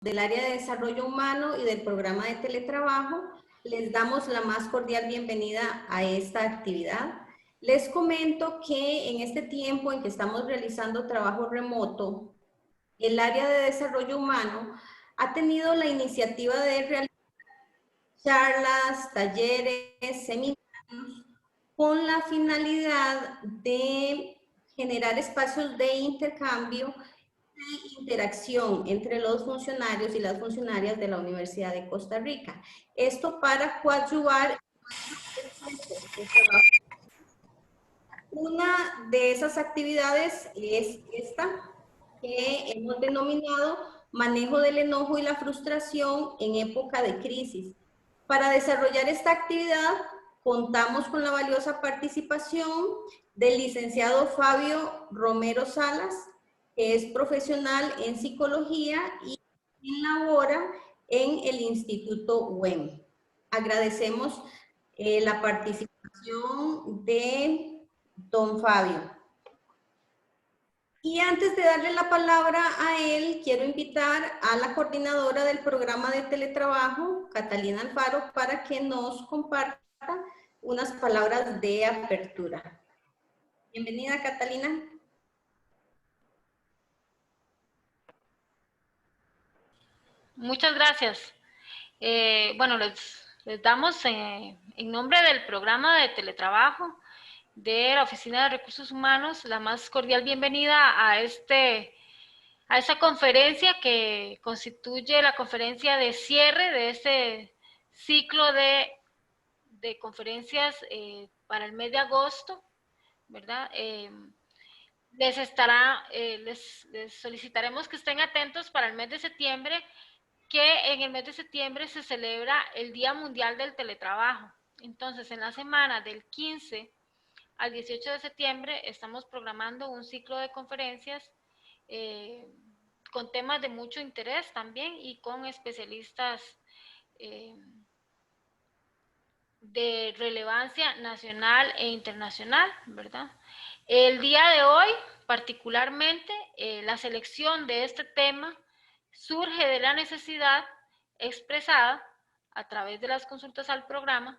del área de desarrollo humano y del programa de teletrabajo, les damos la más cordial bienvenida a esta actividad. Les comento que en este tiempo en que estamos realizando trabajo remoto, el área de desarrollo humano ha tenido la iniciativa de realizar charlas, talleres, seminarios, con la finalidad de generar espacios de intercambio e interacción entre los funcionarios y las funcionarias de la Universidad de Costa Rica. Esto para coadyuvar. Una de esas actividades es esta, que hemos denominado manejo del enojo y la frustración en época de crisis. Para desarrollar esta actividad, contamos con la valiosa participación del licenciado Fabio Romero Salas, que es profesional en psicología y labora en el Instituto UEM. Agradecemos la participación de don Fabio. Y antes de darle la palabra a él, quiero invitar a la coordinadora del programa de teletrabajo, Catalina Alfaro, para que nos comparta unas palabras de apertura. Bienvenida, Catalina. Muchas gracias. Bueno, les damos en nombre del programa de teletrabajo de la Oficina de Recursos Humanos la más cordial bienvenida a esta conferencia que constituye la conferencia de cierre de este ciclo de conferencias para el mes de agosto, ¿verdad? Les solicitaremos que estén atentos para el mes de septiembre, que en el mes de septiembre se celebra el Día Mundial del Teletrabajo. Entonces, en la semana del 15 al 18 de septiembre estamos programando un ciclo de conferencias con temas de mucho interés también y con especialistas de relevancia nacional e internacional, ¿verdad? El día de hoy, particularmente, la selección de este tema surge de la necesidad expresada a través de las consultas al programa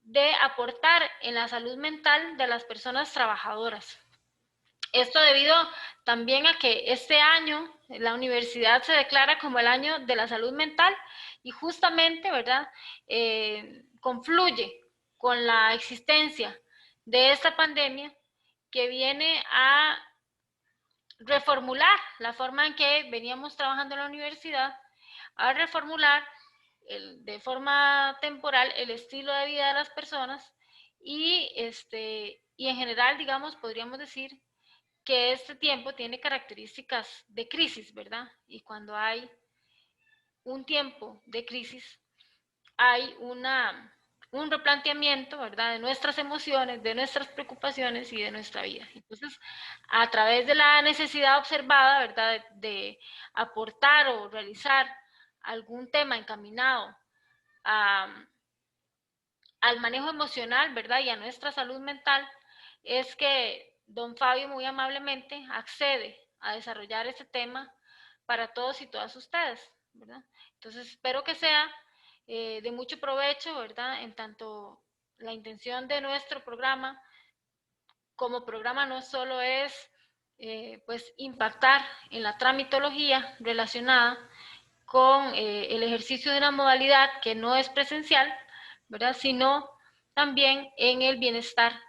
de aportar en la salud mental de las personas trabajadoras. Esto debido también a que este año la universidad se declara como el año de la salud mental y justamente, ¿verdad?, confluye con la existencia de esta pandemia que viene a reformular la forma en que veníamos trabajando en la universidad, a reformular de forma temporal el estilo de vida de las personas y en general, digamos, podríamos decir que este tiempo tiene características de crisis, ¿verdad? Y cuando hay un tiempo de crisis, hay un replanteamiento, ¿verdad?, de nuestras emociones, de nuestras preocupaciones y de nuestra vida. Entonces, a través de la necesidad observada, ¿verdad?, de aportar o realizar algún tema encaminado al manejo emocional, ¿verdad?, y a nuestra salud mental, es que don Fabio muy amablemente accede a desarrollar este tema para todos y todas ustedes, ¿verdad? Entonces, espero que sea de mucho provecho, ¿verdad? En tanto la intención de nuestro programa como programa no solo es pues impactar en la tramitología relacionada con el ejercicio de una modalidad que no es presencial, ¿verdad?, sino también en el bienestar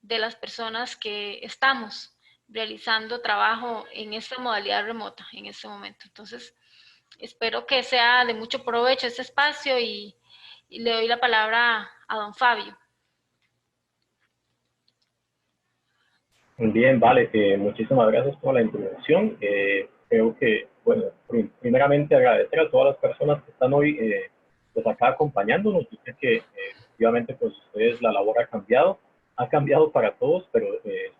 de las personas que estamos realizando trabajo en esta modalidad remota en este momento. Entonces, espero que sea de mucho provecho este espacio y le doy la palabra a don Fabio. Muy bien, vale, muchísimas gracias por la introducción. Creo que, bueno, primeramente agradecer a todas las personas que están hoy pues acá acompañándonos. Yo sé que efectivamente pues ustedes la labor ha cambiado para todos, pero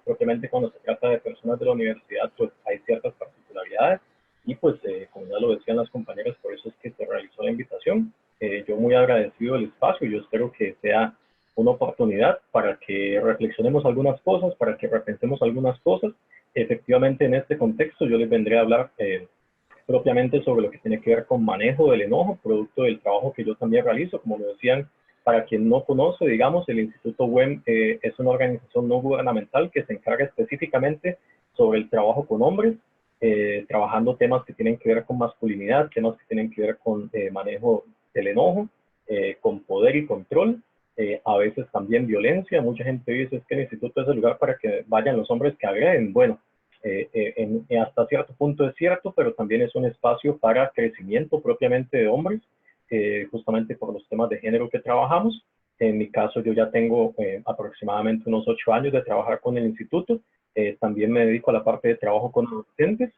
propiamente cuando se trata de personas de la universidad pues hay ciertas particularidades y pues como ya lo decían las compañeras, por eso es que se realizó la invitación. Yo muy agradecido del espacio y yo espero que sea una oportunidad para que reflexionemos algunas cosas, para que repensemos algunas cosas. Efectivamente, en este contexto yo les vendré a hablar propiamente sobre lo que tiene que ver con manejo del enojo, producto del trabajo que yo también realizo. Como lo decían, para quien no conoce, digamos, el Instituto WEM es una organización no gubernamental que se encarga específicamente sobre el trabajo con hombres, trabajando temas que tienen que ver con masculinidad, temas que tienen que ver con manejo del enojo, con poder y control, a veces también violencia. Mucha gente dice que el instituto es el lugar para que vayan los hombres que agreden. Bueno, hasta cierto punto es cierto, pero también es un espacio para crecimiento propiamente de hombres, justamente por los temas de género que trabajamos. En mi caso, yo ya tengo aproximadamente unos 8 años de trabajar con el instituto. También me dedico a la parte de trabajo con adolescentes,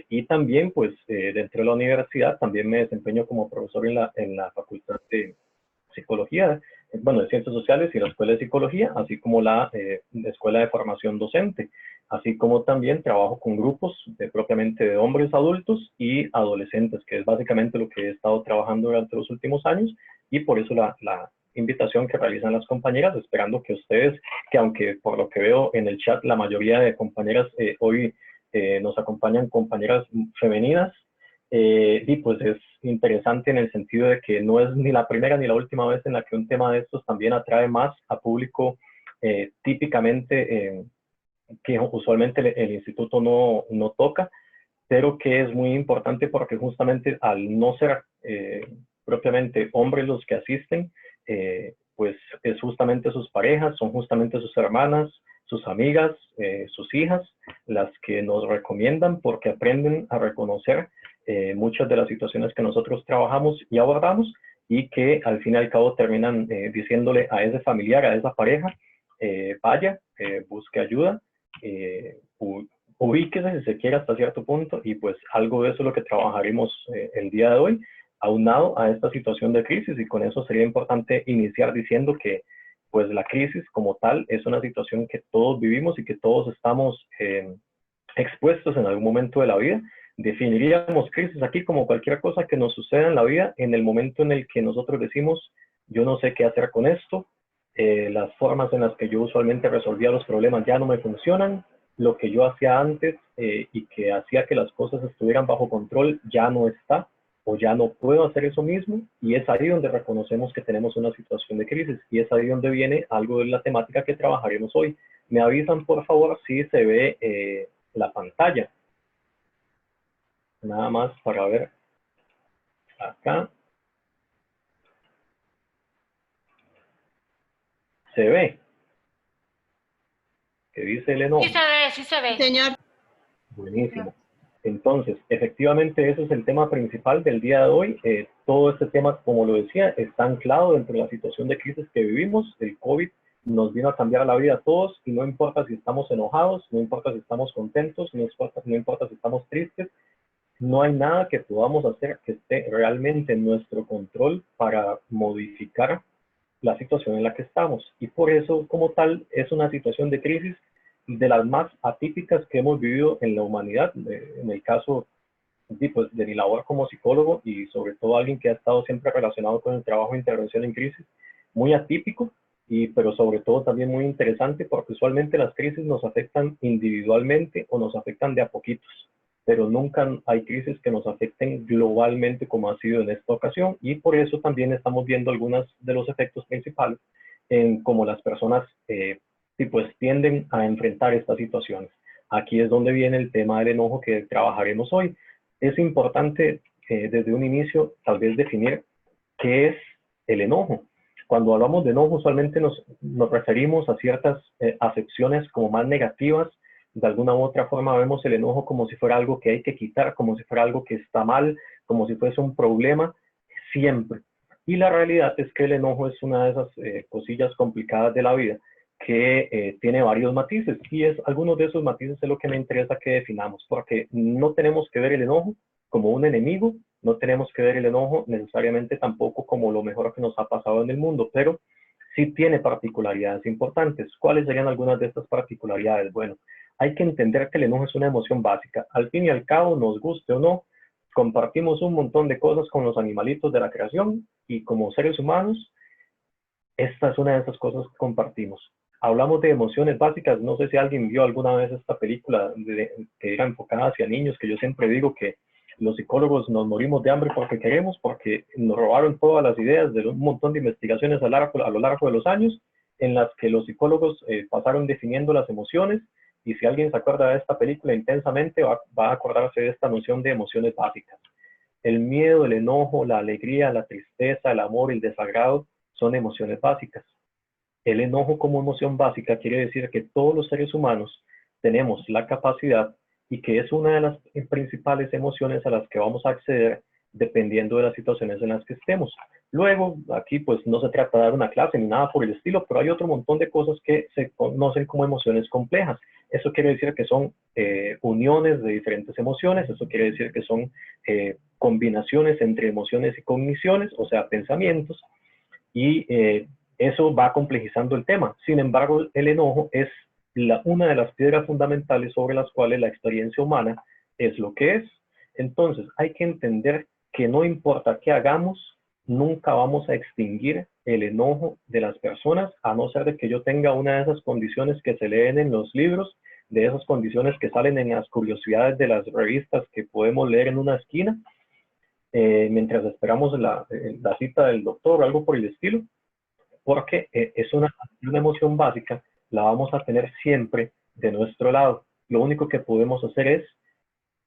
y también, pues, dentro de la universidad, también me desempeño como profesor en la Facultad de Psicología, bueno, de Ciencias Sociales y la Escuela de Psicología, así como la Escuela de Formación Docente, así como también trabajo con grupos propiamente de hombres adultos y adolescentes, que es básicamente lo que he estado trabajando durante los últimos años, y por eso la invitación que realizan las compañeras, esperando que ustedes, que aunque por lo que veo en el chat, la mayoría de compañeras hoy nos acompañan compañeras femeninas, y pues es interesante en el sentido de que no es ni la primera ni la última vez en la que un tema de estos también atrae más a público típicamente que usualmente el instituto no toca, pero que es muy importante porque justamente al no ser propiamente hombres los que asisten, pues es justamente sus parejas, son justamente sus hermanas, sus amigas, sus hijas, las que nos recomiendan porque aprenden a reconocer muchas de las situaciones que nosotros trabajamos y abordamos, y que al fin y al cabo terminan diciéndole a ese familiar, a esa pareja, vaya, busque ayuda, ubíquese si se quiere hasta cierto punto, y pues algo de eso es lo que trabajaremos el día de hoy, aunado a esta situación de crisis. Y con eso sería importante iniciar diciendo que pues la crisis como tal es una situación que todos vivimos y que todos estamos expuestos en algún momento de la vida. Definiríamos crisis aquí como cualquier cosa que nos suceda en la vida en el momento en el que nosotros decimos, yo no sé qué hacer con esto, las formas en las que yo usualmente resolvía los problemas ya no me funcionan, lo que yo hacía antes y que hacía que las cosas estuvieran bajo control ya no está, o ya no puedo hacer eso mismo, y es ahí donde reconocemos que tenemos una situación de crisis, y es ahí donde viene algo de la temática que trabajaremos hoy. Me avisan, por favor, si se ve la pantalla. Nada más para ver acá. ¿Se ve? ¿Qué dice el enojo? Sí se ve. Señor. Buenísimo. Entonces, efectivamente, ese es el tema principal del día de hoy. Todo este tema, como lo decía, está anclado dentro de la situación de crisis que vivimos. El COVID nos vino a cambiar la vida a todos, y no importa si estamos enojados, no importa si estamos contentos, no importa si estamos tristes, no hay nada que podamos hacer que esté realmente en nuestro control para modificar la situación en la que estamos. Y por eso, como tal, es una situación de crisis de las más atípicas que hemos vivido en la humanidad. En el caso pues, de mi labor como psicólogo, y sobre todo alguien que ha estado siempre relacionado con el trabajo de intervención en crisis, muy atípico, pero sobre todo también muy interesante, porque usualmente las crisis nos afectan individualmente o nos afectan de a poquitos, pero nunca hay crisis que nos afecten globalmente como ha sido en esta ocasión, y por eso también estamos viendo algunos de los efectos principales en cómo las personas pues tienden a enfrentar estas situaciones. Aquí es donde viene el tema del enojo que trabajaremos hoy. Es importante desde un inicio tal vez definir qué es el enojo. Cuando hablamos de enojo usualmente nos referimos a ciertas acepciones como más negativas. De alguna u otra forma vemos el enojo como si fuera algo que hay que quitar, como si fuera algo que está mal, como si fuese un problema, siempre. Y la realidad es que el enojo es una de esas cosillas complicadas de la vida que tiene varios matices, y algunos de esos matices es lo que me interesa que definamos, porque no tenemos que ver el enojo como un enemigo, no tenemos que ver el enojo necesariamente tampoco como lo mejor que nos ha pasado en el mundo, pero sí tiene particularidades importantes. ¿Cuáles serían algunas de estas particularidades? Bueno, hay que entender que el enojo es una emoción básica. Al fin y al cabo, nos guste o no, compartimos un montón de cosas con los animalitos de la creación, y como seres humanos, esta es una de esas cosas que compartimos. Hablamos de emociones básicas. No sé si alguien vio alguna vez esta película que era enfocada hacia niños, que yo siempre digo que Los psicólogos nos morimos de hambre porque queremos, porque nos robaron todas las ideas de un montón de investigaciones a lo largo de los años, en las que los psicólogos pasaron definiendo las emociones, y si alguien se acuerda de esta película intensamente, va a acordarse de esta noción de emociones básicas. El miedo, el enojo, la alegría, la tristeza, el amor, el desagrado, son emociones básicas. El enojo como emoción básica quiere decir que todos los seres humanos tenemos la capacidad, y que es una de las principales emociones a las que vamos a acceder dependiendo de las situaciones en las que estemos. Luego, aquí pues no se trata de dar una clase ni nada por el estilo, pero hay otro montón de cosas que se conocen como emociones complejas. Eso quiere decir que son uniones de diferentes emociones, eso quiere decir que son combinaciones entre emociones y cogniciones, o sea, pensamientos, y eso va complejizando el tema. Sin embargo, el enojo es una de las piedras fundamentales sobre las cuales la experiencia humana es lo que es. Entonces, hay que entender que no importa qué hagamos, nunca vamos a extinguir el enojo de las personas, a no ser de que yo tenga una de esas condiciones que se leen en los libros, de esas condiciones que salen en las curiosidades de las revistas que podemos leer en una esquina, mientras esperamos la cita del doctor o algo por el estilo, porque es una emoción básica, la vamos a tener siempre de nuestro lado. Lo único que podemos hacer es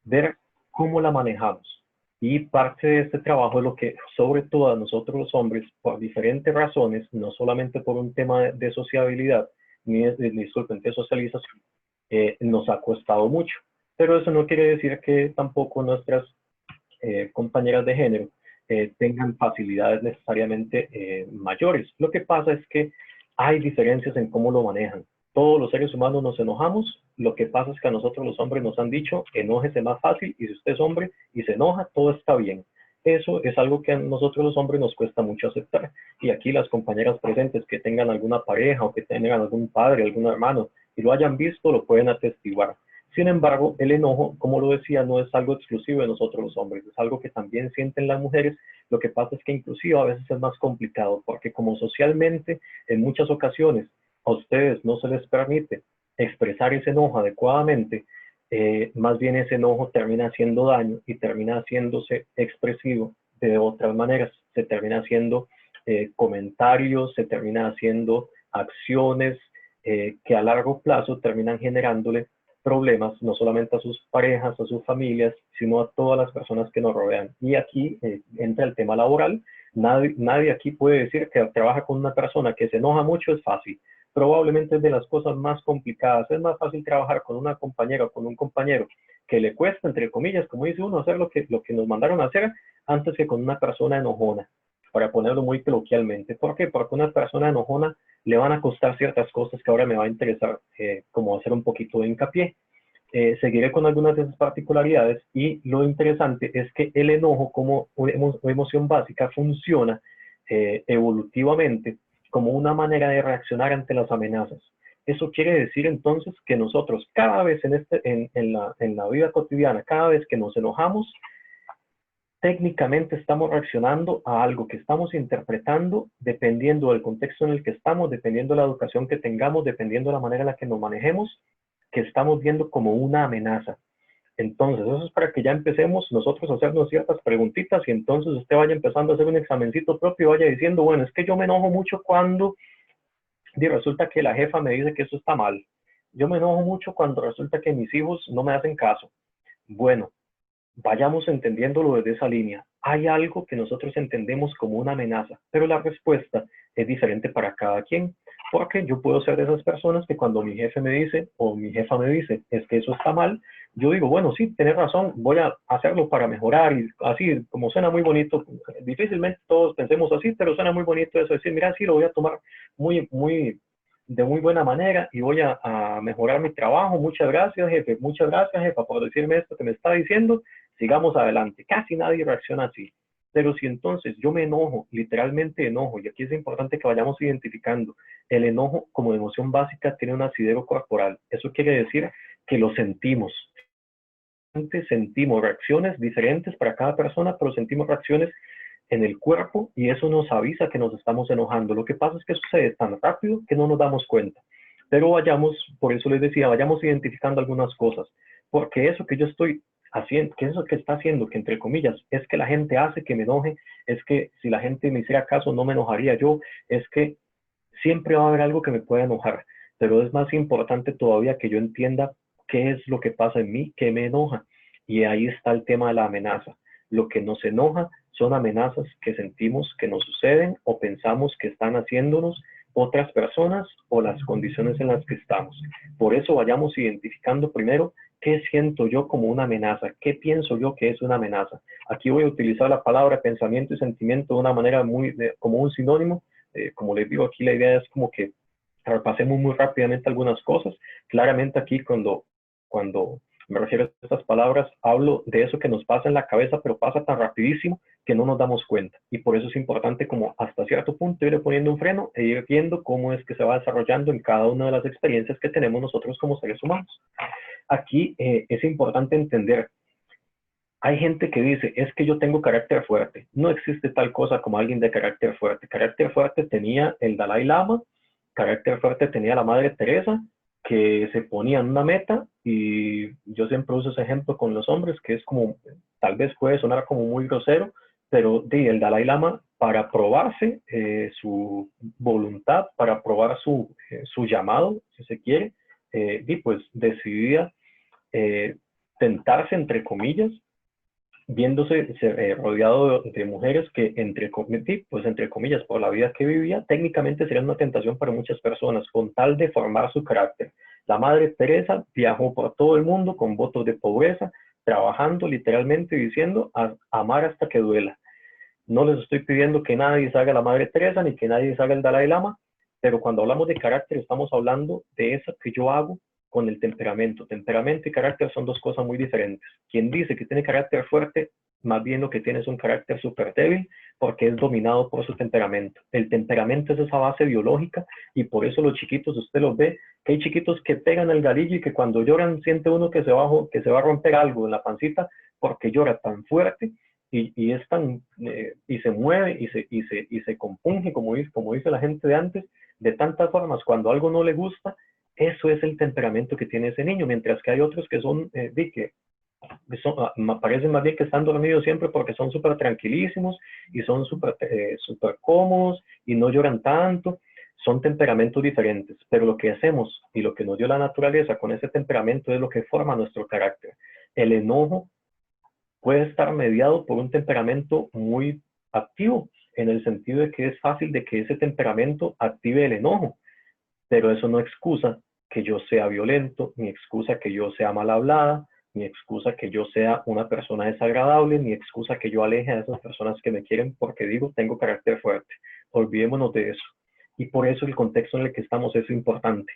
ver cómo la manejamos. Y parte de este trabajo es lo que, sobre todo a nosotros los hombres, por diferentes razones, no solamente por un tema de sociabilidad, ni de socialización, nos ha costado mucho. Pero eso no quiere decir que tampoco nuestras compañeras de género tengan facilidades necesariamente mayores. Lo que pasa es que hay diferencias en cómo lo manejan. Todos los seres humanos nos enojamos, lo que pasa es que a nosotros los hombres nos han dicho, enójese más fácil, y si usted es hombre y se enoja, todo está bien. Eso es algo que a nosotros los hombres nos cuesta mucho aceptar. Y aquí las compañeras presentes que tengan alguna pareja o que tengan algún padre, algún hermano y lo hayan visto, lo pueden atestiguar. Sin embargo, el enojo, como lo decía, no es algo exclusivo de nosotros los hombres, es algo que también sienten las mujeres. Lo que pasa es que inclusive a veces es más complicado, porque como socialmente en muchas ocasiones a ustedes no se les permite expresar ese enojo adecuadamente, más bien ese enojo termina haciendo daño y termina haciéndose expresivo de otras maneras. Se termina haciendo comentarios, se termina haciendo acciones que a largo plazo terminan generándole problemas, no solamente a sus parejas, a sus familias, sino a todas las personas que nos rodean. Y aquí entra el tema laboral. Nadie aquí puede decir que trabaja con una persona que se enoja mucho es fácil. Probablemente es de las cosas más complicadas. Es más fácil trabajar con una compañera o con un compañero que le cuesta, entre comillas, como dice uno, hacer lo que nos mandaron a hacer, antes que con una persona enojona, para ponerlo muy coloquialmente. ¿Por qué? Porque a una persona enojona le van a costar ciertas cosas que ahora me va a interesar como hacer un poquito de hincapié. Seguiré con algunas de esas particularidades, y lo interesante es que el enojo como emoción básica funciona evolutivamente como una manera de reaccionar ante las amenazas. Eso quiere decir entonces que nosotros cada vez en la vida cotidiana, cada vez que nos enojamos, técnicamente estamos reaccionando a algo que estamos interpretando dependiendo del contexto en el que estamos, dependiendo de la educación que tengamos, dependiendo de la manera en la que nos manejemos, que estamos viendo como una amenaza. Entonces, eso es para que ya empecemos nosotros a hacernos ciertas preguntitas, y entonces usted vaya empezando a hacer un examencito propio y vaya diciendo, bueno, es que yo me enojo mucho cuando resulta que la jefa me dice que eso está mal. Yo me enojo mucho cuando resulta que mis hijos no me hacen caso. Bueno, vayamos entendiéndolo desde esa línea. Hay algo que nosotros entendemos como una amenaza, pero la respuesta es diferente para cada quien, porque yo puedo ser de esas personas que cuando mi jefe me dice o mi jefa me dice es que eso está mal, yo digo, bueno, sí, tienes razón, voy a hacerlo para mejorar, y así como suena muy bonito, difícilmente todos pensemos así, pero suena muy bonito eso, decir, mira, sí, lo voy a tomar de muy buena manera y voy a mejorar mi trabajo. Muchas gracias, jefa, por decirme esto que me está diciendo. Sigamos adelante. Casi nadie reacciona así. Pero si entonces yo me enojo, literalmente enojo, y aquí es importante que vayamos identificando, el enojo como emoción básica tiene un asidero corporal. Eso quiere decir que lo sentimos. Sentimos reacciones diferentes para cada persona, pero sentimos reacciones en el cuerpo, y eso nos avisa que nos estamos enojando. Lo que pasa es que sucede tan rápido que no nos damos cuenta. Pero por eso les decía, vayamos identificando algunas cosas, porque eso que yo estoy ¿qué es lo que está haciendo? Que entre comillas, es que la gente hace que me enoje, es que si la gente me hiciera caso no me enojaría yo, es que siempre va a haber algo que me pueda enojar, pero es más importante todavía que yo entienda qué es lo que pasa en mí, qué me enoja. Y ahí está el tema de la amenaza. Lo que nos enoja son amenazas que sentimos que nos suceden o pensamos que están haciéndonos otras personas o las condiciones en las que estamos. Por eso vayamos identificando primero qué siento yo como una amenaza, qué pienso yo que es una amenaza. Aquí voy a utilizar la palabra pensamiento y sentimiento de una manera como un sinónimo. Como les digo, aquí la idea es como que repasemos muy rápidamente algunas cosas. Claramente aquí cuando me refiero a estas palabras, hablo de eso que nos pasa en la cabeza, pero pasa tan rapidísimo que no nos damos cuenta. Y por eso es importante como hasta cierto punto ir poniendo un freno e ir viendo cómo es que se va desarrollando en cada una de las experiencias que tenemos nosotros como seres humanos. Aquí es importante entender, hay gente que dice, es que yo tengo carácter fuerte. No existe tal cosa como alguien de carácter fuerte. Carácter fuerte tenía el Dalai Lama, carácter fuerte tenía la Madre Teresa, que se ponían una meta, y yo siempre uso ese ejemplo con los hombres, que es como, tal vez puede sonar como muy grosero, pero el Dalai Lama, para probarse su voluntad, para probar su llamado, si se quiere, pues decidía tentarse, entre comillas, viéndose rodeado de mujeres que, entre comillas, por la vida que vivía, técnicamente serían una tentación para muchas personas, con tal de formar su carácter. La Madre Teresa viajó por todo el mundo con votos de pobreza, trabajando literalmente diciendo, amar hasta que duela. No les estoy pidiendo que nadie se haga la Madre Teresa, ni que nadie se haga el Dalai Lama, pero cuando hablamos de carácter estamos hablando de eso que yo hago con el temperamento. Temperamento y carácter son dos cosas muy diferentes. Quien dice que tiene carácter fuerte, más bien lo que tiene es un carácter súper débil, porque es dominado por su temperamento. El temperamento es esa base biológica, y por eso los chiquitos, usted los ve, que hay chiquitos que pegan el galillo y que cuando lloran siente uno que se va a romper algo en la pancita, porque llora tan fuerte y es tan, y se mueve y se compunge, como dice la gente de antes, de tantas formas. Cuando algo no le gusta, eso es el temperamento que tiene ese niño, mientras que hay otros que son, parecen más bien que están dormidos siempre porque son súper tranquilísimos y son súper cómodos y no lloran tanto. Son temperamentos diferentes, pero lo que hacemos y lo que nos dio la naturaleza con ese temperamento es lo que forma nuestro carácter. El enojo puede estar mediado por un temperamento muy activo, en el sentido de que es fácil de que ese temperamento active el enojo, pero eso no excusa que yo sea violento, ni excusa que yo sea mal hablada, ni excusa que yo sea una persona desagradable, ni excusa que yo aleje a esas personas que me quieren porque digo, tengo carácter fuerte. Olvidémonos de eso. Y por eso el contexto en el que estamos es importante.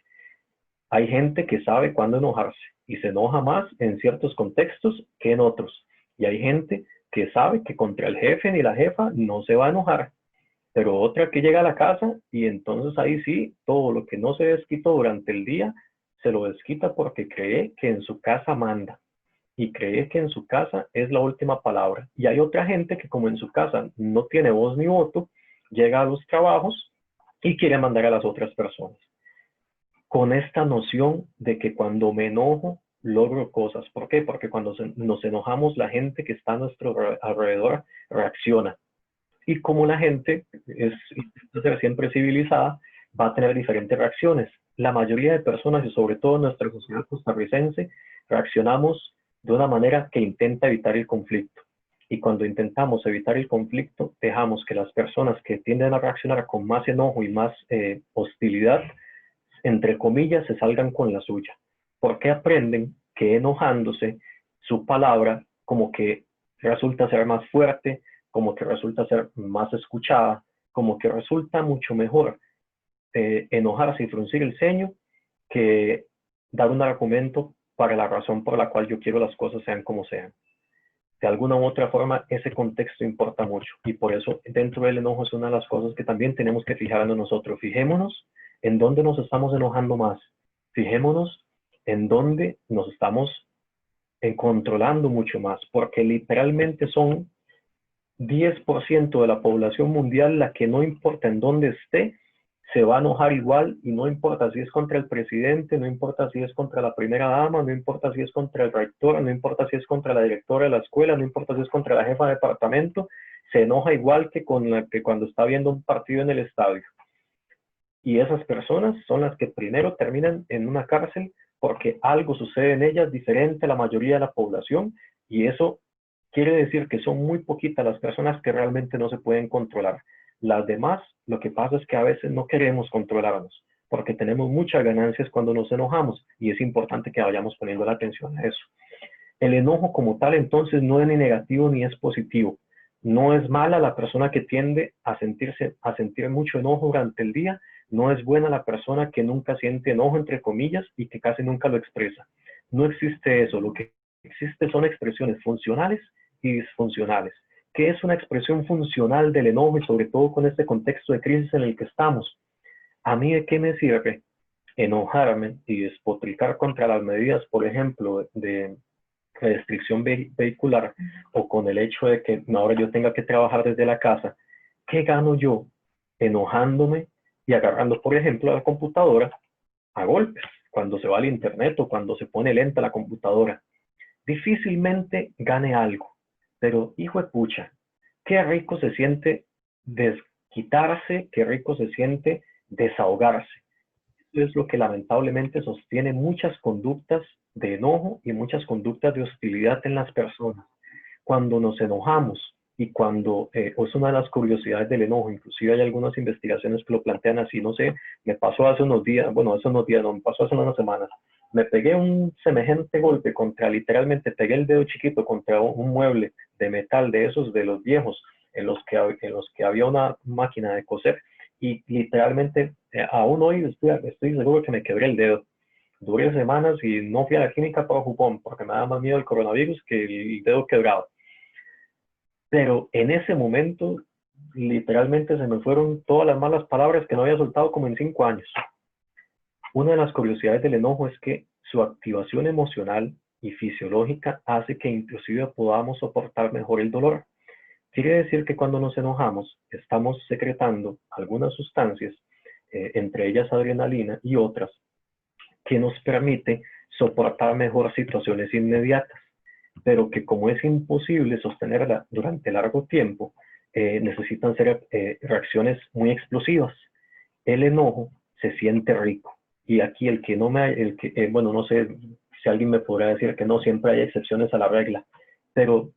Hay gente que sabe cuándo enojarse y se enoja más en ciertos contextos que en otros. Y hay gente que sabe que contra el jefe ni la jefa no se va a enojar, pero otra que llega a la casa y entonces ahí sí, todo lo que no se desquitó durante el día, se lo desquita porque cree que en su casa manda y cree que en su casa es la última palabra. Y hay otra gente que, como en su casa no tiene voz ni voto, llega a los trabajos y quiere mandar a las otras personas. Con esta noción de que cuando me enojo, logro cosas. ¿Por qué? Porque cuando nos enojamos, la gente que está a nuestro alrededor reacciona. Y como la gente es siempre civilizada, va a tener diferentes reacciones. La mayoría de personas, y sobre todo en nuestra sociedad costarricense, reaccionamos de una manera que intenta evitar el conflicto. Y cuando intentamos evitar el conflicto, dejamos que las personas que tienden a reaccionar con más enojo y más hostilidad, entre comillas, se salgan con la suya. Porque aprenden que enojándose, su palabra como que resulta ser más fuerte, como que resulta ser más escuchada, como que resulta mucho mejor enojarse y fruncir el ceño que dar un argumento para la razón por la cual yo quiero las cosas sean como sean. De alguna u otra forma, ese contexto importa mucho, y por eso dentro del enojo es una de las cosas que también tenemos que fijarnos nosotros. Fijémonos en dónde nos estamos enojando más. Fijémonos en dónde nos estamos controlando mucho más, porque literalmente son 10% de la población mundial la que, no importa en dónde esté, se va a enojar igual, y no importa si es contra el presidente, no importa si es contra la primera dama, no importa si es contra el rector, no importa si es contra la directora de la escuela, no importa si es contra la jefa de departamento, se enoja igual que cuando está viendo un partido en el estadio. Y esas personas son las que primero terminan en una cárcel porque algo sucede en ellas diferente a la mayoría de la población, y eso quiere decir que son muy poquitas las personas que realmente no se pueden controlar. Las demás, lo que pasa es que a veces no queremos controlarnos, porque tenemos muchas ganancias cuando nos enojamos, y es importante que vayamos poniendo la atención a eso. El enojo como tal, entonces, no es ni negativo ni es positivo. No es mala la persona que tiende a sentir mucho enojo durante el día. No es buena la persona que nunca siente enojo, entre comillas, y que casi nunca lo expresa. No existe eso. Lo que existe son expresiones funcionales y disfuncionales. ¿Qué es una expresión funcional del enojo, y sobre todo con este contexto de crisis en el que estamos? ¿A mí de qué me sirve enojarme y despotricar contra las medidas, por ejemplo, de restricción vehicular, o con el hecho de que ahora yo tenga que trabajar desde la casa? ¿Qué gano yo enojándome y agarrando, por ejemplo, la computadora a golpes cuando se va al internet o cuando se pone lenta la computadora? Difícilmente gane algo, pero hijo de pucha, qué rico se siente desquitarse, qué rico se siente desahogarse. Eso es lo que lamentablemente sostiene muchas conductas de enojo y muchas conductas de hostilidad en las personas. Cuando nos enojamos, y cuando, es una de las curiosidades del enojo, inclusive hay algunas investigaciones que lo plantean así, no sé, me pasó hace unos días, bueno, hace unos días, no, me pasó hace unas semanas, me pegué un semejante golpe literalmente pegué el dedo chiquito contra un mueble de metal de esos, de los viejos, en los que había una máquina de coser, y literalmente, aún hoy estoy seguro que me quebré el dedo. Duré semanas y no fui a la clínica para jupón, porque me daba más miedo el coronavirus que el dedo quebrado. Pero en ese momento, literalmente se me fueron todas las malas palabras que no había soltado como en 5 años. Una de las curiosidades del enojo es que su activación emocional y fisiológica hace que inclusive podamos soportar mejor el dolor. Quiere decir que cuando nos enojamos, estamos secretando algunas sustancias, entre ellas adrenalina y otras, que nos permite soportar mejor situaciones inmediatas, pero que como es imposible sostenerla durante largo tiempo, necesitan ser reacciones muy explosivas. El enojo se siente rico, y aquí bueno, no sé si alguien me podrá decir que no, siempre hay excepciones a la regla, pero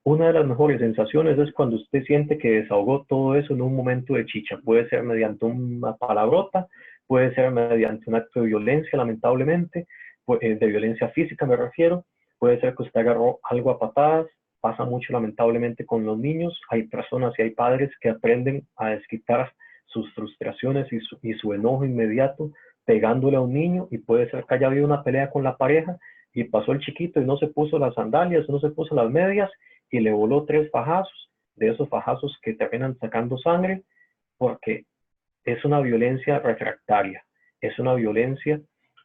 una de las mejores sensaciones es cuando usted siente que desahogó todo eso en un momento de chicha. Puede ser mediante una palabrota, puede ser mediante un acto de violencia, lamentablemente, de violencia física me refiero. Puede ser que usted agarró algo a patadas. Pasa mucho lamentablemente con los niños. Hay personas y hay padres que aprenden a desquitar sus frustraciones y su enojo inmediato pegándole a un niño, y puede ser que haya habido una pelea con la pareja y pasó el chiquito y no se puso las sandalias, no se puso las medias, y le voló 3 fajazos, de esos fajazos que terminan sacando sangre, porque es una violencia refractaria, es una violencia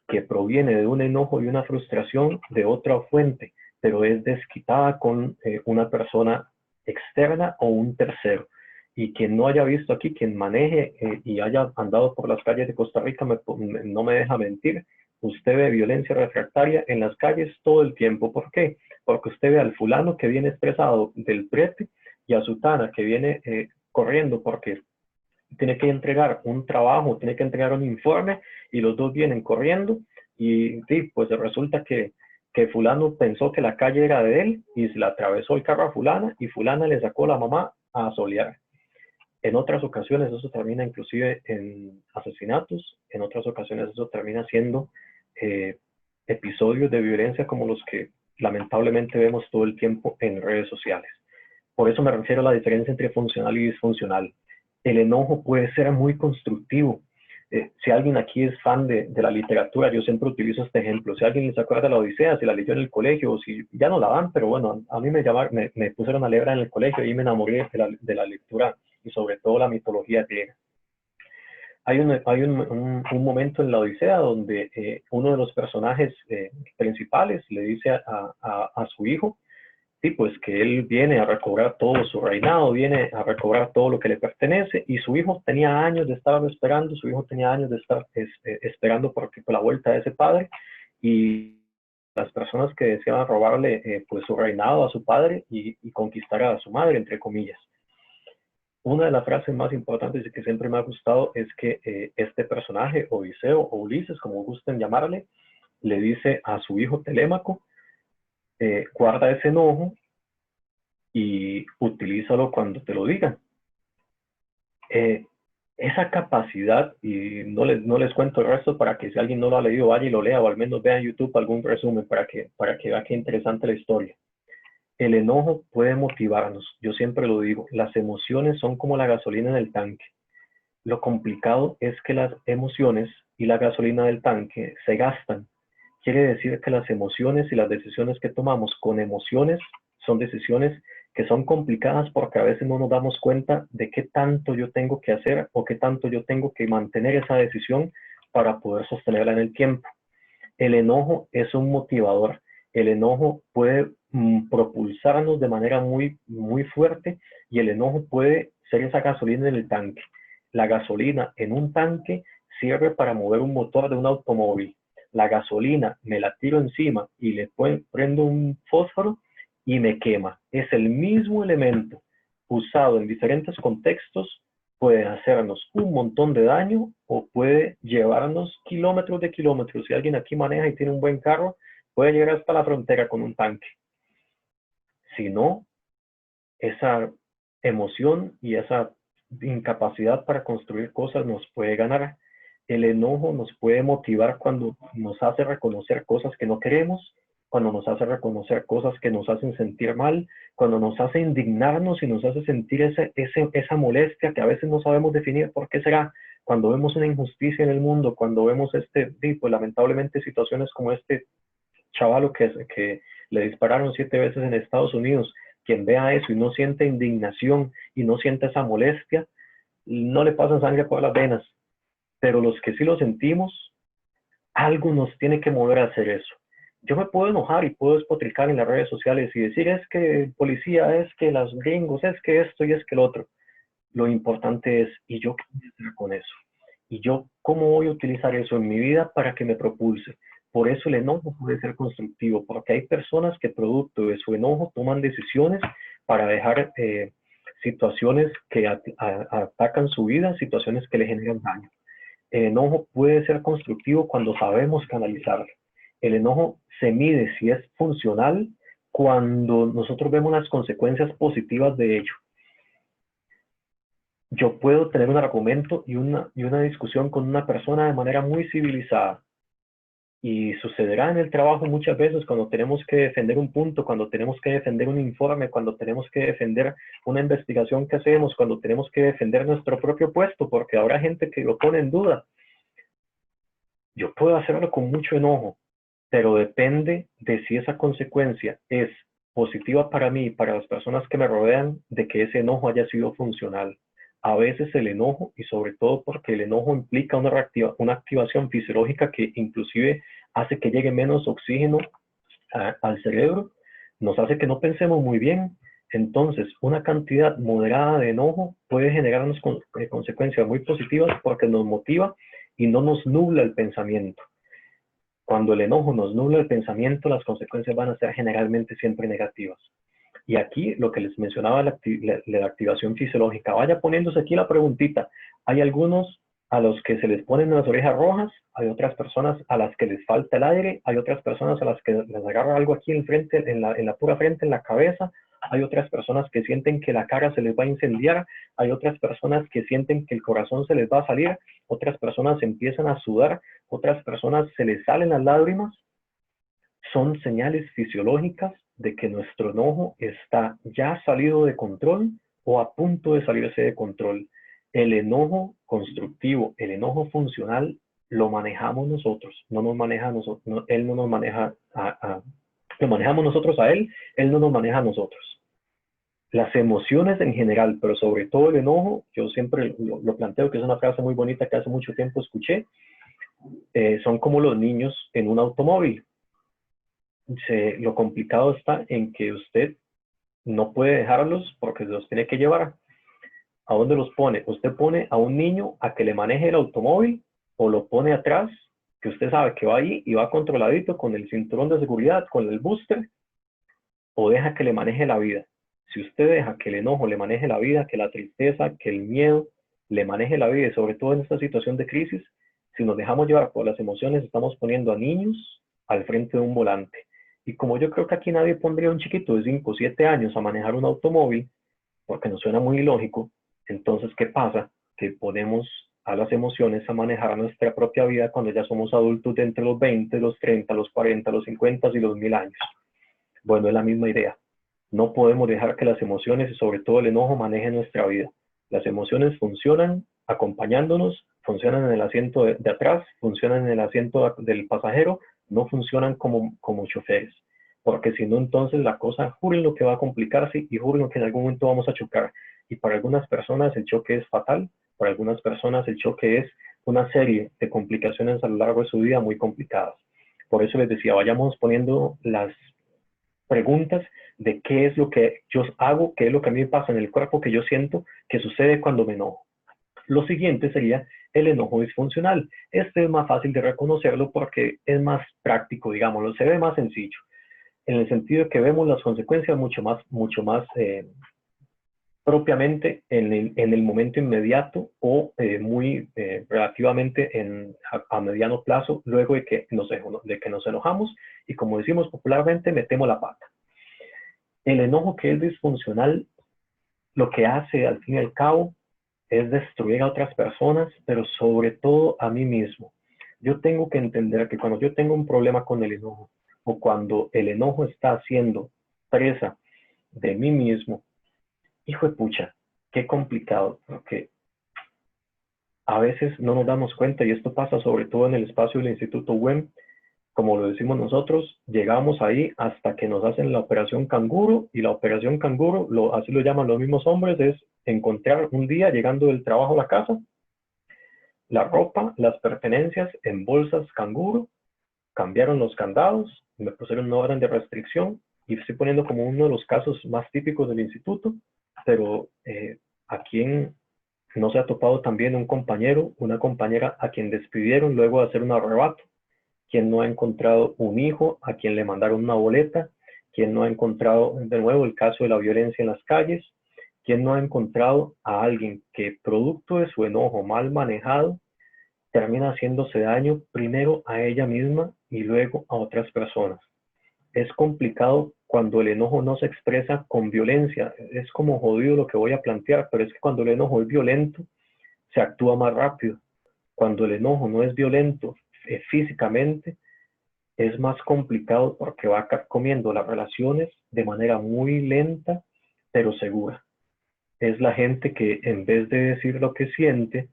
que proviene de un enojo y una frustración de otra fuente, pero es desquitada con una persona externa o un tercero. Y quien no haya visto aquí, quien maneje y haya andado por las calles de Costa Rica, no me deja mentir, usted ve violencia refractaria en las calles todo el tiempo. ¿Por qué? Porque usted ve al fulano que viene estresado del prete y a su tana que viene corriendo porque tiene que entregar un trabajo, tiene que entregar un informe, y los dos vienen corriendo, y sí, pues resulta que fulano pensó que la calle era de él y se la atravesó el carro a fulana, y fulana le sacó a la mamá a solear. En otras ocasiones eso termina inclusive en asesinatos, en otras ocasiones eso termina siendo episodios de violencia como los que lamentablemente vemos todo el tiempo en redes sociales. Por eso me refiero a la diferencia entre funcional y disfuncional. El enojo puede ser muy constructivo. Si alguien aquí es fan de la literatura, yo siempre utilizo este ejemplo. Si alguien se acuerda de la Odisea, si la leyó en el colegio, o si ya no la dan, pero bueno, a mí me pusieron a leer en el colegio y me enamoré de la lectura, y sobre todo la mitología griega. Hay un momento en la Odisea donde uno de los personajes principales le dice a su hijo tipo es que él viene a recobrar todo su reinado, viene a recobrar todo lo que le pertenece, y su hijo tenía años de estarlo esperando, su hijo tenía años de estar esperando por la vuelta de ese padre, y las personas que deseaban robarle pues su reinado a su padre y conquistar a su madre, entre comillas. Una de las frases más importantes y que siempre me ha gustado es que este personaje, Odiseo o Ulises, como gusten llamarle, le dice a su hijo Telémaco, guarda ese enojo y utilízalo cuando te lo digan. Esa capacidad, y no les cuento el resto para que si alguien no lo ha leído vaya y lo lea, o al menos vea en YouTube algún resumen para que vea qué interesante la historia. El enojo puede motivarnos, yo siempre lo digo, las emociones son como la gasolina en el tanque. Lo complicado es que las emociones y la gasolina del tanque se gastan. Quiere decir que las emociones y las decisiones que tomamos con emociones son decisiones que son complicadas porque a veces no nos damos cuenta de qué tanto yo tengo que hacer o qué tanto yo tengo que mantener esa decisión para poder sostenerla en el tiempo. El enojo es un motivador. El enojo puede propulsarnos de manera muy, muy fuerte, y el enojo puede ser esa gasolina en el tanque. La gasolina en un tanque sirve para mover un motor de un automóvil. La gasolina me la tiro encima y le prendo un fósforo y me quema. Es el mismo elemento usado en diferentes contextos, puede hacernos un montón de daño o puede llevarnos kilómetros de kilómetros. Si alguien aquí maneja y tiene un buen carro, puede llegar hasta la frontera con un tanque. Si no, esa emoción y esa incapacidad para construir cosas nos puede ganar. El enojo nos puede motivar cuando nos hace reconocer cosas que no queremos, cuando nos hace reconocer cosas que nos hacen sentir mal, cuando nos hace indignarnos y nos hace sentir esa molestia que a veces no sabemos definir por qué será. Cuando vemos una injusticia en el mundo, cuando vemos pues, lamentablemente situaciones como este chavalo que le dispararon 7 veces en Estados Unidos, quien vea eso y no siente indignación y no siente esa molestia, no le pasa sangre por las venas. Pero los que sí lo sentimos, algo nos tiene que mover a hacer eso. Yo me puedo enojar y puedo despotricar en las redes sociales y decir es que el policía, es que los gringos, es que esto y es que el otro. Lo importante es, ¿y yo qué voy a hacer con eso? ¿Y yo cómo voy a utilizar eso en mi vida para que me propulse? Por eso el enojo puede ser constructivo, porque hay personas que producto de su enojo toman decisiones para dejar situaciones que atacan su vida, situaciones que le generan daño. El enojo puede ser constructivo cuando sabemos canalizarlo. El enojo se mide si es funcional cuando nosotros vemos las consecuencias positivas de ello. Yo puedo tener un argumento y una discusión con una persona de manera muy civilizada. Y sucederá en el trabajo muchas veces cuando tenemos que defender un punto, cuando tenemos que defender un informe, cuando tenemos que defender una investigación que hacemos, cuando tenemos que defender nuestro propio puesto, porque habrá gente que lo pone en duda. Yo puedo hacerlo con mucho enojo, pero depende de si esa consecuencia es positiva para mí y para las personas que me rodean, de que ese enojo haya sido funcional. A veces el enojo, y sobre todo porque el enojo implica una activación fisiológica que inclusive hace que llegue menos oxígeno al cerebro, nos hace que no pensemos muy bien. Entonces, una cantidad moderada de enojo puede generarnos consecuencias muy positivas porque nos motiva y no nos nubla el pensamiento. Cuando el enojo nos nubla el pensamiento, las consecuencias van a ser generalmente siempre negativas. Y aquí lo que les mencionaba, la activación fisiológica. Vaya poniéndose aquí la preguntita. Hay algunos a los que se les ponen las orejas rojas, hay otras personas a las que les falta el aire, hay otras personas a las que les agarra algo aquí en frente, en la pura frente, en la cabeza, hay otras personas que sienten que la cara se les va a incendiar, hay otras personas que sienten que el corazón se les va a salir, otras personas empiezan a sudar, otras personas se les salen las lágrimas. Son señales fisiológicas de que nuestro enojo está ya salido de control o a punto de salirse de control. El enojo constructivo, el enojo funcional, lo manejamos nosotros, no nos maneja a nosotros, no, él no nos maneja lo manejamos nosotros a él no nos maneja a nosotros. Las emociones en general, pero sobre todo el enojo, yo siempre lo planteo, que es una frase muy bonita que hace mucho tiempo escuché, son como los niños en un automóvil. Lo complicado está en que usted no puede dejarlos porque los tiene que llevar. ¿A dónde los pone? Usted pone a un niño a que le maneje el automóvil o lo pone atrás, que usted sabe que va ahí y va controladito con el cinturón de seguridad, con el booster, o deja que le maneje la vida. Si usted deja que el enojo le maneje la vida, que la tristeza, que el miedo le maneje la vida, y sobre todo en esta situación de crisis, si nos dejamos llevar por las emociones, estamos poniendo a niños al frente de un volante. Y como yo creo que aquí nadie pondría a un chiquito de 5 o 7 años a manejar un automóvil, porque nos suena muy ilógico, entonces, ¿qué pasa? Que ponemos a las emociones a manejar nuestra propia vida cuando ya somos adultos de entre los 20, los 30, los 40, los 50 y los 1000 años. Bueno, es la misma idea. No podemos dejar que las emociones y sobre todo el enojo manejen nuestra vida. Las emociones funcionan acompañándonos, funcionan en el asiento de atrás, funcionan en el asiento del pasajero, no funcionan como choferes. Porque si no, entonces la cosa, juren lo que va a complicarse y juren que en algún momento vamos a chocar. Y para algunas personas el choque es fatal, para algunas personas el choque es una serie de complicaciones a lo largo de su vida muy complicadas. Por eso les decía, vayamos poniendo las preguntas de qué es lo que yo hago, qué es lo que a mí me pasa en el cuerpo, que yo siento que sucede cuando me enojo. Lo siguiente sería el enojo disfuncional. Este es más fácil de reconocerlo porque es más práctico, digámoslo, se ve más sencillo, en el sentido de que vemos las consecuencias mucho más propiamente en el momento inmediato o muy relativamente a mediano plazo, luego de que nos enojamos y, como decimos popularmente, metemos la pata. El enojo que es disfuncional, lo que hace al fin y al cabo es destruir a otras personas, pero sobre todo a mí mismo. Yo tengo que entender que cuando yo tengo un problema con el enojo, o cuando el enojo está siendo presa de mí mismo, hijo de pucha, qué complicado, porque a veces no nos damos cuenta, y esto pasa sobre todo en el espacio del Instituto WEM, como lo decimos nosotros, llegamos ahí hasta que nos hacen la operación canguro, y la operación canguro, así lo llaman los mismos hombres, es encontrar un día llegando del trabajo a la casa, la ropa, las pertenencias en bolsas canguro, cambiaron los candados, me pusieron una orden de restricción, y estoy poniendo como uno de los casos más típicos del instituto, pero ¿a quién no se ha topado también un compañero, una compañera a quien despidieron luego de hacer un arrebato? ¿Quién no ha encontrado un hijo a quien le mandaron una boleta? ¿Quién no ha encontrado, de nuevo, el caso de la violencia en las calles? ¿Quién no ha encontrado a alguien que, producto de su enojo mal manejado, termina haciéndose daño primero a ella misma y luego a otras personas? Es complicado cuando el enojo no se expresa con violencia. Es como jodido lo que voy a plantear, pero es que cuando el enojo es violento, se actúa más rápido. Cuando el enojo no es violento físicamente, es más complicado porque va comiendo las relaciones de manera muy lenta, pero segura. Es la gente que, en vez de decir lo que siente,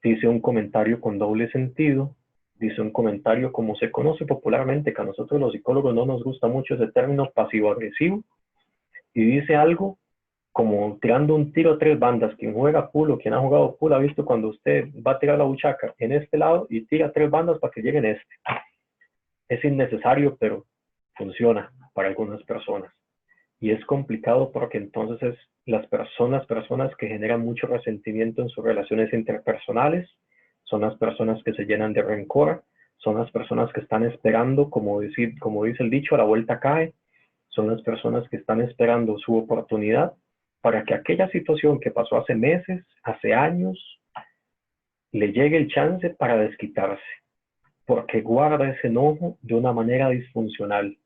dice un comentario con doble sentido, dice un comentario como se conoce popularmente, que a nosotros los psicólogos no nos gusta mucho ese término, pasivo-agresivo, y dice algo como tirando un tiro a tres bandas. Quien juega pool o quien ha jugado pool ha visto cuando usted va a tirar la buchaca en este lado y tira tres bandas para que llegue en este. Es innecesario, pero funciona para algunas personas. Y es complicado porque entonces es las personas que generan mucho resentimiento en sus relaciones interpersonales, son las personas que se llenan de rencor, son las personas que están esperando, como dice el dicho, a la vuelta cae, son las personas que están esperando su oportunidad para que aquella situación que pasó hace meses, hace años, le llegue el chance para desquitarse, porque guarda ese enojo de una manera disfuncional.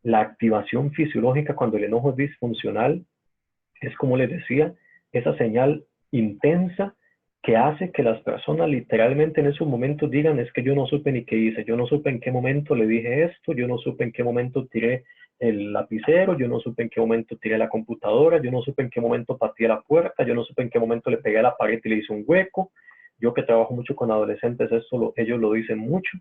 La activación fisiológica cuando el enojo es disfuncional es, como les decía, esa señal intensa que hace que las personas literalmente en esos momentos digan: es que yo no supe ni qué hice, yo no supe en qué momento le dije esto, yo no supe en qué momento tiré el lapicero, yo no supe en qué momento tiré la computadora, yo no supe en qué momento pateé la puerta, yo no supe en qué momento le pegué a la pared y le hice un hueco. Yo, que trabajo mucho con adolescentes, ellos lo dicen mucho.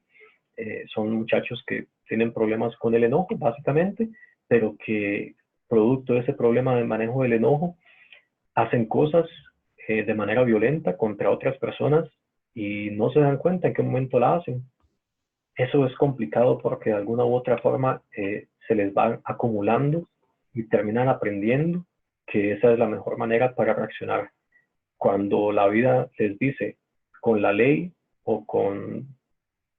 Son muchachos que tienen problemas con el enojo, básicamente, pero que, producto de ese problema de manejo del enojo, hacen cosas de manera violenta contra otras personas y no se dan cuenta en qué momento la hacen. Eso es complicado porque de alguna u otra forma se les va acumulando y terminan aprendiendo que esa es la mejor manera para reaccionar. Cuando la vida les dice con la ley o con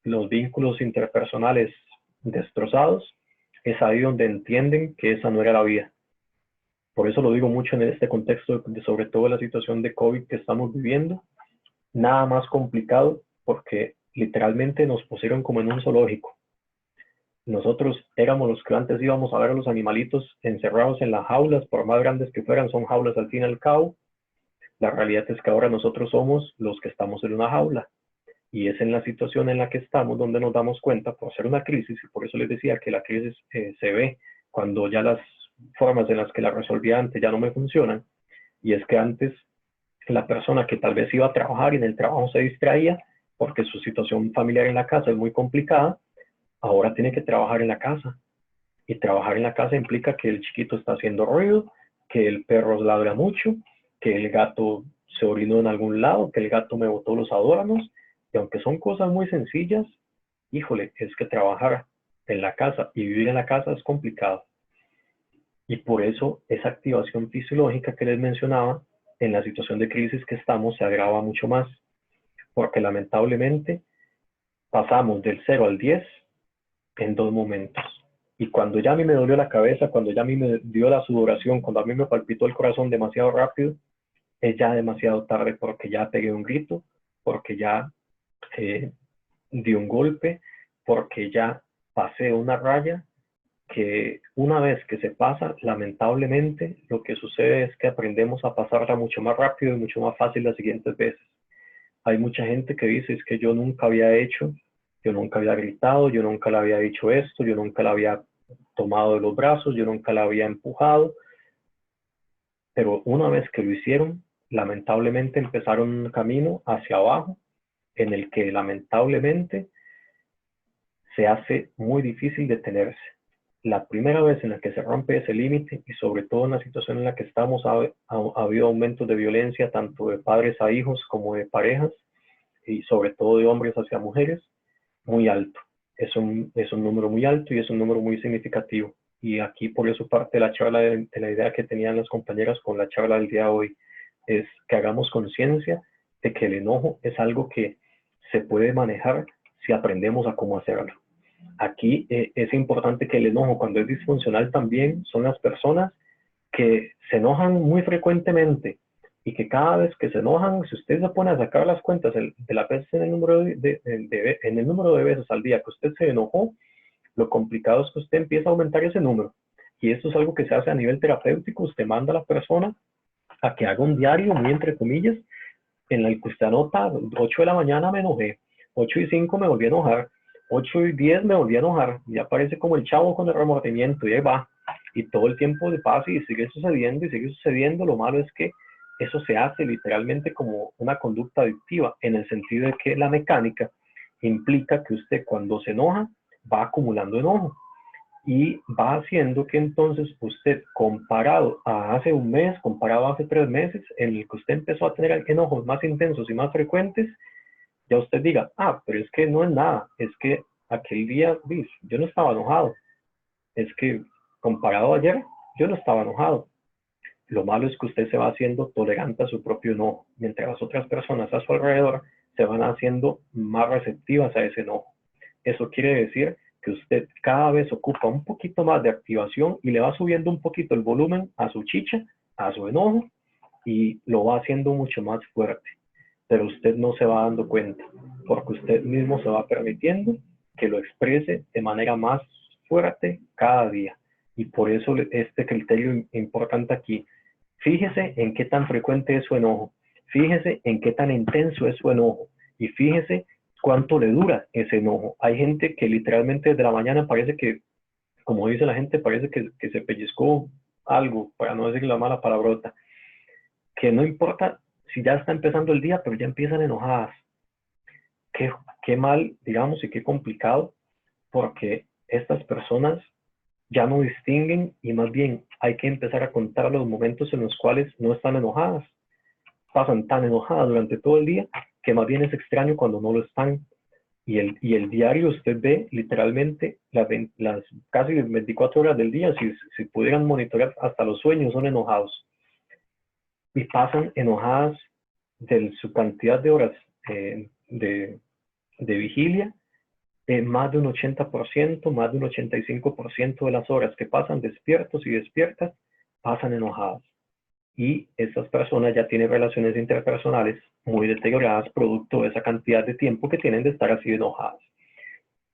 los vínculos interpersonales destrozados, es ahí donde entienden que esa no era la vida. Por eso lo digo mucho en este contexto, sobre todo la situación de COVID que estamos viviendo, nada más complicado porque literalmente nos pusieron como en un zoológico. Nosotros éramos los que antes íbamos a ver a los animalitos encerrados en las jaulas, por más grandes que fueran, son jaulas al fin y al cabo. La realidad es que ahora nosotros somos los que estamos en una jaula. Y es en la situación en la que estamos donde nos damos cuenta, por ser una crisis, y por eso les decía que la crisis se ve cuando ya las formas en las que la resolvía antes ya no me funcionan. Y es que antes la persona que tal vez iba a trabajar y en el trabajo se distraía porque su situación familiar en la casa es muy complicada, ahora tiene que trabajar en la casa. Y trabajar en la casa implica que el chiquito está haciendo ruido, que el perro ladra mucho, que el gato se orinó en algún lado, que el gato me botó los adornos. Y aunque son cosas muy sencillas, híjole, es que trabajar en la casa y vivir en la casa es complicado. Y por eso esa activación fisiológica que les mencionaba, en la situación de crisis que estamos, se agrava mucho más. Porque lamentablemente pasamos del 0 al 10 en 2 momentos. Y cuando ya a mí me dolió la cabeza, cuando ya a mí me dio la sudoración, cuando a mí me palpitó el corazón demasiado rápido, es ya demasiado tarde porque ya pegué un grito, porque ya di un golpe, porque ya pasé una raya que una vez que se pasa, lamentablemente lo que sucede es que aprendemos a pasarla mucho más rápido y mucho más fácil las siguientes veces. Hay mucha gente que dice, es que yo nunca había hecho, yo nunca había gritado, yo nunca le había dicho esto, yo nunca la había tomado de los brazos, yo nunca la había empujado. Pero una vez que lo hicieron, lamentablemente empezaron un camino hacia abajo en el que lamentablemente se hace muy difícil detenerse. La primera vez en la que se rompe ese límite, y sobre todo en la situación en la que estamos, ha habido aumentos de violencia tanto de padres a hijos como de parejas, y sobre todo de hombres hacia mujeres, muy alto. Es un número muy alto y es un número muy significativo. Y aquí por eso parte de la charla, de la idea que tenían las compañeras con la charla del día de hoy, es que hagamos conciencia de que el enojo es algo que se puede manejar si aprendemos a cómo hacerlo. Aquí es importante que el enojo, cuando es disfuncional también, son las personas que se enojan muy frecuentemente y que cada vez que se enojan, si usted se pone a sacar las cuentas de las veces en el número de veces al día que usted se enojó, lo complicado es que usted empieza a aumentar ese número. Y esto es algo que se hace a nivel terapéutico. Usted manda a la persona a que haga un diario, muy entre comillas, en el que usted anota, 8 de la mañana me enojé, 8:05 me volví a enojar, 8:10 me volví a enojar, ya aparece como el chavo con el remordimiento y ahí va. Y todo el tiempo de pasa y sigue sucediendo y sigue sucediendo. Lo malo es que eso se hace literalmente como una conducta adictiva, en el sentido de que la mecánica implica que usted cuando se enoja va acumulando enojo y va haciendo que entonces usted, comparado a hace un mes, comparado a hace 3 meses, en el que usted empezó a tener enojos más intensos y más frecuentes, ya usted diga, pero es que no es nada, es que aquel día yo no estaba enojado, es que comparado a ayer, yo no estaba enojado. Lo malo es que usted se va haciendo tolerante a su propio enojo, mientras las otras personas a su alrededor se van haciendo más receptivas a ese enojo. Eso quiere decir que usted cada vez ocupa un poquito más de activación y le va subiendo un poquito el volumen a su chicha, a su enojo, y lo va haciendo mucho más fuerte. Pero usted no se va dando cuenta, porque usted mismo se va permitiendo que lo exprese de manera más fuerte cada día. Y por eso este criterio importante aquí. Fíjese en qué tan frecuente es su enojo. Fíjese en qué tan intenso es su enojo. Y fíjese cuánto le dura ese enojo. Hay gente que literalmente desde la mañana parece que, como dice la gente, parece que se pellizcó algo, para no decir la mala palabrota, que no importa si ya está empezando el día, pero ya empiezan enojadas. Qué mal, digamos, y qué complicado, porque estas personas ya no distinguen y más bien hay que empezar a contar los momentos en los cuales no están enojadas. Pasan tan enojadas durante todo el día que más bien es extraño cuando no lo están. y el diario usted ve literalmente las casi 24 horas del día, si pudieran monitorear hasta los sueños, son enojados. Y pasan enojadas de su cantidad de horas de vigilia, más de un 80%, más de un 85% de las horas que pasan despiertos y despiertas, pasan enojadas. Y estas personas ya tienen relaciones interpersonales muy deterioradas producto de esa cantidad de tiempo que tienen de estar así enojadas.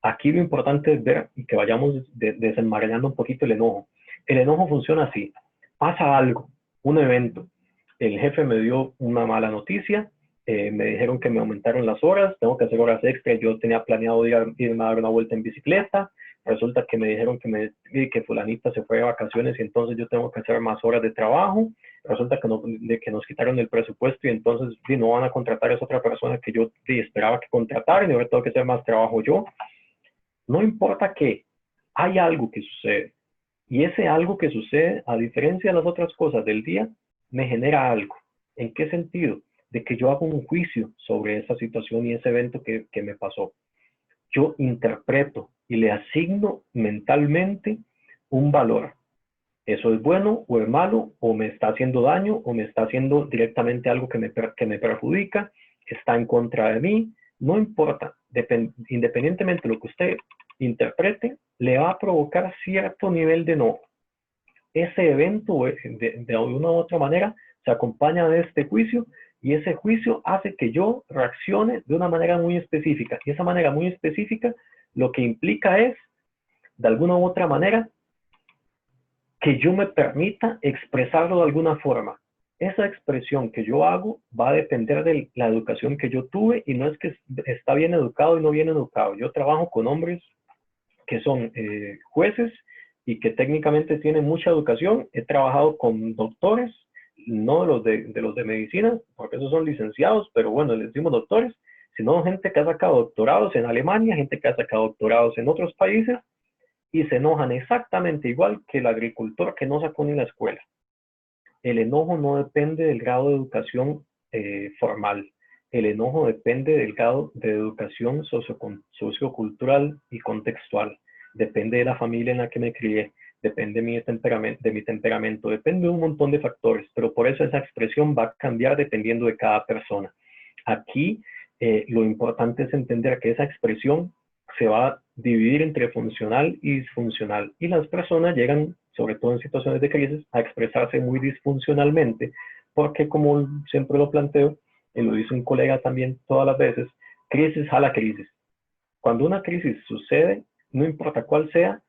Aquí lo importante es ver y que vayamos desenmarañando un poquito el enojo. El enojo funciona así. Pasa algo, un evento. El jefe me dio una mala noticia, me dijeron que me aumentaron las horas, tengo que hacer horas extra, yo tenía planeado irme a dar una vuelta en bicicleta, resulta que me dijeron que fulanita se fue de vacaciones y entonces yo tengo que hacer más horas de trabajo, resulta que nos quitaron el presupuesto y entonces no van a contratar a esa otra persona que yo esperaba que contrataran y ahora tengo que hacer más trabajo yo. No importa qué, hay algo que sucede y ese algo que sucede, a diferencia de las otras cosas del día, me genera algo. ¿En qué sentido? De que yo hago un juicio sobre esa situación y ese evento que me pasó. Yo interpreto y le asigno mentalmente un valor. ¿Eso es bueno o es malo? ¿O me está haciendo daño? ¿O me está haciendo directamente algo que me perjudica? ¿Está en contra de mí? No importa. Independientemente de lo que usted interprete, le va a provocar cierto nivel de enojo. Ese evento, de una u otra manera, se acompaña de este juicio y ese juicio hace que yo reaccione de una manera muy específica. Y esa manera muy específica lo que implica es, de alguna u otra manera, que yo me permita expresarlo de alguna forma. Esa expresión que yo hago va a depender de la educación que yo tuve y no es que está bien educado y no bien educado. Yo trabajo con hombres que son jueces y que técnicamente tienen mucha educación. He trabajado con doctores, no los de medicina, porque esos son licenciados, pero bueno, les decimos doctores, sino gente que ha sacado doctorados en Alemania, gente que ha sacado doctorados en otros países, y se enojan exactamente igual que el agricultor que no sacó ni la escuela. El enojo no depende del grado de educación formal. El enojo depende del grado de educación sociocultural y contextual. Depende de la familia en la que me crié. Depende de mi temperamento. Depende de un montón de factores. Pero por eso esa expresión va a cambiar dependiendo de cada persona. Aquí lo importante es entender que esa expresión se va a dividir entre funcional y disfuncional. Y las personas llegan, sobre todo en situaciones de crisis, a expresarse muy disfuncionalmente, porque como siempre lo planteo, y lo dice un colega también todas las veces, crisis jala crisis. Cuando una crisis sucede, no importa cuál sea,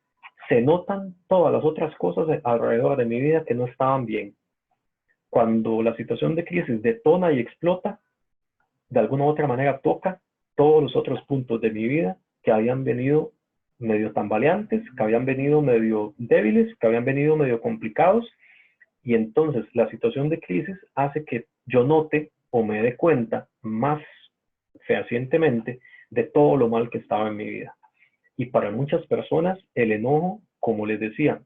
se notan todas las otras cosas alrededor de mi vida que no estaban bien. Cuando la situación de crisis detona y explota, de alguna u otra manera toca todos los otros puntos de mi vida que habían venido medio tambaleantes, que habían venido medio débiles, que habían venido medio complicados, y entonces la situación de crisis hace que yo note o me dé cuenta más fehacientemente de todo lo mal que estaba en mi vida. Y para muchas personas el enojo, como les decía,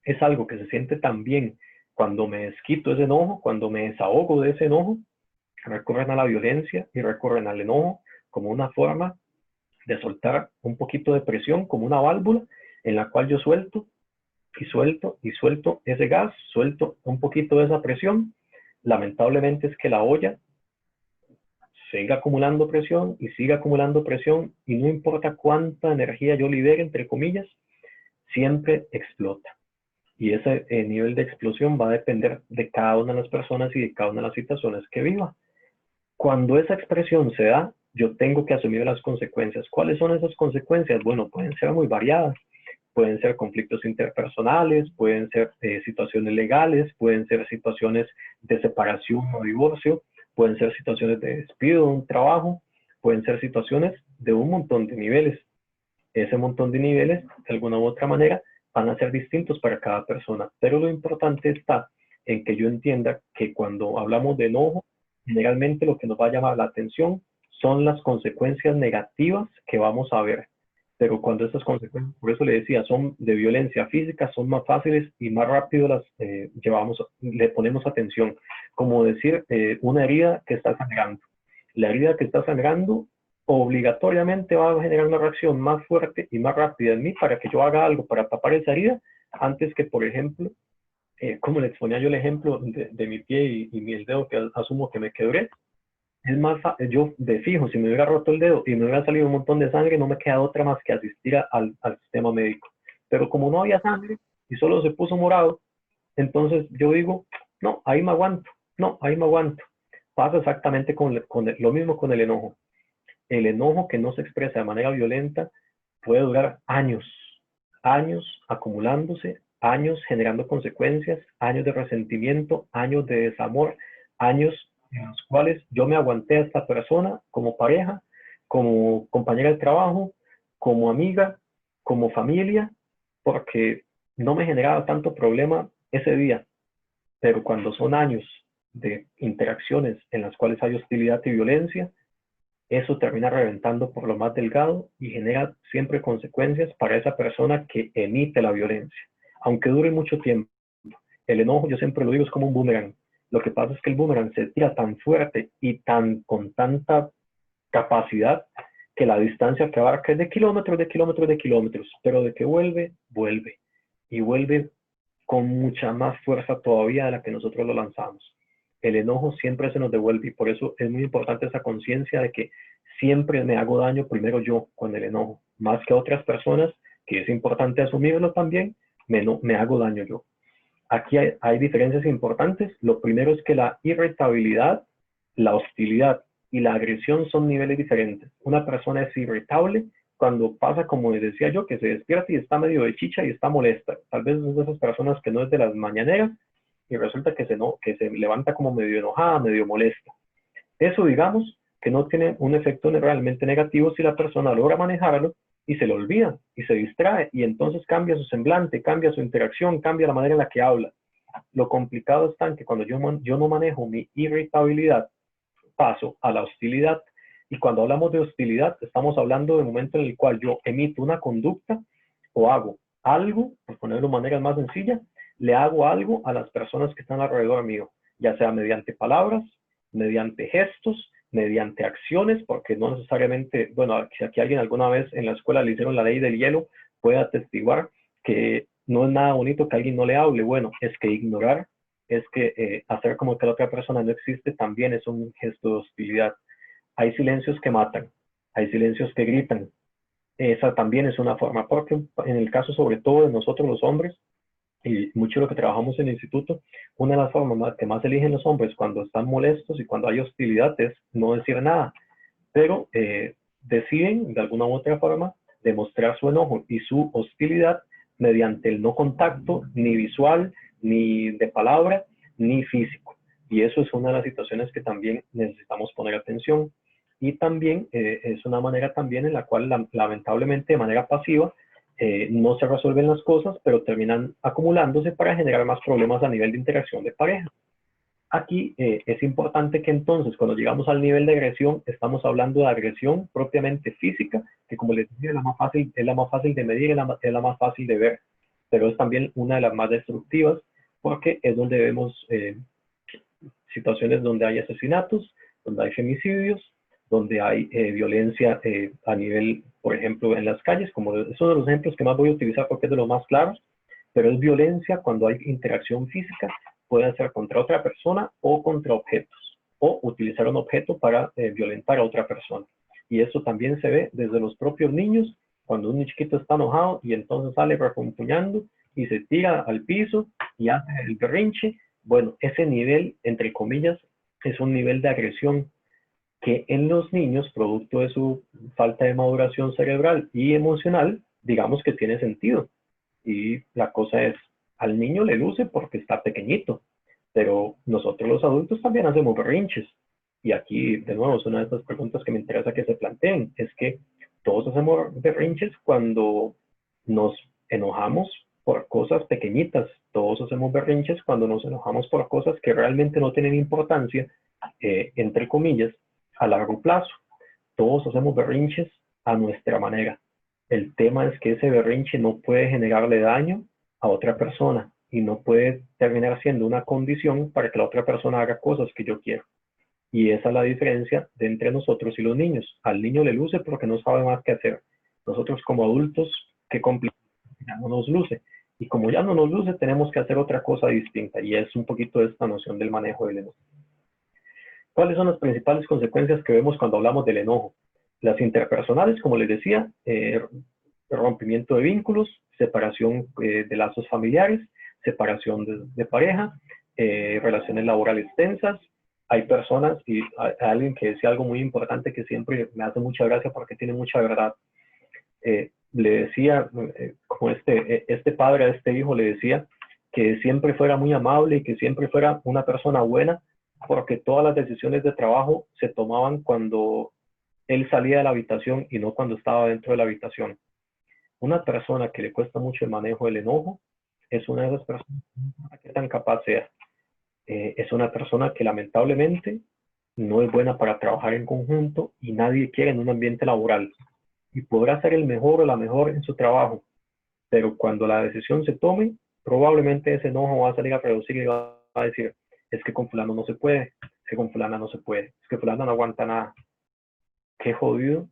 es algo que se siente tan bien cuando me desquito ese enojo, cuando me desahogo de ese enojo, recurren a la violencia y recurren al enojo como una forma de soltar un poquito de presión, como una válvula en la cual yo suelto y suelto y suelto ese gas, suelto un poquito de esa presión. Lamentablemente es que la olla siga acumulando presión y siga acumulando presión y no importa cuánta energía yo libere, entre comillas, siempre explota. Y ese nivel de explosión va a depender de cada una de las personas y de cada una de las situaciones que viva. Cuando esa expresión se da, yo tengo que asumir las consecuencias. ¿Cuáles son esas consecuencias? Bueno, pueden ser muy variadas. Pueden ser conflictos interpersonales, pueden ser situaciones legales, pueden ser situaciones de separación o divorcio, pueden ser situaciones de despido de un trabajo, pueden ser situaciones de un montón de niveles. Ese montón de niveles, de alguna u otra manera, van a ser distintos para cada persona. Pero lo importante está en que yo entienda que cuando hablamos de enojo, generalmente lo que nos va a llamar la atención son las consecuencias negativas que vamos a ver. Pero cuando esas consecuencias, por eso le decía, son de violencia física, son más fáciles y más rápido las le ponemos atención. Como decir, una herida que está sangrando. La herida que está sangrando obligatoriamente va a generar una reacción más fuerte y más rápida en mí para que yo haga algo para tapar esa herida, antes que, por ejemplo, como le exponía yo el ejemplo de mi pie y el dedo que asumo que me quebré. Es más, yo de fijo, si me hubiera roto el dedo y me hubiera salido un montón de sangre, no me queda otra más que asistir al sistema médico. Pero como no había sangre y solo se puso morado, entonces yo digo, no, ahí me aguanto, no, ahí me aguanto. Pasa exactamente lo mismo con el enojo. El enojo que no se expresa de manera violenta puede durar años, años acumulándose, años generando consecuencias, años de resentimiento, años de desamor, años en los cuales yo me aguanté a esta persona como pareja, como compañera de trabajo, como amiga, como familia, porque no me generaba tanto problema ese día. Pero cuando son años de interacciones en las cuales hay hostilidad y violencia, eso termina reventando por lo más delgado y genera siempre consecuencias para esa persona que emite la violencia. Aunque dure mucho tiempo, el enojo, yo siempre lo digo, es como un boomerang. Lo que pasa es que el boomerang se tira tan fuerte y con tanta capacidad que la distancia que abarca es de kilómetros, de kilómetros, de kilómetros, pero de que vuelve, vuelve. Y vuelve con mucha más fuerza todavía de la que nosotros lo lanzamos. El enojo siempre se nos devuelve y por eso es muy importante esa conciencia de que siempre me hago daño primero yo con el enojo, más que otras personas, que es importante asumirlo también, me hago daño yo. Aquí hay diferencias importantes. Lo primero es que la irritabilidad, la hostilidad y la agresión son niveles diferentes. Una persona es irritable cuando pasa, como decía yo, que se despierta y está medio de chicha y está molesta. Tal vez es de esas personas que no es de las mañaneras y resulta que se levanta como medio enojada, medio molesta. Eso, digamos, que no tiene un efecto realmente negativo si la persona logra manejarlo y se lo olvida y se distrae y entonces cambia su semblante, cambia su interacción, cambia la manera en la que habla. Lo complicado está en que cuando yo no manejo mi irritabilidad, paso a la hostilidad. Y cuando hablamos de hostilidad, estamos hablando del momento en el cual yo emito una conducta o hago algo, por ponerlo de manera más sencilla, le hago algo a las personas que están alrededor mío, ya sea mediante palabras, mediante gestos, mediante acciones, porque no necesariamente, bueno, si aquí alguien alguna vez en la escuela le hicieron la ley del hielo, puede atestiguar que no es nada bonito que alguien no le hable. Bueno, es que ignorar, es que hacer como que la otra persona no existe, también es un gesto de hostilidad. Hay silencios que matan, hay silencios que gritan. Esa también es una forma, porque en el caso sobre todo de nosotros los hombres, y mucho de lo que trabajamos en el instituto, una de las formas que más eligen los hombres cuando están molestos y cuando hay hostilidad es no decir nada, pero deciden de alguna u otra forma demostrar su enojo y su hostilidad mediante el no contacto, ni visual, ni de palabra, ni físico. Y eso es una de las situaciones que también necesitamos poner atención. Y también es una manera también en la cual lamentablemente de manera pasiva no se resuelven las cosas, pero terminan acumulándose para generar más problemas a nivel de interacción de pareja. Aquí es importante que entonces, cuando llegamos al nivel de agresión, estamos hablando de agresión propiamente física, que como les decía, es la más fácil de medir, es la más fácil de ver, pero es también una de las más destructivas, porque es donde vemos situaciones donde hay asesinatos, donde hay femicidios, donde hay violencia a nivel, por ejemplo, en las calles, como es uno de los ejemplos que más voy a utilizar porque es de los más claros, pero es violencia cuando hay interacción física, puede ser contra otra persona o contra objetos, o utilizar un objeto para violentar a otra persona. Y eso también se ve desde los propios niños, cuando un chiquito está enojado y entonces sale refunfuñando y se tira al piso y hace el berrinche. Bueno, ese nivel, entre comillas, es un nivel de agresión que en los niños, producto de su falta de maduración cerebral y emocional, digamos que tiene sentido. Y la cosa es, al niño le luce porque está pequeñito, pero nosotros los adultos también hacemos berrinches. Y aquí, de nuevo, es una de estas preguntas que me interesa que se planteen, es que todos hacemos berrinches cuando nos enojamos por cosas pequeñitas, todos hacemos berrinches cuando nos enojamos por cosas que realmente no tienen importancia, entre comillas, a largo plazo. Todos hacemos berrinches a nuestra manera. El tema es que ese berrinche no puede generarle daño a otra persona y no puede terminar siendo una condición para que la otra persona haga cosas que yo quiero. Y esa es la diferencia de entre nosotros y los niños. Al niño le luce porque no sabe más qué hacer. Nosotros como adultos, qué complicado, ya no nos luce. Y como ya no nos luce, tenemos que hacer otra cosa distinta. Y es un poquito esta noción del manejo del enojo. ¿Cuáles son las principales consecuencias que vemos cuando hablamos del enojo? Las interpersonales, como les decía, rompimiento de vínculos, separación de lazos familiares, separación de pareja, relaciones laborales tensas. Hay personas, y hay alguien que decía algo muy importante que siempre me hace mucha gracia porque tiene mucha verdad. Le decía, como este padre a este hijo le decía que siempre fuera muy amable y que siempre fuera una persona buena, porque todas las decisiones de trabajo se tomaban cuando él salía de la habitación y no cuando estaba dentro de la habitación. Una persona que le cuesta mucho el manejo del enojo es una de esas personas que tan capaz sea. Es una persona que lamentablemente no es buena para trabajar en conjunto y nadie quiere en un ambiente laboral. Y podrá ser el mejor o la mejor en su trabajo, pero cuando la decisión se tome, probablemente ese enojo va a salir a reducir y va a decir, es que con fulano no se puede, es que con fulana no se puede, es que fulano no aguanta nada. Qué jodido,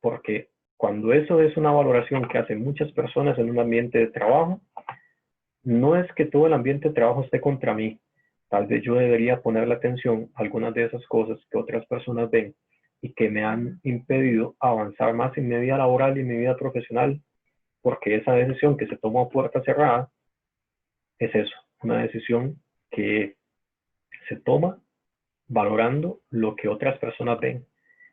porque cuando eso es una valoración que hacen muchas personas en un ambiente de trabajo, no es que todo el ambiente de trabajo esté contra mí. Tal vez yo debería ponerle atención a algunas de esas cosas que otras personas ven y que me han impedido avanzar más en mi vida laboral y en mi vida profesional, porque esa decisión que se tomó a puerta cerrada es eso, una decisión que se toma valorando lo que otras personas ven,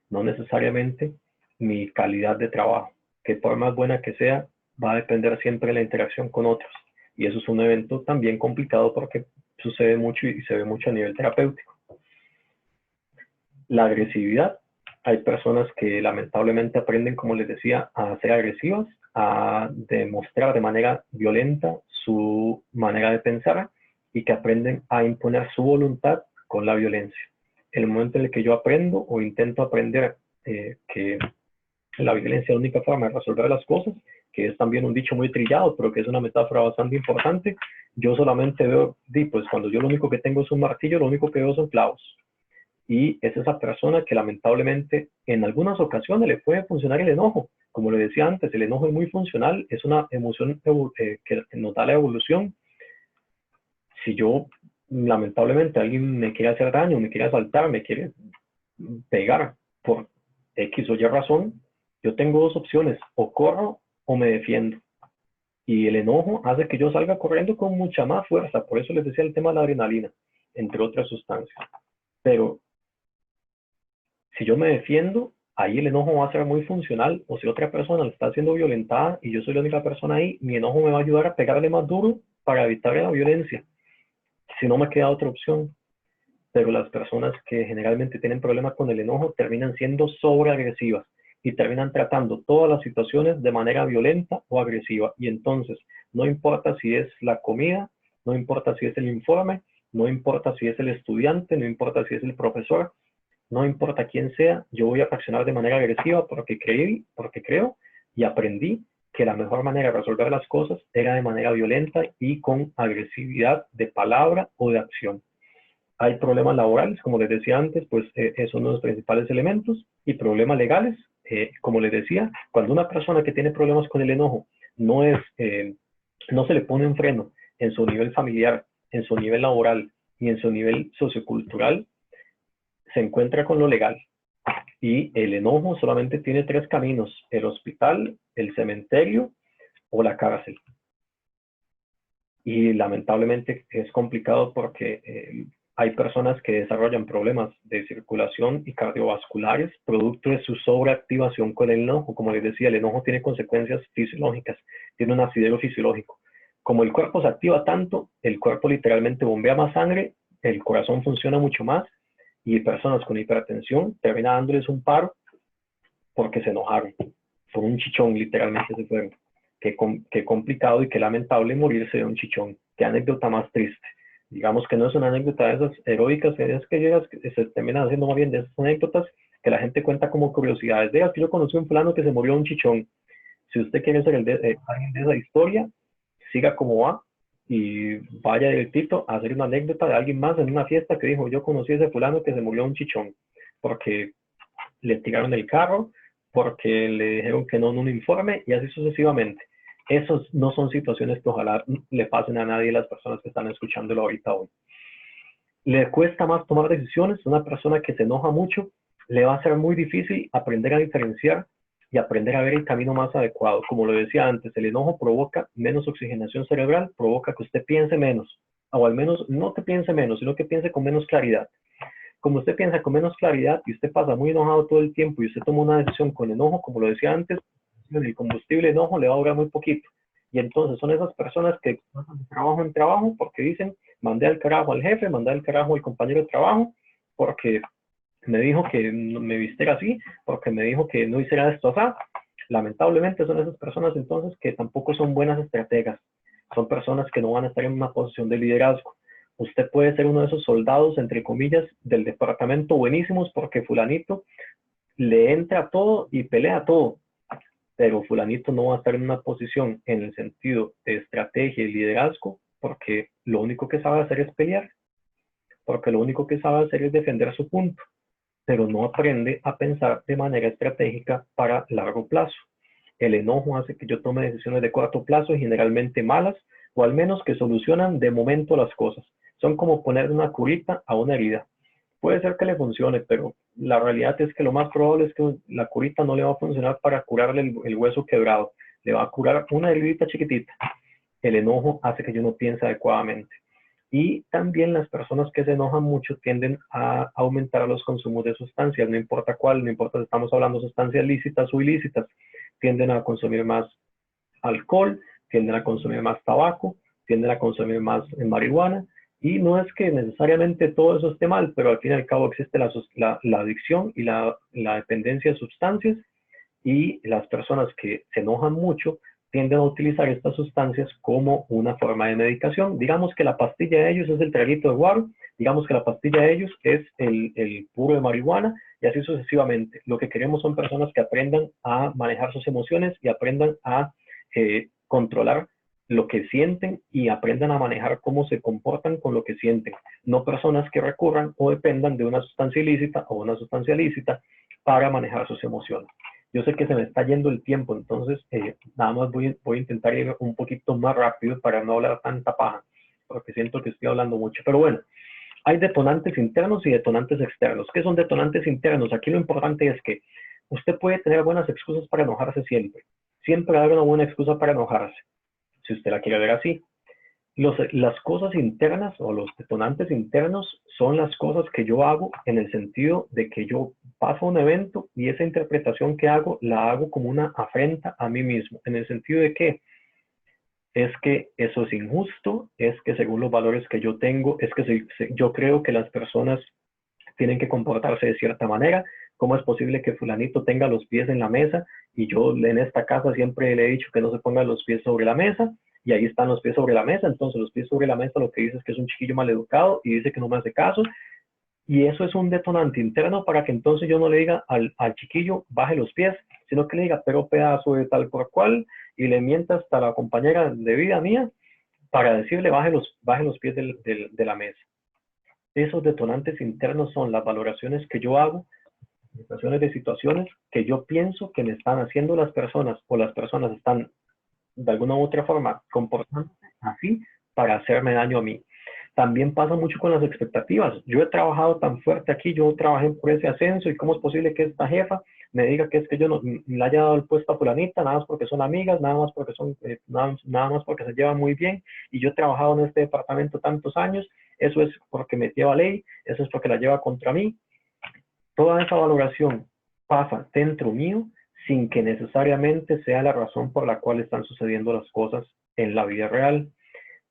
no necesariamente mi calidad de trabajo, que por más buena que sea, va a depender siempre de la interacción con otros. Y eso es un evento también complicado porque sucede mucho y se ve mucho a nivel terapéutico. La agresividad. Hay personas que lamentablemente aprenden, como les decía, a ser agresivas, a demostrar de manera violenta su manera de pensar y que aprenden a imponer su voluntad con la violencia. El momento en el que yo aprendo o intento aprender que la violencia es la única forma de resolver las cosas, que es también un dicho muy trillado, pero que es una metáfora bastante importante, yo solamente veo, pues cuando yo lo único que tengo es un martillo, lo único que veo son clavos. Y es esa persona que lamentablemente en algunas ocasiones le puede funcionar el enojo. Como le decía antes, el enojo es muy funcional, es una emoción que nos da la evolución. Si yo, lamentablemente, alguien me quiere hacer daño, me quiere asaltar, me quiere pegar por X o Y razón, yo tengo dos opciones, o corro o me defiendo. Y el enojo hace que yo salga corriendo con mucha más fuerza, por eso les decía el tema de la adrenalina, entre otras sustancias. Pero si yo me defiendo, ahí el enojo va a ser muy funcional, o si otra persona está siendo violentada y yo soy la única persona ahí, mi enojo me va a ayudar a pegarle más duro para evitar la violencia, si no me queda otra opción. Pero las personas que generalmente tienen problemas con el enojo terminan siendo sobreagresivas y terminan tratando todas las situaciones de manera violenta o agresiva. Y entonces, no importa si es la comida, no importa si es el informe, no importa si es el estudiante, no importa si es el profesor, no importa quién sea, yo voy a reaccionar de manera agresiva porque creo y aprendí que la mejor manera de resolver las cosas era de manera violenta y con agresividad de palabra o de acción. Hay problemas laborales, como les decía antes, pues es uno de los principales elementos, y problemas legales, como les decía, cuando una persona que tiene problemas con el enojo no se le pone un freno en su nivel familiar, en su nivel laboral y en su nivel sociocultural, se encuentra con lo legal. Y el enojo solamente tiene tres caminos: el hospital, el cementerio o la cárcel. Y lamentablemente es complicado porque hay personas que desarrollan problemas de circulación y cardiovasculares producto de su sobreactivación con el enojo. Como les decía, el enojo tiene consecuencias fisiológicas, tiene un asidero fisiológico. Como el cuerpo se activa tanto, el cuerpo literalmente bombea más sangre, el corazón funciona mucho más, y personas con hipertensión terminan dándoles un paro porque se enojaron. Por un chichón literalmente se fueron. Qué complicado y qué lamentable morirse de un chichón. Qué anécdota más triste. Digamos que no es una anécdota de esas heroicas, es que llegas, se terminan haciendo más bien de esas anécdotas que la gente cuenta como curiosidades. Diga que yo conocí a un fulano que se murió de un chichón. Si usted quiere ser alguien de esa historia, siga como va, y vaya directito a hacer una anécdota de alguien más en una fiesta que dijo, yo conocí a ese fulano que se murió un chichón, porque le tiraron el carro, porque le dijeron que no en un informe, y así sucesivamente. Esas no son situaciones que ojalá le pasen a nadie de las personas que están escuchándolo ahorita hoy. Le cuesta más tomar decisiones. Una persona que se enoja mucho, le va a ser muy difícil aprender a diferenciar y aprender a ver el camino más adecuado. Como lo decía antes, el enojo provoca menos oxigenación cerebral, provoca que usted piense menos, o al menos no que piense menos, sino que piense con menos claridad. Como usted piensa con menos claridad y usted pasa muy enojado todo el tiempo y usted toma una decisión con enojo, como lo decía antes, el combustible enojo le va a durar muy poquito. Y entonces son esas personas que pasan de trabajo en trabajo porque dicen, mandé al carajo al jefe, mandé al carajo al compañero de trabajo, porque me dijo que me vistiera así, porque me dijo que no hiciera esto así. Lamentablemente son esas personas entonces que tampoco son buenas estrategas. Son personas que no van a estar en una posición de liderazgo. Usted puede ser uno de esos soldados, entre comillas, del departamento buenísimos porque fulanito le entra todo y pelea todo. Pero fulanito no va a estar en una posición en el sentido de estrategia y liderazgo porque lo único que sabe hacer es pelear. Porque lo único que sabe hacer es defender su punto. Pero no aprende a pensar de manera estratégica para largo plazo. El enojo hace que yo tome decisiones de corto plazo y generalmente malas, o al menos que solucionan de momento las cosas. Son como poner una curita a una herida. Puede ser que le funcione, pero la realidad es que lo más probable es que la curita no le va a funcionar para curarle el hueso quebrado. Le va a curar una heridita chiquitita. El enojo hace que yo no piense adecuadamente. Y también las personas que se enojan mucho tienden a aumentar los consumos de sustancias, no importa cuál, no importa si estamos hablando de sustancias lícitas o ilícitas, tienden a consumir más alcohol, tienden a consumir más tabaco, tienden a consumir más marihuana, y no es que necesariamente todo eso esté mal, pero al fin y al cabo existe la adicción y la dependencia de sustancias, y las personas que se enojan mucho tienden a utilizar estas sustancias como una forma de medicación. Digamos que la pastilla de ellos es el traguito de guaro, digamos que la pastilla de ellos es el puro de marihuana, y así sucesivamente. Lo que queremos son personas que aprendan a manejar sus emociones y aprendan a controlar lo que sienten y aprendan a manejar cómo se comportan con lo que sienten. No personas que recurran o dependan de una sustancia ilícita o una sustancia lícita para manejar sus emociones. Yo sé que se me está yendo el tiempo, entonces nada más voy a intentar ir un poquito más rápido para no hablar tanta paja, porque siento que estoy hablando mucho. Pero bueno, hay detonantes internos y detonantes externos. ¿Qué son detonantes internos? Aquí lo importante es que usted puede tener buenas excusas para enojarse siempre. Siempre va a haber una buena excusa para enojarse, si usted la quiere ver así. Las cosas internas o los detonantes internos son las cosas que yo hago en el sentido de que yo paso un evento y esa interpretación que hago la hago como una afrenta a mí mismo, en el sentido de que es que eso es injusto, es que según los valores que yo tengo, es que yo creo que las personas tienen que comportarse de cierta manera. ¿Cómo es posible que fulanito tenga los pies en la mesa y yo en esta casa siempre le he dicho que no se pongan los pies sobre la mesa? Y ahí están los pies sobre la mesa. Entonces los pies sobre la mesa lo que dice es que es un chiquillo maleducado y dice que no me hace caso. Y eso es un detonante interno para que entonces yo no le diga al chiquillo baje los pies, sino que le diga pero pedazo de tal por cual, y le mienta hasta la compañera de vida mía para decirle baje los pies de la mesa. Esos detonantes internos son las valoraciones que yo hago, de situaciones que yo pienso que me están haciendo las personas, o las personas están de alguna u otra forma comportándose así para hacerme daño a mí. También pasa mucho con las expectativas. Yo he trabajado tan fuerte aquí, yo trabajé por ese ascenso, y cómo es posible que esta jefa me diga que es que yo no le haya dado el puesto a fulanita, nada más porque son amigas, nada más porque nada más porque se llevan muy bien, y yo he trabajado en este departamento tantos años, eso es porque me lleva ley, eso es porque la lleva contra mí. Toda esa valoración pasa dentro mío sin que necesariamente sea la razón por la cual están sucediendo las cosas en la vida real.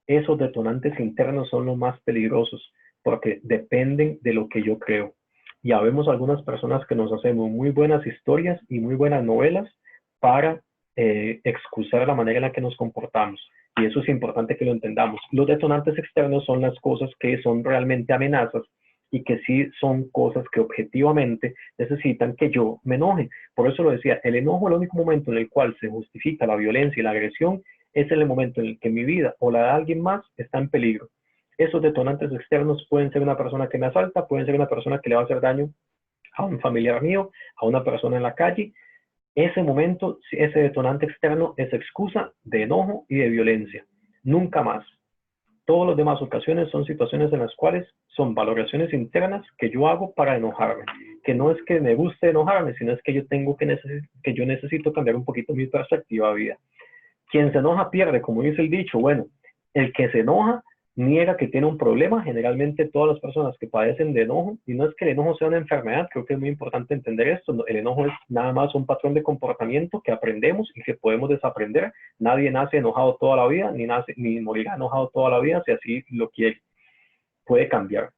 Esos detonantes internos son los más peligrosos porque dependen de lo que yo creo. Ya vemos algunas personas que nos hacemos muy buenas historias y muy buenas novelas para excusar la manera en la que nos comportamos. Y eso es importante que lo entendamos. Los detonantes externos son las cosas que son realmente amenazas y que sí son cosas que objetivamente necesitan que yo me enoje. Por eso lo decía, el enojo es el único momento en el cual se justifica la violencia y la agresión, es el momento en el que mi vida o la de alguien más está en peligro. Esos detonantes externos pueden ser una persona que me asalta, pueden ser una persona que le va a hacer daño a un familiar mío, a una persona en la calle. Ese momento, ese detonante externo es excusa de enojo y de violencia. Nunca más. Todas las demás ocasiones son situaciones en las cuales son valoraciones internas que yo hago para enojarme. Que no es que me guste enojarme, sino es que yo necesito cambiar un poquito mi perspectiva de vida. Quien se enoja pierde, como dice el dicho. Bueno, el que se enoja niega que tiene un problema. Generalmente todas las personas que padecen de enojo, y no es que el enojo sea una enfermedad, creo que es muy importante entender esto, el enojo es nada más un patrón de comportamiento que aprendemos y que podemos desaprender. Nadie nace enojado toda la vida, ni morirá enojado toda la vida si así lo quiere. Puede cambiar.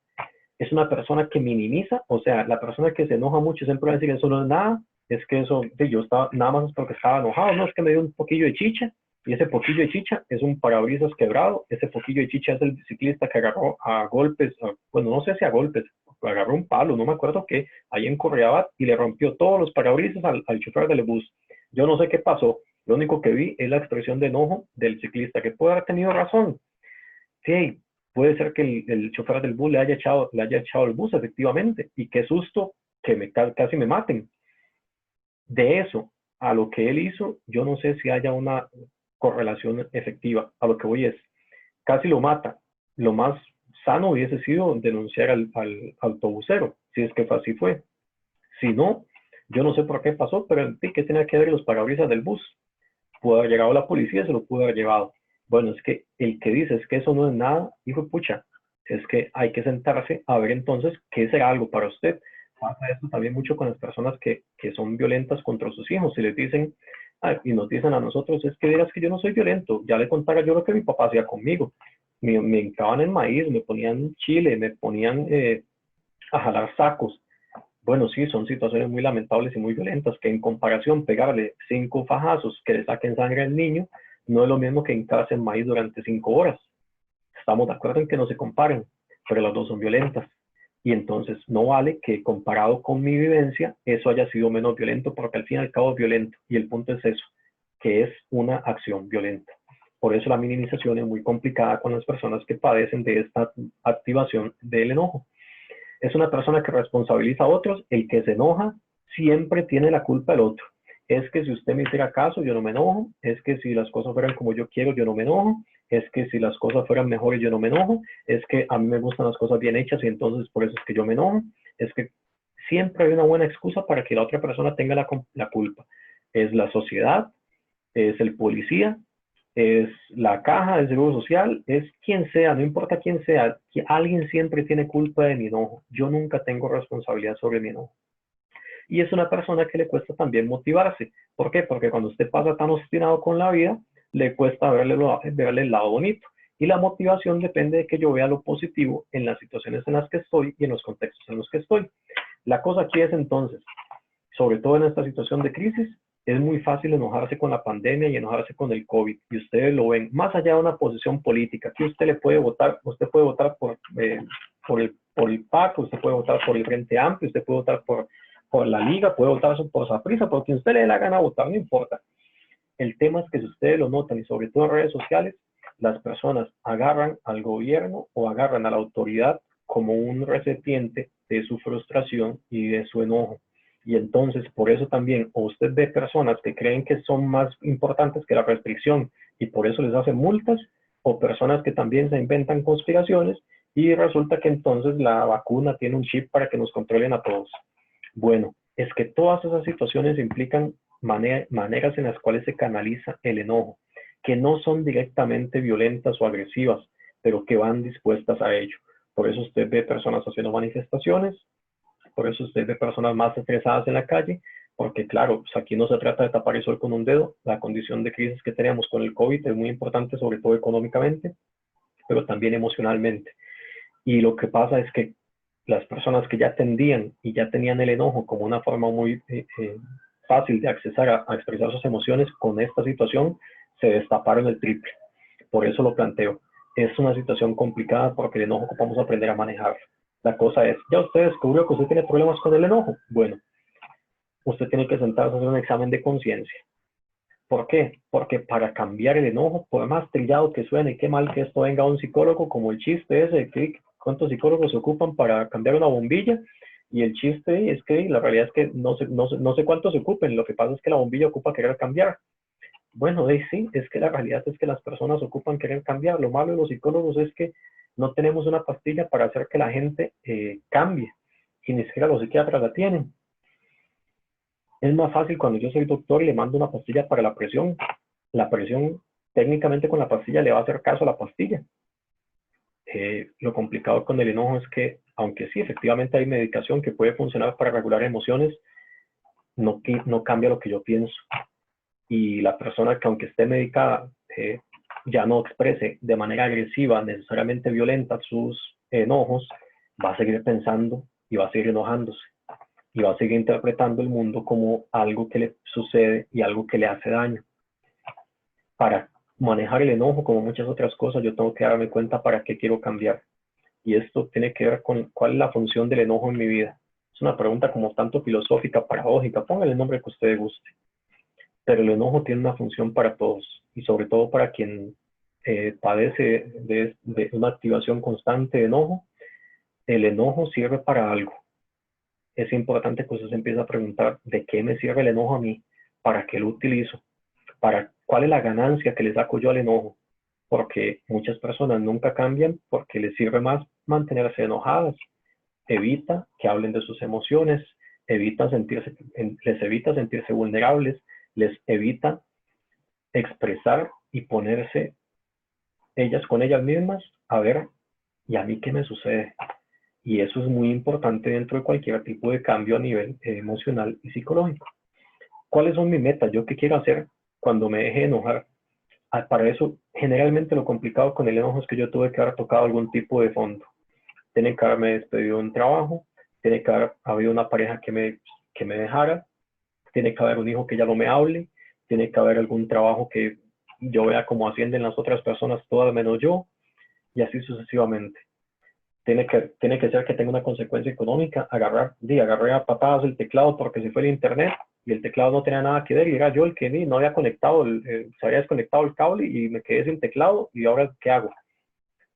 Es una persona que minimiza, o sea, la persona que se enoja mucho siempre va a decir eso no es nada, es que eso, yo estaba, nada más es porque estaba enojado, no, es que me dio un poquillo de chicha. Y ese poquillo de chicha es un parabrisas quebrado, ese poquillo de chicha es el ciclista que agarró a golpes, bueno, no sé si a golpes, agarró un palo, no me acuerdo qué, ahí en Correabat y le rompió todos los parabrisas al chofer del bus. Yo no sé qué pasó, lo único que vi es la expresión de enojo del ciclista, que puede haber tenido razón. Sí, puede ser que el chofer del bus le haya echado el bus, efectivamente, y qué susto que casi me maten. De eso a lo que él hizo, yo no sé si haya una correlación efectiva. A lo que voy es, casi lo mata. Lo más sano hubiese sido denunciar al autobusero, si es que así fue. Si no, yo no sé por qué pasó, pero en fin, ¿qué tenía que ver los parabrisas del bus? Pudo haber llegado la policía, se lo pudo haber llevado. Bueno, es que el que dice es que eso no es nada, hijo de pucha, es que hay que sentarse a ver entonces qué será algo para usted. Pasa esto también mucho con las personas que son violentas contra sus hijos. Si les dicen, y nos dicen a nosotros, es que digas que yo no soy violento, ya le contara yo lo que mi papá hacía conmigo. Me hincaban en maíz, me ponían chile, me ponían a jalar sacos. Bueno, sí, son situaciones muy lamentables y muy violentas, que en comparación pegarle 5 fajazos que le saquen sangre al niño, no es lo mismo que hincarse en maíz durante 5 horas. Estamos de acuerdo en que no se comparen, pero las dos son violentas. Y entonces no vale que comparado con mi vivencia, eso haya sido menos violento, porque al fin y al cabo es violento. Y el punto es eso, que es una acción violenta. Por eso la minimización es muy complicada con las personas que padecen de esta activación del enojo. Es una persona que responsabiliza a otros. El que se enoja siempre tiene la culpa del otro. Es que si usted me hiciera caso, yo no me enojo. Es que si las cosas fueran como yo quiero, yo no me enojo. Es que si las cosas fueran mejores, yo no me enojo. Es que a mí me gustan las cosas bien hechas y entonces por eso es que yo me enojo. Es que siempre hay una buena excusa para que la otra persona tenga la culpa. Es la sociedad, es el policía, es la caja del seguro social, es quien sea, no importa quién sea, alguien siempre tiene culpa de mi enojo. Yo nunca tengo responsabilidad sobre mi enojo. Y es una persona que le cuesta también motivarse. ¿Por qué? Porque cuando usted pasa tan obstinado con la vida, le cuesta verle el lado bonito. Y la motivación depende de que yo vea lo positivo en las situaciones en las que estoy y en los contextos en los que estoy. La cosa aquí es entonces, sobre todo en esta situación de crisis, es muy fácil enojarse con la pandemia y enojarse con el COVID. Y ustedes lo ven, más allá de una posición política, que usted puede votar por el PAC, usted puede votar por el Frente Amplio, usted puede votar por la Liga, puede votar por Saprissa, por quien usted le dé la gana votar, no importa. El tema es que si ustedes lo notan, y sobre todo en redes sociales, las personas agarran al gobierno o agarran a la autoridad como un recipiente de su frustración y de su enojo. Y entonces, por eso también, o usted ve personas que creen que son más importantes que la restricción y por eso les hacen multas, o personas que también se inventan conspiraciones y resulta que entonces la vacuna tiene un chip para que nos controlen a todos. Bueno, es que todas esas situaciones implican maneras en las cuales se canaliza el enojo, que no son directamente violentas o agresivas, pero que van dispuestas a ello. Por eso usted ve personas haciendo manifestaciones, por eso usted ve personas más estresadas en la calle, porque claro, pues aquí no se trata de tapar el sol con un dedo. La condición de crisis que tenemos con el COVID es muy importante, sobre todo económicamente, pero también emocionalmente. Y lo que pasa es que las personas que ya tendían y ya tenían el enojo como una forma muy fácil de accesar a expresar sus emociones, con esta situación se destaparon el triple. Por eso lo planteo. Es una situación complicada porque el enojo ocupamos aprender a manejarlo. La cosa es, ya usted descubrió que usted tiene problemas con el enojo. Bueno, usted tiene que sentarse a hacer un examen de conciencia. ¿Por qué? Porque para cambiar el enojo, por más trillado que suene, qué mal que esto venga a un psicólogo, como el chiste ese de que cuántos psicólogos se ocupan para cambiar una bombilla, y el chiste es que la realidad es que no sé cuántos se ocupen, lo que pasa es que la bombilla ocupa querer cambiar. Bueno, sí, es que la realidad es que las personas ocupan querer cambiar. Lo malo de los psicólogos es que no tenemos una pastilla para hacer que la gente cambie, y ni siquiera los psiquiatras la tienen. Es más fácil cuando yo soy doctor y le mando una pastilla para la presión. La presión, técnicamente con la pastilla le va a hacer caso a la pastilla. Lo complicado con el enojo es que, aunque sí, efectivamente hay medicación que puede funcionar para regular emociones, no cambia lo que yo pienso. Y la persona que, aunque esté medicada, ya no exprese de manera agresiva, necesariamente violenta, sus enojos, va a seguir pensando y va a seguir enojándose. Y va a seguir interpretando el mundo como algo que le sucede y algo que le hace daño. Para manejar el enojo, como muchas otras cosas, yo tengo que darme cuenta para qué quiero cambiar. Y esto tiene que ver con cuál es la función del enojo en mi vida. Es una pregunta como tanto filosófica, paradójica, póngale el nombre que a usted guste. Pero el enojo tiene una función para todos, y sobre todo para quien padece de una activación constante de enojo. El enojo sirve para algo. Es importante que usted se empiece a preguntar de qué me sirve el enojo a mí, para qué lo utilizo, cuál es la ganancia que le saco yo al enojo, porque muchas personas nunca cambian porque les sirve más mantenerse enojadas. Evita que hablen de sus emociones, les evita sentirse vulnerables, les evita expresar y ponerse ellas con ellas mismas a ver, ¿y a mí qué me sucede? Y eso es muy importante dentro de cualquier tipo de cambio a nivel emocional y psicológico. ¿Cuáles son mis metas? ¿Yo qué quiero hacer cuando me deje de enojar? Para eso, generalmente lo complicado con el enojo es que yo tuve que haber tocado algún tipo de fondo. Tiene que haberme despedido de un trabajo, tiene que haber habido una pareja que me dejara, tiene que haber un hijo que ya no me hable, tiene que haber algún trabajo que yo vea cómo ascienden las otras personas, todas menos yo, y así sucesivamente. Tiene que ser que tenga una consecuencia económica. Agarré a patadas el teclado porque se fue el internet y el teclado no tenía nada que ver, y era yo el que no había conectado, se había desconectado el cable y me quedé sin teclado, y ahora ¿qué hago?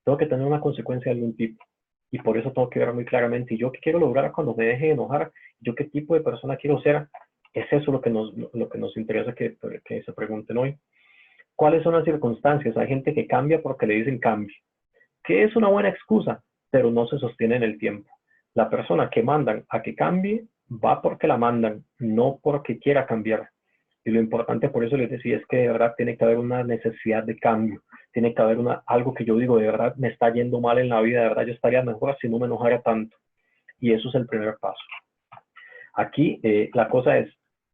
Tengo que tener una consecuencia de algún tipo, y por eso tengo que ver muy claramente, ¿y yo qué quiero lograr cuando me deje de enojar? ¿Yo qué tipo de persona quiero ser? Es eso lo que nos interesa que se pregunten hoy. ¿Cuáles son las circunstancias? Hay gente que cambia porque le dicen cambio, que es una buena excusa, pero no se sostiene en el tiempo. La persona que mandan a que cambie va porque la mandan, no porque quiera cambiar. Y lo importante, por eso les decía, es que de verdad tiene que haber una necesidad de cambio. Tiene que haber algo que yo digo, de verdad me está yendo mal en la vida, de verdad yo estaría mejor si no me enojara tanto. Y eso es el primer paso. Aquí la cosa es,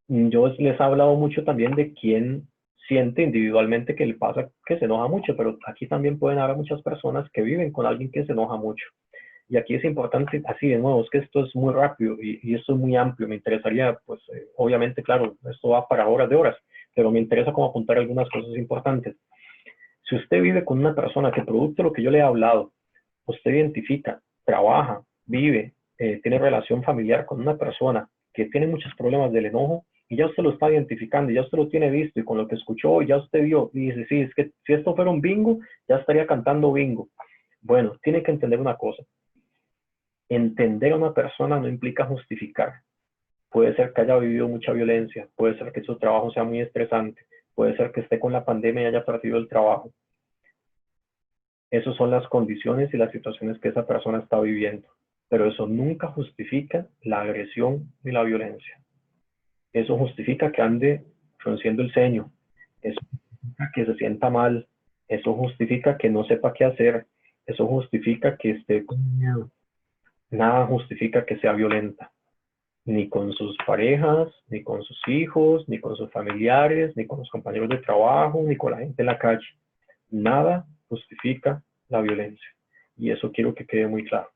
yo les he hablado mucho también de quién siente individualmente que le pasa que se enoja mucho, pero aquí también pueden haber muchas personas que viven con alguien que se enoja mucho. Y aquí es importante, así de nuevo, es que esto es muy rápido y esto es muy amplio. Me interesaría, pues, obviamente, claro, esto va para horas de horas, pero me interesa como apuntar algunas cosas importantes. Si usted vive con una persona que producto de lo que yo le he hablado, usted identifica, trabaja, vive, tiene relación familiar con una persona que tiene muchos problemas del enojo, y ya usted lo está identificando, ya usted lo tiene visto, y con lo que escuchó, ya usted vio, y dice, sí, es que si esto fuera un bingo, ya estaría cantando bingo. Bueno, tiene que entender una cosa. Entender a una persona no implica justificar. Puede ser que haya vivido mucha violencia, puede ser que su trabajo sea muy estresante, puede ser que esté con la pandemia y haya perdido el trabajo. Esas son las condiciones y las situaciones que esa persona está viviendo, pero eso nunca justifica la agresión ni la violencia. Eso justifica que ande frunciendo el ceño, eso justifica que se sienta mal, eso justifica que no sepa qué hacer, eso justifica que esté con miedo. Nada justifica que sea violenta, ni con sus parejas, ni con sus hijos, ni con sus familiares, ni con los compañeros de trabajo, ni con la gente en la calle. Nada justifica la violencia, y eso quiero que quede muy claro.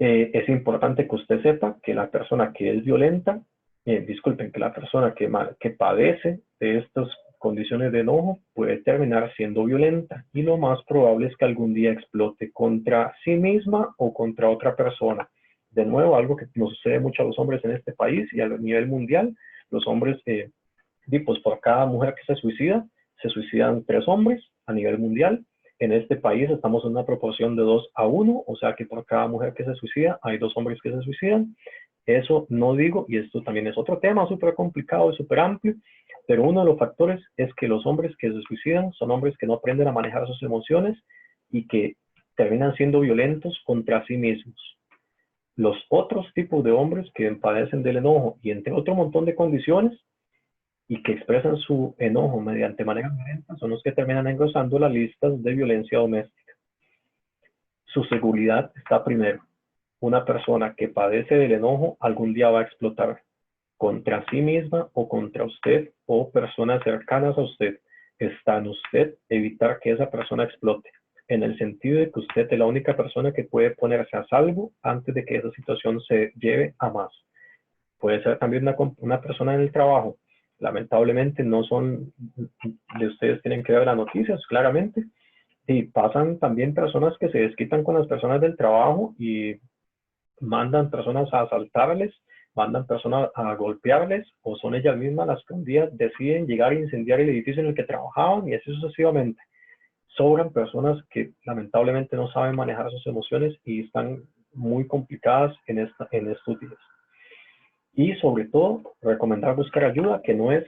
Es importante que usted sepa que la persona que es violenta, que la persona que padece de estas condiciones de enojo puede terminar siendo violenta, y lo más probable es que algún día explote contra sí misma o contra otra persona. De nuevo, algo que nos sucede mucho a los hombres en este país y a nivel mundial. Los hombres pues por cada mujer que se suicidan 3 hombres a nivel mundial. En este país estamos en una proporción de 2 a 1, o sea que por cada mujer que se suicida hay 2 hombres que se suicidan. Eso no digo, y esto también es otro tema súper complicado y súper amplio, pero uno de los factores es que los hombres que se suicidan son hombres que no aprenden a manejar sus emociones y que terminan siendo violentos contra sí mismos. Los otros tipos de hombres que padecen del enojo y entre otro montón de condiciones y que expresan su enojo mediante maneras violentas son los que terminan engrosando las listas de violencia doméstica. Su seguridad está primero. Una persona que padece del enojo algún día va a explotar contra sí misma o contra usted o personas cercanas a usted. Está en usted evitar que esa persona explote, en el sentido de que usted es la única persona que puede ponerse a salvo antes de que esa situación se lleve a más. Puede ser también una persona en el trabajo. Lamentablemente no son de ustedes, tienen que ver las noticias claramente, y pasan también personas que se desquitan con las personas del trabajo y mandan personas a asaltarles, mandan personas a golpearles, o son ellas mismas las que un día deciden llegar a incendiar el edificio en el que trabajaban, y así sucesivamente. Sobran personas que lamentablemente no saben manejar sus emociones y están muy complicadas en estos días. Y sobre todo, recomendar buscar ayuda, que no es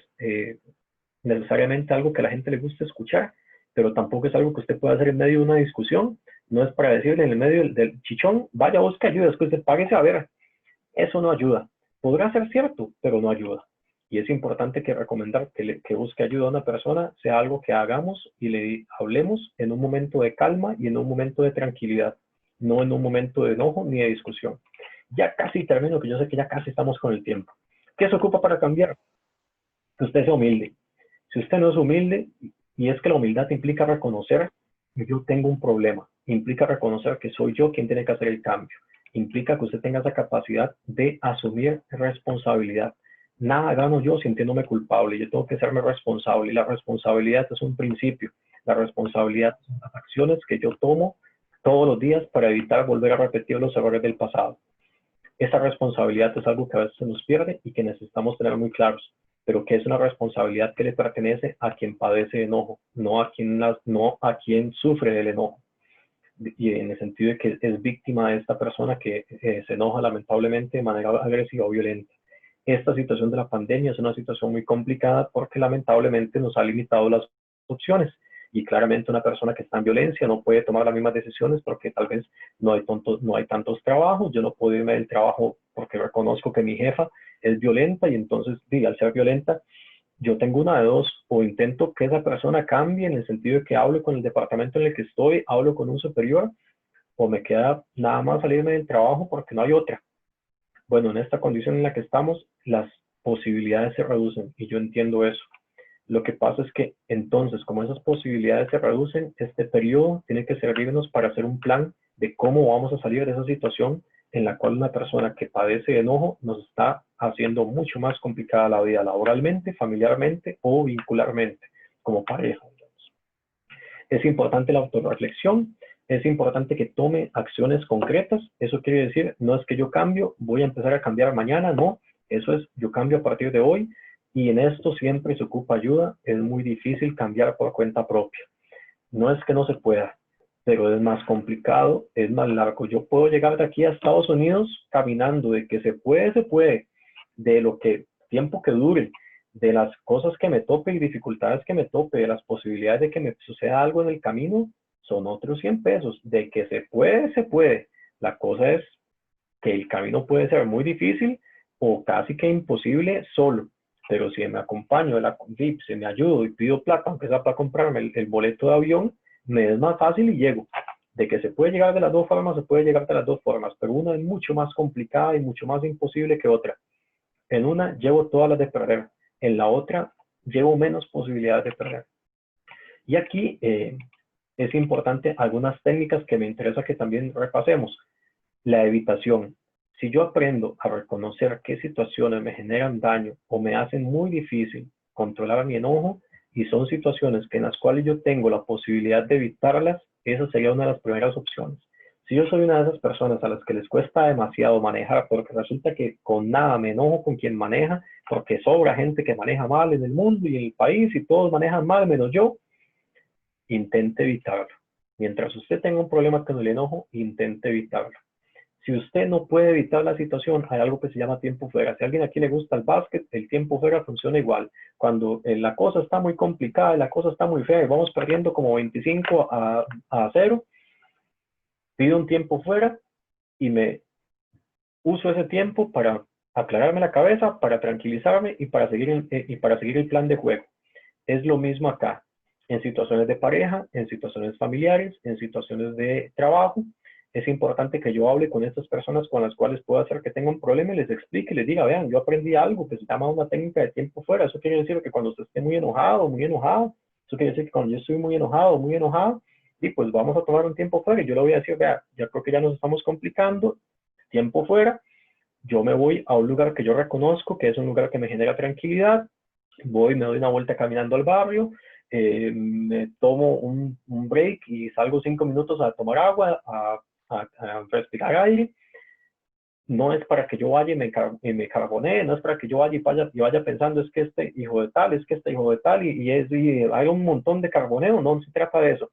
necesariamente algo que a la gente le guste escuchar, pero tampoco es algo que usted pueda hacer en medio de una discusión. No es para decirle en el medio del chichón, vaya, busque ayuda, después de páguese a ver. Eso no ayuda. Podrá ser cierto, pero no ayuda. Y es importante que recomendar que busque ayuda a una persona sea algo que hagamos y le hablemos en un momento de calma y en un momento de tranquilidad, no en un momento de enojo ni de discusión. Ya casi termino, que yo sé que ya casi estamos con el tiempo. ¿Qué se ocupa para cambiar? Que usted sea humilde. Si usted no es humilde, y es que la humildad implica reconocer que yo tengo un problema, implica reconocer que soy yo quien tiene que hacer el cambio, implica que usted tenga esa capacidad de asumir responsabilidad. Nada gano yo sintiéndome culpable, yo tengo que serme responsable, y la responsabilidad es un principio. La responsabilidad son las acciones que yo tomo todos los días para evitar volver a repetir los errores del pasado. Esa responsabilidad es algo que a veces se nos pierde y que necesitamos tener muy claros, pero que es una responsabilidad que le pertenece a quien padece de enojo, no a quien sufre del enojo. Y en el sentido de que es víctima de esta persona que se enoja lamentablemente de manera agresiva o violenta. Esta situación de la pandemia es una situación muy complicada porque lamentablemente nos ha limitado las opciones. Y claramente una persona que está en violencia no puede tomar las mismas decisiones porque tal vez no hay tantos trabajos. Yo no puedo irme del trabajo porque reconozco que mi jefa es violenta y entonces, al ser violenta, yo tengo una de dos: o intento que esa persona cambie en el sentido de que hablo con el departamento en el que estoy, hablo con un superior, o me queda nada más salirme del trabajo porque no hay otra. Bueno, en esta condición en la que estamos, las posibilidades se reducen y yo entiendo eso. Lo que pasa es que entonces, como esas posibilidades se reducen, este periodo tiene que servirnos para hacer un plan de cómo vamos a salir de esa situación en la cual una persona que padece de enojo nos está haciendo mucho más complicada la vida laboralmente, familiarmente o vincularmente, como pareja, digamos. Es importante la autorreflexión, es importante que tome acciones concretas. Eso quiere decir, no es que yo cambio, voy a empezar a cambiar mañana, no. Eso es, yo cambio a partir de hoy. Y en esto siempre se ocupa ayuda. Es muy difícil cambiar por cuenta propia. No es que no se pueda, pero es más complicado, es más largo. Yo puedo llegar de aquí a Estados Unidos caminando, de que se puede, de lo que tiempo que dure, de las cosas que me tope y dificultades que me tope, de las posibilidades de que me suceda algo en el camino, son otros 100 pesos. De que se puede. La cosa es que el camino puede ser muy difícil o casi que imposible solo. Pero si me acompaño de la VIP, si me ayudo y pido plata, aunque sea para comprarme el boleto de avión, me es más fácil y llego. De que se puede llegar de las dos formas, se puede llegar de las dos formas, pero una es mucho más complicada y mucho más imposible que otra. En una llevo todas las de perder, en la otra llevo menos posibilidades de perder. Y aquí es importante algunas técnicas que me interesa que también repasemos. La evitación. Si yo aprendo a reconocer qué situaciones me generan daño o me hacen muy difícil controlar mi enojo y son situaciones en las cuales yo tengo la posibilidad de evitarlas, esa sería una de las primeras opciones. Si yo soy una de esas personas a las que les cuesta demasiado manejar, porque resulta que con nada me enojo con quien maneja, porque sobra gente que maneja mal en el mundo y en el país y todos manejan mal menos yo, intente evitarlo. Mientras usted tenga un problema con el enojo, intente evitarlo. Si usted no puede evitar la situación, hay algo que se llama tiempo fuera. Si a alguien aquí le gusta el básquet, el tiempo fuera funciona igual. Cuando la cosa está muy complicada, la cosa está muy fea y vamos perdiendo como 25-0, pido un tiempo fuera y me uso ese tiempo para aclararme la cabeza, para tranquilizarme y para seguir el plan de juego. Es lo mismo acá, en situaciones de pareja, en situaciones familiares, en situaciones de trabajo. Es importante que yo hable con estas personas con las cuales puedo hacer que tenga un problema y les explique y les diga, vean, yo aprendí algo que se llama una técnica de tiempo fuera. Eso quiere decir que cuando usted esté muy enojado, muy enojado, eso quiere decir que cuando yo estoy muy enojado, muy enojado, y pues vamos a tomar un tiempo fuera y yo le voy a decir, vea, ya creo que ya nos estamos complicando, tiempo fuera, yo me voy a un lugar que yo reconozco, que es un lugar que me genera tranquilidad, voy, me doy una vuelta caminando al barrio, me tomo un break y salgo 5 minutos a tomar agua, a respirar aire. No es para que yo vaya y me carbonee, no es para que yo vaya y vaya pensando es que este hijo de tal, es que este hijo de tal, y hay un montón de carboneo. No se trata de eso.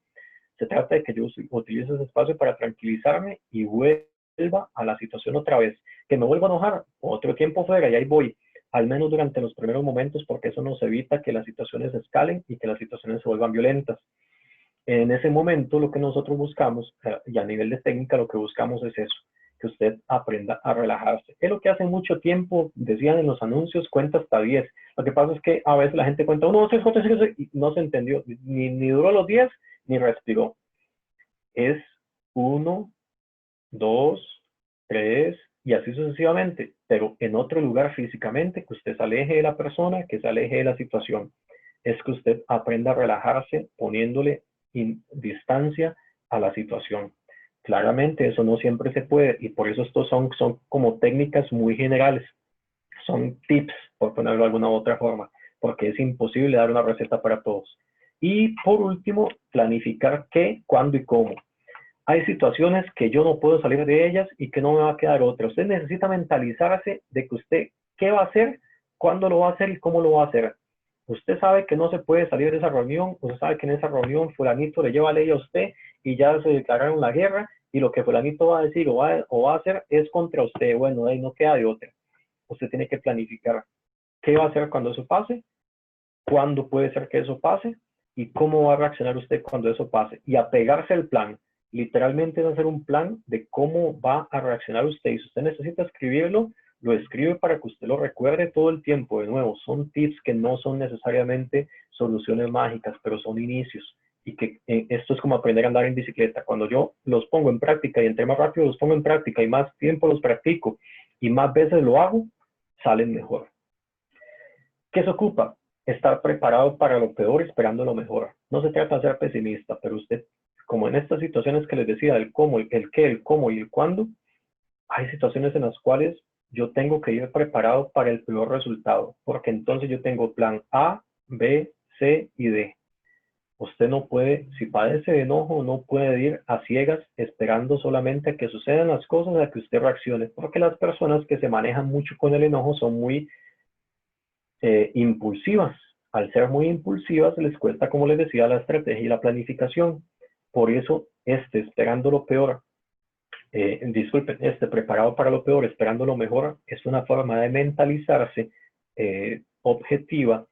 Se trata de que yo utilice ese espacio para tranquilizarme y vuelva a la situación otra vez. Que me vuelva a enojar, otro tiempo fuera y ahí voy. Al menos durante los primeros momentos, porque eso nos evita que las situaciones escalen y que las situaciones se vuelvan violentas. En ese momento lo que nosotros buscamos, y a nivel de técnica lo que buscamos es eso, que usted aprenda a relajarse. Es lo que hace mucho tiempo decían en los anuncios, cuenta hasta 10. Lo que pasa es que a veces la gente cuenta 1, 2, 3, 4, 5, 6, y no se entendió, ni duró los 10, ni respiró. Es 1, 2, 3 y así sucesivamente, pero en otro lugar físicamente, que usted se aleje de la persona, que se aleje de la situación. Es que usted aprenda a relajarse poniéndole distancia a la situación. Claramente eso no siempre se puede y por eso estos son como técnicas muy generales. Son tips, por ponerlo de alguna u otra forma, porque es imposible dar una receta para todos. Y por último, planificar qué, cuándo y cómo. Hay situaciones que yo no puedo salir de ellas y que no me va a quedar otra. Usted necesita mentalizarse de que usted qué va a hacer, cuándo lo va a hacer y cómo lo va a hacer. Usted sabe que no se puede salir de esa reunión, usted sabe que en esa reunión fulanito le lleva ley a usted y ya se declararon la guerra y lo que fulanito va a decir o va a hacer es contra usted. Bueno, ahí no queda de otra. Usted tiene que planificar qué va a hacer cuando eso pase, cuándo puede ser que eso pase y cómo va a reaccionar usted cuando eso pase y apegarse al plan. Literalmente es hacer un plan de cómo va a reaccionar usted y si usted necesita escribirlo, lo escribe para que usted lo recuerde todo el tiempo. De nuevo, son tips que no son necesariamente soluciones mágicas, pero son inicios y que esto es como aprender a andar en bicicleta. Cuando yo los pongo en práctica y entre más rápido los pongo en práctica y más tiempo los practico y más veces lo hago, salen mejor. ¿Qué se ocupa? Estar preparado para lo peor esperando lo mejor. No se trata de ser pesimista, pero usted, como en estas situaciones que les decía, el cómo, el qué, el cómo y el cuándo, hay situaciones en las cuales yo tengo que ir preparado para el peor resultado, porque entonces yo tengo plan A, B, C y D. Usted no puede, si padece de enojo, no puede ir a ciegas esperando solamente a que sucedan las cosas, a que usted reaccione, porque las personas que se manejan mucho con el enojo son muy impulsivas. Al ser muy impulsivas les cuesta, como les decía, la estrategia y la planificación. Por eso, esperando lo peor, preparado para lo peor, esperando lo mejor, es una forma de mentalizarse objetiva,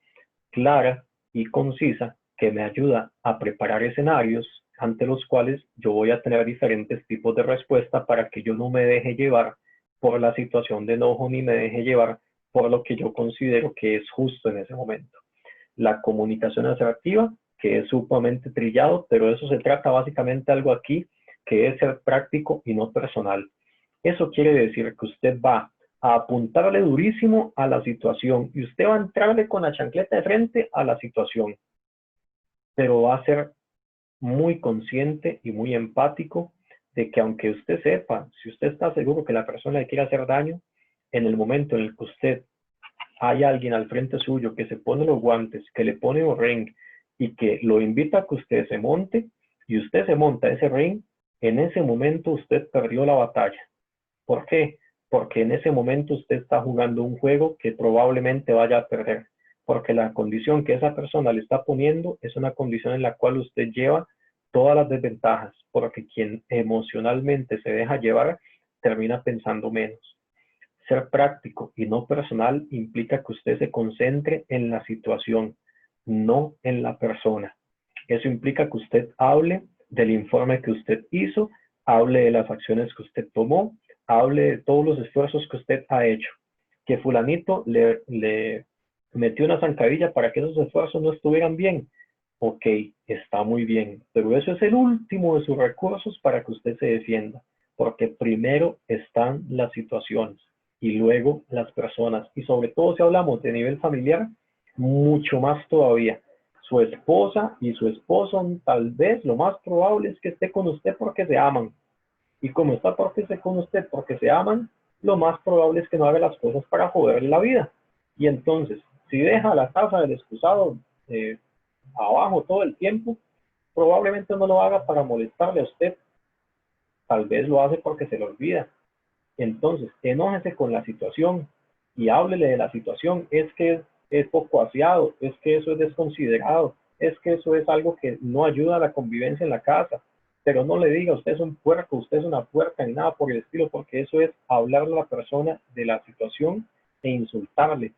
clara y concisa que me ayuda a preparar escenarios ante los cuales yo voy a tener diferentes tipos de respuesta para que yo no me deje llevar por la situación de enojo ni me deje llevar por lo que yo considero que es justo en ese momento. La comunicación asertiva, que es sumamente trillado, pero eso se trata básicamente algo aquí, que es ser práctico y no personal. Eso quiere decir que usted va a apuntarle durísimo a la situación y usted va a entrarle con la chancleta de frente a la situación, pero va a ser muy consciente y muy empático de que aunque usted sepa, si usted está seguro que la persona le quiere hacer daño, en el momento en el que usted hay alguien al frente suyo que se pone los guantes, que le pone un ring y que lo invita a que usted se monte y usted se monta ese ring, En ese momento usted perdió la batalla. ¿Por qué? Porque en ese momento usted está jugando un juego que probablemente vaya a perder. Porque la condición que esa persona le está poniendo es una condición en la cual usted lleva todas las desventajas. Porque quien emocionalmente se deja llevar termina pensando menos. Ser práctico y no personal implica que usted se concentre en la situación, no en la persona. Eso implica que usted hable del informe que usted hizo, hable de las acciones que usted tomó, hable de todos los esfuerzos que usted ha hecho. Que fulanito le metió una zancadilla para que esos esfuerzos no estuvieran bien. Ok, está muy bien, pero eso es el último de sus recursos para que usted se defienda, porque primero están las situaciones y luego las personas. Y sobre todo si hablamos de nivel familiar, mucho más todavía. Su esposa y su esposo tal vez lo más probable es que esté con usted porque se aman. Y como está porque esté con usted porque se aman, lo más probable es que no haga las cosas para joderle la vida. Y entonces, si deja la taza del excusado abajo todo el tiempo, probablemente no lo haga para molestarle a usted. Tal vez lo hace porque se le olvida. Entonces, enójese con la situación y háblele de la situación. Es que es poco aseado, es que eso es desconsiderado, es que eso es algo que no ayuda a la convivencia en la casa. Pero no le diga usted es un puerco, usted es una puerca, ni nada por el estilo, porque eso es hablarle a la persona de la situación e insultarle.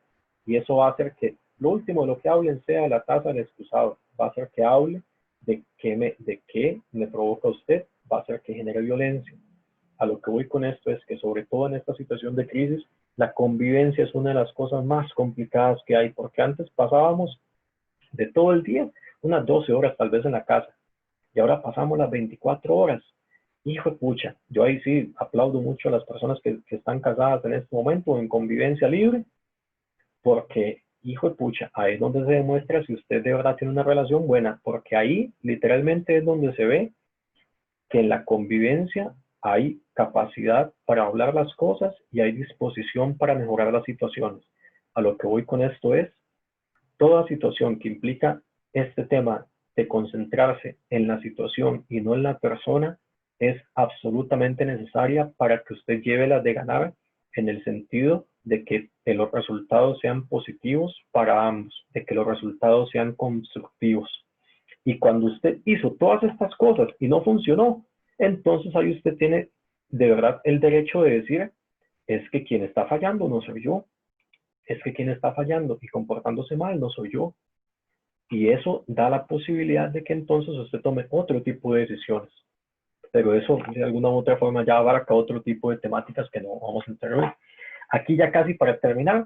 Y eso va a hacer que lo último de lo que hablen sea la taza del excusado. Va a hacer que hable de qué me provoca usted, va a hacer que genere violencia. A lo que voy con esto es que sobre todo en esta situación de crisis, la convivencia es una de las cosas más complicadas que hay, porque antes pasábamos de todo el día, unas 12 horas tal vez en la casa, y ahora pasamos las 24 horas. Hijo de pucha, yo ahí sí aplaudo mucho a las personas que están casadas en este momento en convivencia libre, porque hijo de pucha, ahí es donde se demuestra si usted de verdad tiene una relación buena, porque ahí literalmente es donde se ve que en la convivencia hay capacidad para hablar las cosas y hay disposición para mejorar las situaciones. A lo que voy con esto es, toda situación que implica este tema de concentrarse en la situación y no en la persona es absolutamente necesaria para que usted lleve las de ganar en el sentido de que los resultados sean positivos para ambos, de que los resultados sean constructivos. Y cuando usted hizo todas estas cosas y no funcionó, entonces ahí usted tiene de verdad el derecho de decir, es que quien está fallando no soy yo, es que quien está fallando y comportándose mal no soy yo. Y eso da la posibilidad de que entonces usted tome otro tipo de decisiones. Pero eso de alguna u otra forma ya abarca otro tipo de temáticas que no vamos a entrar hoy. Aquí ya casi para terminar,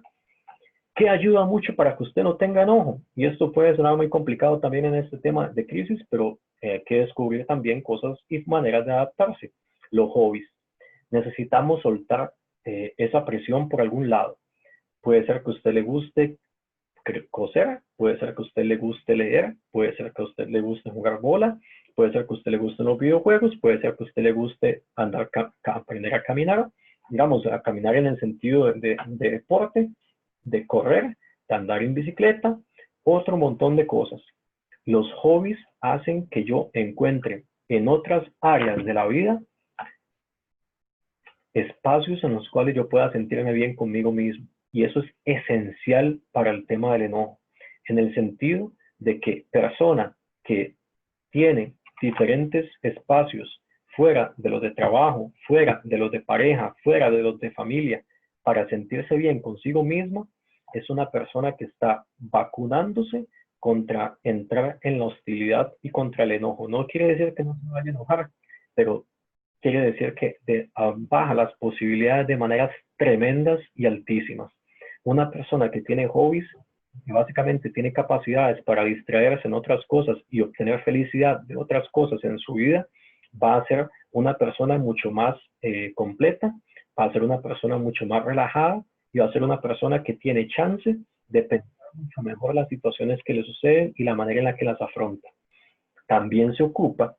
¿qué ayuda mucho para que usted no tenga enojo? Y esto puede sonar muy complicado también en este tema de crisis, pero hay que descubrir también cosas y maneras de adaptarse. Los hobbies. Necesitamos soltar esa presión por algún lado. Puede ser que a usted le guste coser, puede ser que a usted le guste leer, puede ser que a usted le guste jugar bola, puede ser que a usted le gusten los videojuegos, puede ser que a usted le guste aprender a caminar, digamos, a caminar en el sentido de deporte, de correr, de andar en bicicleta, otro montón de cosas. Los hobbies hacen que yo encuentre en otras áreas de la vida espacios en los cuales yo pueda sentirme bien conmigo mismo. Y eso es esencial para el tema del enojo, en el sentido de que persona que tiene diferentes espacios fuera de los de trabajo, fuera de los de pareja, fuera de los de familia, para sentirse bien consigo misma, es una persona que está vacunándose contra entrar en la hostilidad y contra el enojo. No quiere decir que no se vaya a enojar, pero quiere decir que baja las posibilidades de maneras tremendas y altísimas. Una persona que tiene hobbies, que básicamente tiene capacidades para distraerse en otras cosas y obtener felicidad de otras cosas en su vida, va a ser una persona mucho más completa, va a ser una persona mucho más relajada y va a ser una persona que tiene chance de pensar mucho mejor las situaciones que le suceden y la manera en la que las afronta. También se ocupa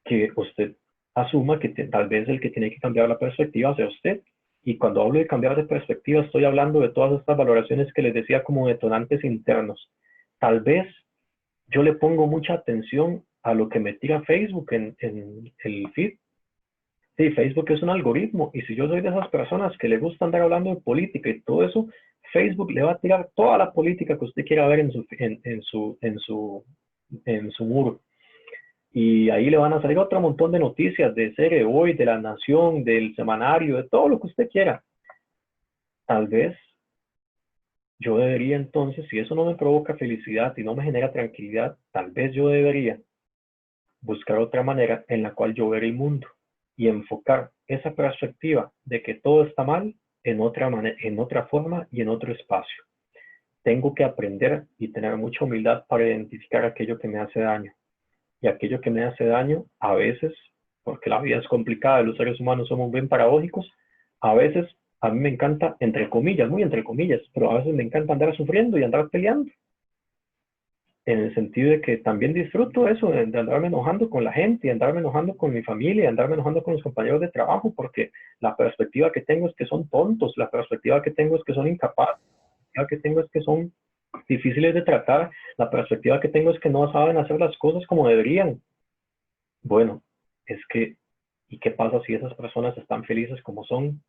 que usted asuma que tal vez el que tiene que cambiar la perspectiva sea usted. Y cuando hablo de cambiar de perspectiva, estoy hablando de todas estas valoraciones que les decía como detonantes internos. Tal vez yo le pongo mucha atención a lo que me tira Facebook en el feed Sí, Facebook es un algoritmo y si yo soy de esas personas que le gusta andar hablando de política y todo eso, Facebook le va a tirar toda la política que usted quiera ver en su muro. Y ahí le van a salir otro montón de noticias de Serie Hoy, de La Nación, del Semanario, de todo lo que usted quiera. Tal vez yo debería entonces, si eso no me provoca felicidad y no me genera tranquilidad, tal vez yo debería buscar otra manera en la cual yo ver el mundo y enfocar esa perspectiva de que todo está mal en otra manera, en otra forma y en otro espacio. Tengo que aprender y tener mucha humildad para identificar aquello que me hace daño. Y aquello que me hace daño, a veces, porque la vida es complicada, los seres humanos somos bien paradójicos, a veces a mí me encanta, entre comillas, muy entre comillas, pero a veces me encanta andar sufriendo y andar peleando. En el sentido de que también disfruto eso, de andarme enojando con la gente, de andarme enojando con mi familia, de andarme enojando con los compañeros de trabajo, porque la perspectiva que tengo es que son tontos, la perspectiva que tengo es que son incapaces, la perspectiva que tengo es que son difíciles de tratar, la perspectiva que tengo es que no saben hacer las cosas como deberían. Bueno, es que, ¿y qué pasa si esas personas están felices como son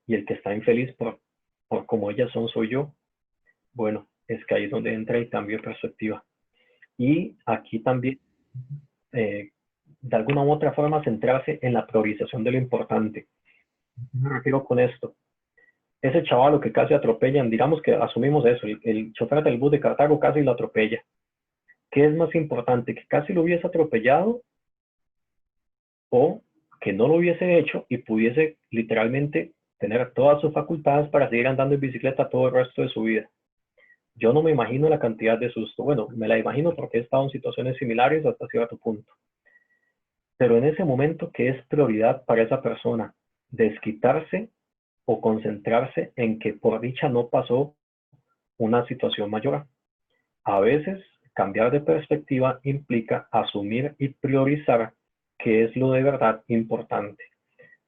y el que está infeliz por como ellas son soy yo? Bueno, es que ahí es donde entra el cambio de perspectiva. Y aquí también, de alguna u otra forma, centrarse en la priorización de lo importante. Me refiero con esto. Ese chavalo que casi atropellan, digamos que asumimos eso, el chofer del bus de Cartago casi lo atropella. ¿Qué es más importante? ¿Que casi lo hubiese atropellado o que no lo hubiese hecho y pudiese literalmente tener todas sus facultades para seguir andando en bicicleta todo el resto de su vida? Yo no me imagino la cantidad de susto. Bueno, me la imagino porque he estado en situaciones similares hasta cierto punto. Pero en ese momento, ¿qué es prioridad para esa persona? ¿Desquitarse o concentrarse en que por dicha no pasó una situación mayor? A veces, cambiar de perspectiva implica asumir y priorizar qué es lo de verdad importante.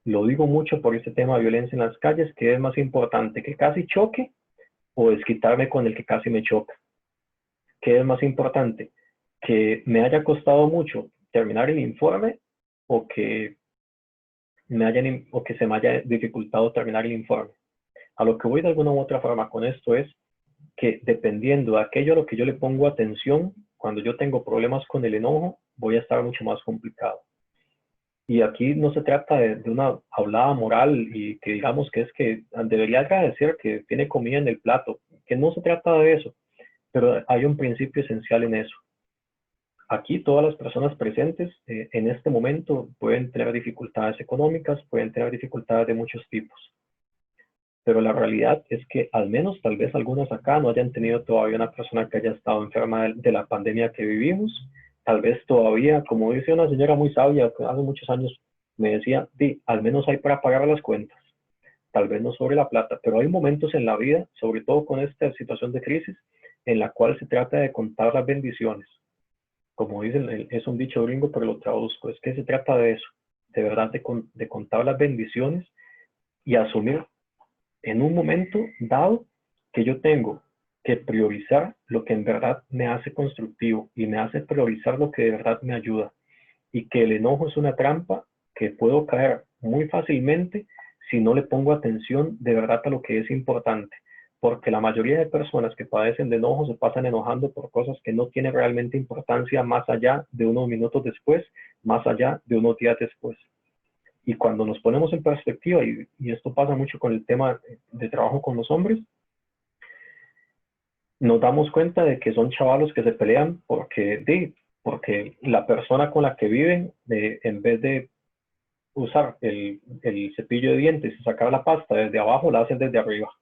Lo digo mucho por este tema de violencia en las calles, ¿qué es más importante? ¿Que casi choque o desquitarme con el que casi me choca? ¿Qué es más importante? ¿Que me haya costado mucho terminar el informe o que o que se me haya dificultado terminar el informe? A lo que voy de alguna u otra forma con esto es que dependiendo de aquello a lo que yo le pongo atención, cuando yo tengo problemas con el enojo, voy a estar mucho más complicado. Y aquí no se trata de una hablada moral y que digamos que es que debería agradecer que tiene comida en el plato, que no se trata de eso, pero hay un principio esencial en eso. Aquí todas las personas presentes en este momento pueden tener dificultades económicas, pueden tener dificultades de muchos tipos, pero la realidad es que al menos tal vez algunos acá no hayan tenido todavía una persona que haya estado enferma de la pandemia que vivimos. Tal vez todavía, como dice una señora muy sabia que hace muchos años me decía, al menos hay para pagar las cuentas. Tal vez no sobre la plata, pero hay momentos en la vida, sobre todo con esta situación de crisis, en la cual se trata de contar las bendiciones. Como dicen, es un dicho gringo, pero lo traduzco, es que se trata de eso, de verdad de contar las bendiciones y asumir en un momento dado que yo tengo que priorizar lo que en verdad me hace constructivo y me hace priorizar lo que de verdad me ayuda. Y que el enojo es una trampa que puedo caer muy fácilmente si no le pongo atención de verdad a lo que es importante. Porque la mayoría de personas que padecen de enojo se pasan enojando por cosas que no tienen realmente importancia más allá de unos minutos después, más allá de unos días después. Y cuando nos ponemos en perspectiva, y esto pasa mucho con el tema de trabajo con los hombres, nos damos cuenta de que son chavalos que se pelean porque la persona con la que viven, en vez de usar el cepillo de dientes y sacar la pasta desde abajo, la hacen desde arriba.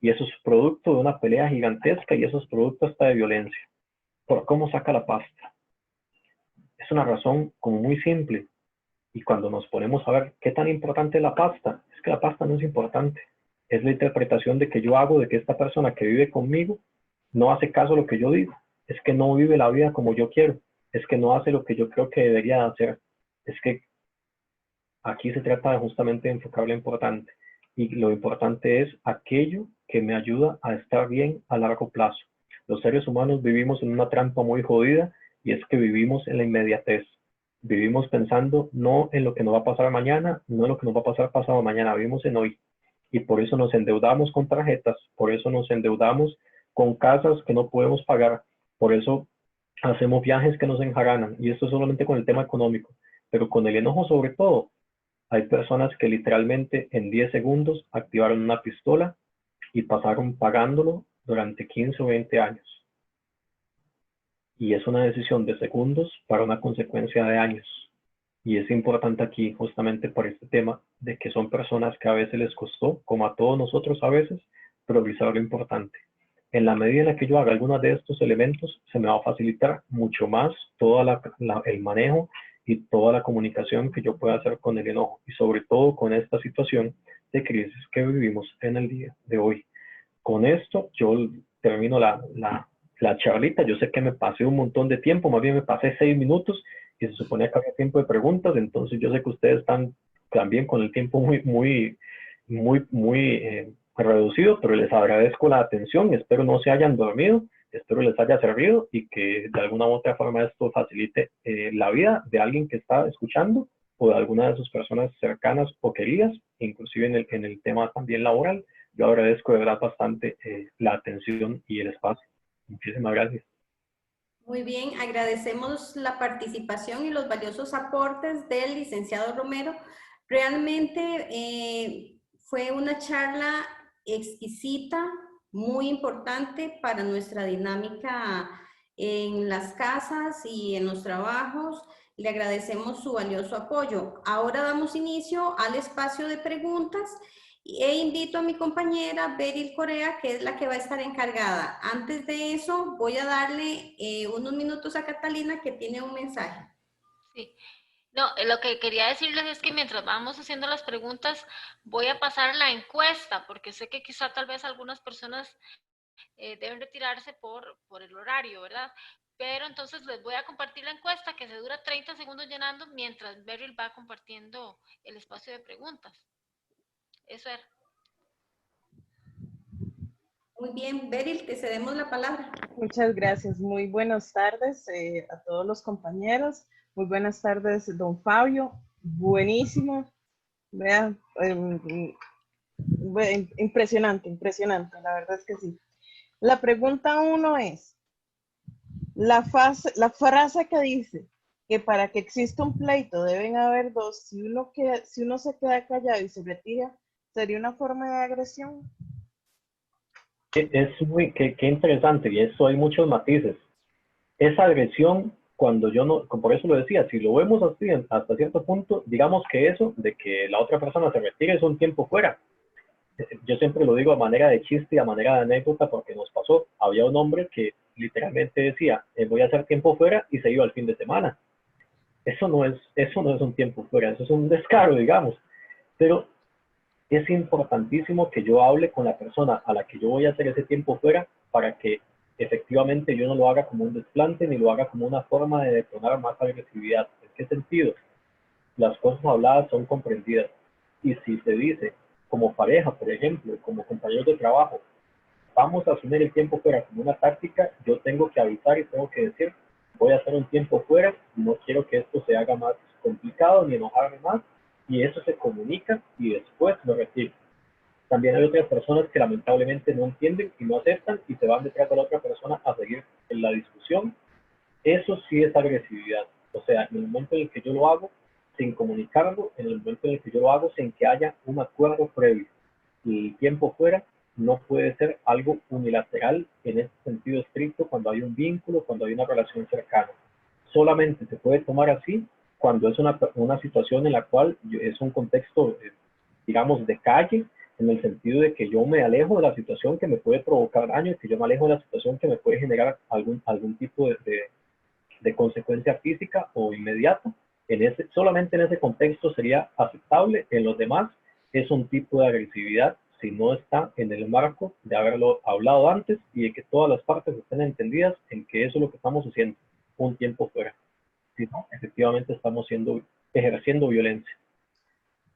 Y eso es producto de una pelea gigantesca y eso es producto hasta de violencia. ¿Por cómo saca la pasta? Es una razón como muy simple. Y cuando nos ponemos a ver qué tan importante es la pasta, es que la pasta no es importante. Es la interpretación de que yo hago de que esta persona que vive conmigo no hace caso a lo que yo digo. Es que no vive la vida como yo quiero. Es que no hace lo que yo creo que debería hacer. Es que aquí se trata de justamente enfocar lo importante. Y lo importante es aquello que me ayuda a estar bien a largo plazo. Los seres humanos vivimos en una trampa muy jodida y es que vivimos en la inmediatez. vivimos pensando no en lo que nos va a pasar mañana, no en lo que nos va a pasar pasado mañana, vivimos en hoy. Y por eso nos endeudamos con tarjetas, por eso nos endeudamos con casas que no podemos pagar, por eso hacemos viajes que nos enjaranan, y esto solamente con el tema económico, pero con el enojo sobre todo. Hay personas que literalmente en 10 segundos activaron una pistola y pasaron pagándolo durante 15 o 20 años. Y es una decisión de segundos para una consecuencia de años. Y es importante aquí justamente por este tema de que son personas que a veces les costó, como a todos nosotros a veces, priorizar lo importante. En la medida en la que yo haga algunos de estos elementos, se me va a facilitar mucho más todo el manejo y toda la comunicación que yo pueda hacer con el enojo, y sobre todo con esta situación de crisis que vivimos en el día de hoy. Con esto yo termino la charlita. Yo sé que me pasé un montón de tiempo, más bien me pasé 6 minutos, y se suponía que había tiempo de preguntas, entonces yo sé que ustedes están también con el tiempo muy reducido, pero les agradezco la atención, espero no se hayan dormido, espero les haya servido y que de alguna u otra forma esto facilite la vida de alguien que está escuchando o de alguna de sus personas cercanas o queridas, inclusive en el tema también laboral. Yo agradezco de verdad bastante la atención y el espacio. Muchísimas gracias. Muy bien, agradecemos la participación y los valiosos aportes del licenciado Romero. Realmente fue una charla exquisita, muy importante para nuestra dinámica en las casas y en los trabajos. Le agradecemos su valioso apoyo. Ahora damos inicio al espacio de preguntas e invito a mi compañera Beryl Correa, que es la que va a estar encargada. Antes de eso, voy a darle unos minutos a Catalina, que tiene un mensaje. Sí. No, lo que quería decirles es que mientras vamos haciendo las preguntas, voy a pasar la encuesta, porque sé que quizá tal vez algunas personas deben retirarse por el horario, ¿verdad? Pero entonces les voy a compartir la encuesta que se dura 30 segundos llenando mientras Beryl va compartiendo el espacio de preguntas. Eso era. Muy bien, Beryl, te cedemos la palabra. Muchas gracias. Muy buenas tardes a todos los compañeros. Muy buenas tardes, don Fabio. Buenísimo. Vean, impresionante, impresionante. La verdad es que sí. La pregunta 1 es, la frase que dice que para que exista un pleito deben haber dos, si uno se queda callado y se retira, ¿sería una forma de agresión? Es qué interesante, y eso hay muchos matices. Esa agresión, cuando yo no, por eso lo decía, si lo vemos así hasta cierto punto, digamos que eso de que la otra persona se retire es un tiempo fuera. Yo siempre lo digo a manera de chiste y a manera de anécdota, porque nos pasó. Había un hombre que literalmente decía, voy a hacer tiempo fuera, y se iba al fin de semana. Eso no es un tiempo fuera, eso es un descaro, digamos. Pero es importantísimo que yo hable con la persona a la que yo voy a hacer ese tiempo fuera, para que efectivamente yo no lo haga como un desplante ni lo haga como una forma de detonar más agresividad. ¿En qué sentido? Las cosas habladas son comprendidas, y si se dice como pareja, por ejemplo, como compañeros de trabajo, vamos a asumir el tiempo fuera como una táctica, yo tengo que avisar y tengo que decir, voy a hacer un tiempo fuera, no quiero que esto se haga más complicado ni enojarme más, y eso se comunica y después lo retiro. También hay otras personas que lamentablemente no entienden y no aceptan y se van detrás de la otra persona a seguir en la discusión. Eso sí es agresividad. O sea, en el momento en el que yo lo hago sin comunicarlo, en el momento en el que yo lo hago sin que haya un acuerdo previo. Y el tiempo fuera no puede ser algo unilateral en ese sentido estricto cuando hay un vínculo, cuando hay una relación cercana. Solamente se puede tomar así cuando es una situación en la cual es un contexto, digamos, de calle, en el sentido de que yo me alejo de la situación que me puede provocar daño, que yo me alejo de la situación que me puede generar algún tipo de consecuencia física o inmediata. Solamente en ese contexto sería aceptable. En los demás es un tipo de agresividad si no está en el marco de haberlo hablado antes y de que todas las partes estén entendidas en que eso es lo que estamos haciendo, un tiempo fuera. Si no, efectivamente estamos ejerciendo violencia.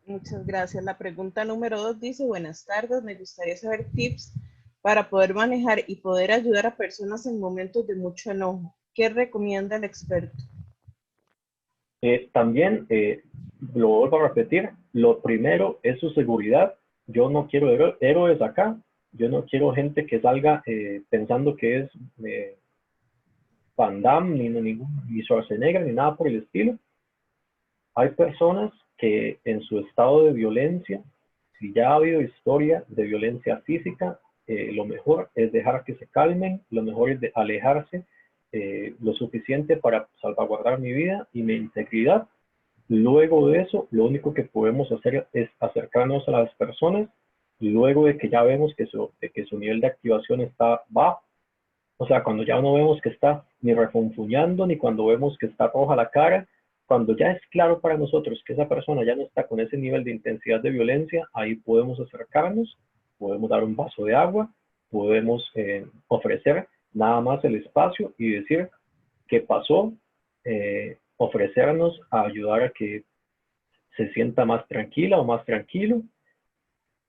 Muchas gracias. La pregunta número 2 dice, buenas tardes, me gustaría saber tips para poder manejar y poder ayudar a personas en momentos de mucho enojo. ¿Qué recomienda el experto? También, lo vuelvo a repetir, lo primero es su seguridad. Yo no quiero héroes acá, yo no quiero gente que salga pensando que es Van Damme, ni Schwarzenegger, ni nada por el estilo. Hay personas que en su estado de violencia, si ya ha habido historia de violencia física, lo mejor es dejar que se calmen, lo mejor es alejarse lo suficiente para salvaguardar mi vida y mi integridad. Luego de eso, lo único que podemos hacer es acercarnos a las personas y luego de que ya vemos que su nivel de activación está bajo, o sea, cuando ya no vemos que está ni refunfuñando, ni cuando vemos que está roja la cara, cuando ya es claro para nosotros que esa persona ya no está con ese nivel de intensidad de violencia, ahí podemos acercarnos, podemos dar un vaso de agua, podemos ofrecer nada más el espacio y decir qué pasó, ofrecernos a ayudar a que se sienta más tranquila o más tranquilo,